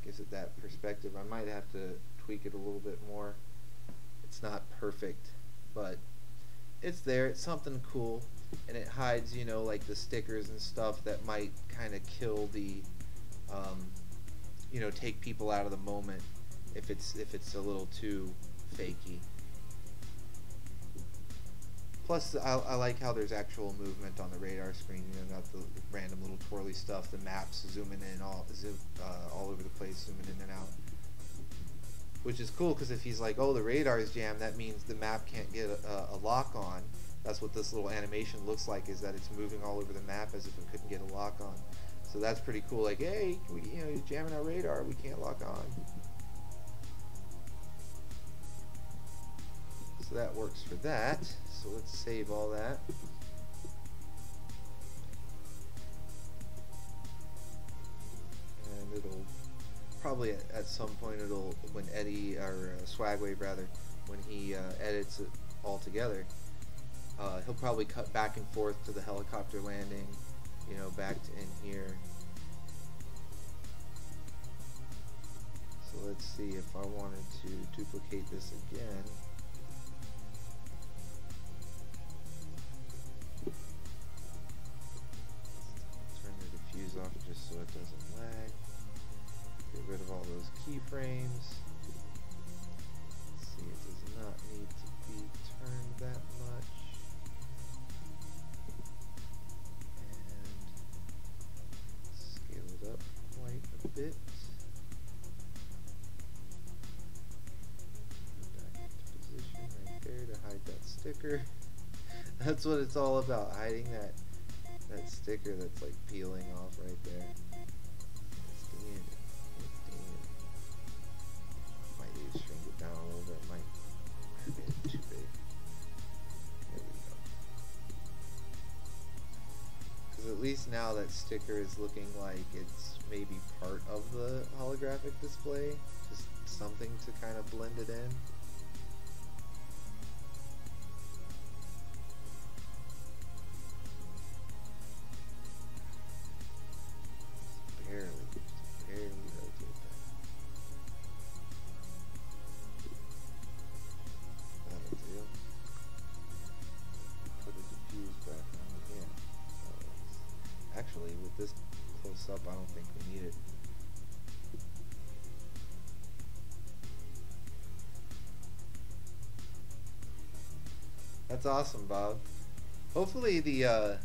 Gives it that perspective. I might have to tweak it a little bit more. It's not perfect, but it's there. It's something cool, and it hides, you know, like the stickers and stuff that might kind of kill the, you know, take people out of the moment if it's a little too fakey. Plus, I like how there's actual movement on the radar screen. You know, not the random little twirly stuff. The maps zooming in all over the place, zooming in and out. Which is cool, because if he's like, oh, the radar is jammed, that means the map can't get a lock on. That's what this little animation looks like, is that it's moving all over the map as if it couldn't get a lock on. So that's pretty cool. Like, hey, you know, you're jamming our radar, we can't lock on. So that works for that. So let's save all that. And it'll probably at some point, when Eddie, or Swagwave rather, when he edits it all together, he'll probably cut back and forth to the helicopter landing, you know, back to in here. So let's see if I wanted to duplicate this again. sticker. That's what it's all about, hiding that sticker that's like peeling off right there. Damn it. Damn. Might need to shrink it down a little bit. Might have made it too big. There we go. Because at least now that sticker is looking like it's maybe part of the holographic display. Just something to kind of blend it in. Barely rotate that. That'll do. Put a diffuse back on again. Actually, with this close up, I don't think we need it. That's awesome, Bob. Hopefully the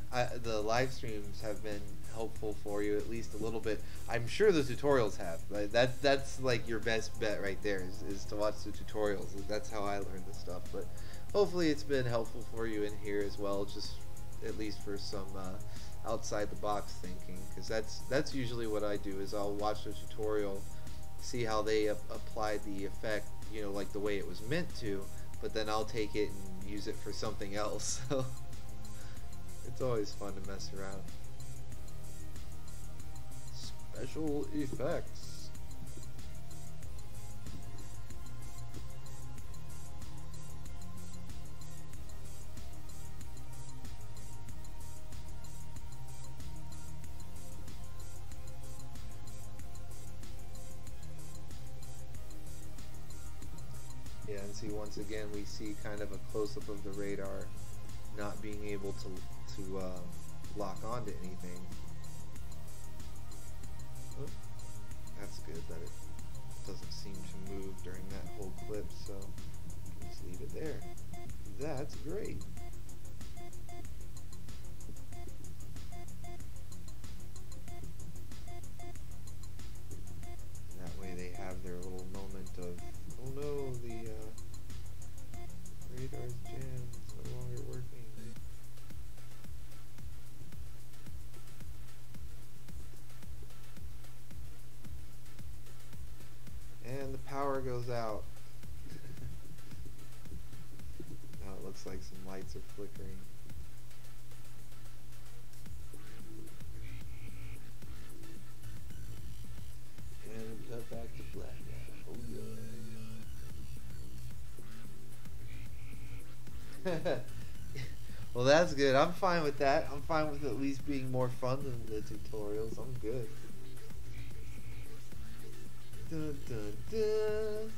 live streams have been helpful for you at least a little bit. I'm sure the tutorials have. Right? That's like your best bet right there is to watch the tutorials. That's how I learned this stuff. But hopefully it's been helpful for you in here as well, just at least for some outside the box thinking. Because that's usually what I do is I'll watch the tutorial, see how they applied the effect, you know, like the way it was meant to. But then I'll take it and use it for something else. So it's always fun to mess around. Special effects. Yeah, and see, once again we see kind of a close-up of the radar not being able to lock onto anything. Oh, that's good that it doesn't seem to move during that whole clip, so just leave it there. That's great. That way they have their little moment of, oh no, the radar's jammed, it's no longer working. And the power goes out. Now it looks like some lights are flickering. And we cut back to black. Oh yeah. Well, that's good. I'm fine with that. I'm fine with at least being more fun than the tutorials. I'm good. Dun, dun, dun.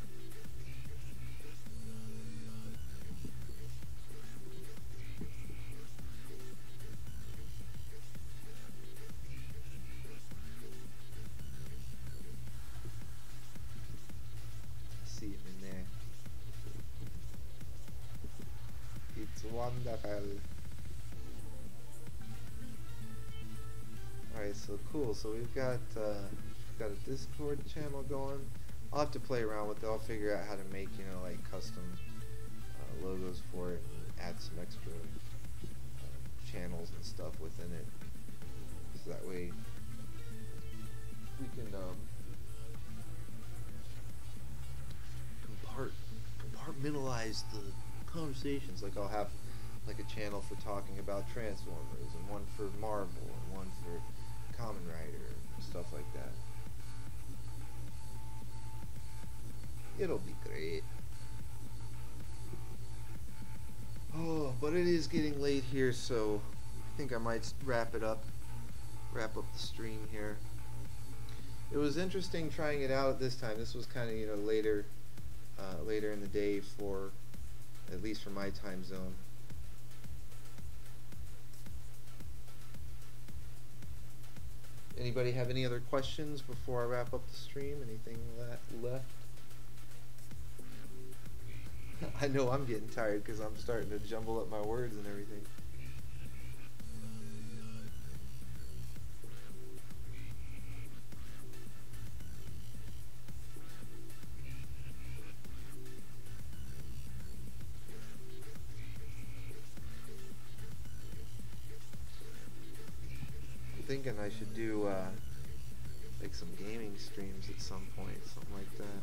See him in there. It's wonderful. Alright, so cool. So we've got a Discord channel going. I'll have to play around with it. I'll figure out how to make, you know, like custom logos for it and add some extra channels and stuff within it. So that way we can compartmentalize the conversations. Like I'll have like a channel for talking about Transformers and one for Marvel and one for Kamen Rider and stuff like that. It'll be great. Oh, but it is getting late here, so I think I might wrap up the stream here. It was interesting trying it out this time. This was kind of, you know, later in the day for, at least for my time zone. Anybody have any other questions before I wrap up the stream? Anything left? I know I'm getting tired because I'm starting to jumble up my words and everything. thinking I should do like some gaming streams at some point, something like that.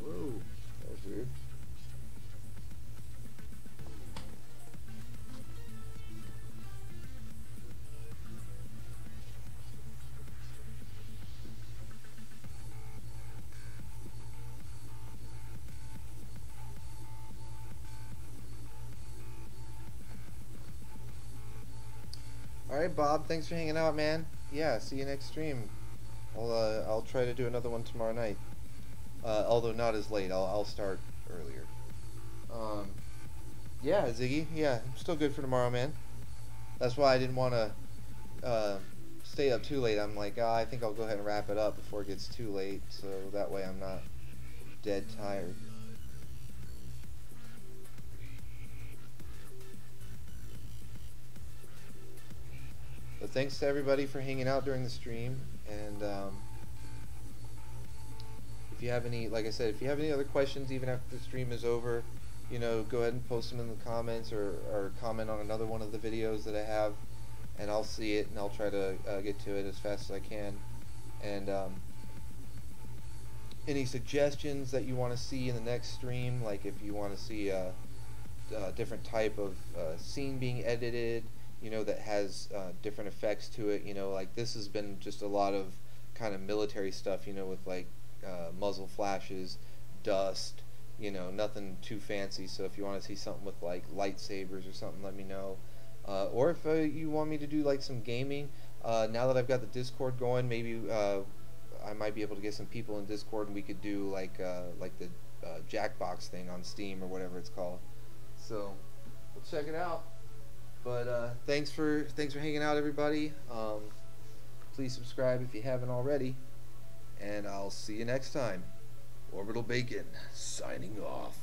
Whoa, that was weird. Alright, Bob, thanks for hanging out, man. Yeah, see you next stream. I'll try to do another one tomorrow night. Although not as late. I'll start earlier. Yeah, Ziggy. Yeah, I'm still good for tomorrow, man. That's why I didn't want to stay up too late. I'm like, I think I'll go ahead and wrap it up before it gets too late, so that way I'm not dead tired. But thanks to everybody for hanging out during the stream, and if you have any, like I said, if you have any other questions even after the stream is over, you know, go ahead and post them in the comments, or comment on another one of the videos that I have, and I'll see it and I'll try to get to it as fast as I can. And any suggestions that you want to see in the next stream, like if you want to see a different type of scene being edited, you know, that has different effects to it, you know, like this has been just a lot of kind of military stuff, you know, with like muzzle flashes, dust, you know, nothing too fancy. So if you want to see something with like lightsabers or something, let me know. Or if you want me to do like some gaming, now that I've got the Discord going, maybe I might be able to get some people in Discord and we could do like the Jackbox thing on Steam or whatever it's called. So we'll check it out. But thanks for hanging out, everybody. Please subscribe if you haven't already, and I'll see you next time. Orbital Bacon, signing off.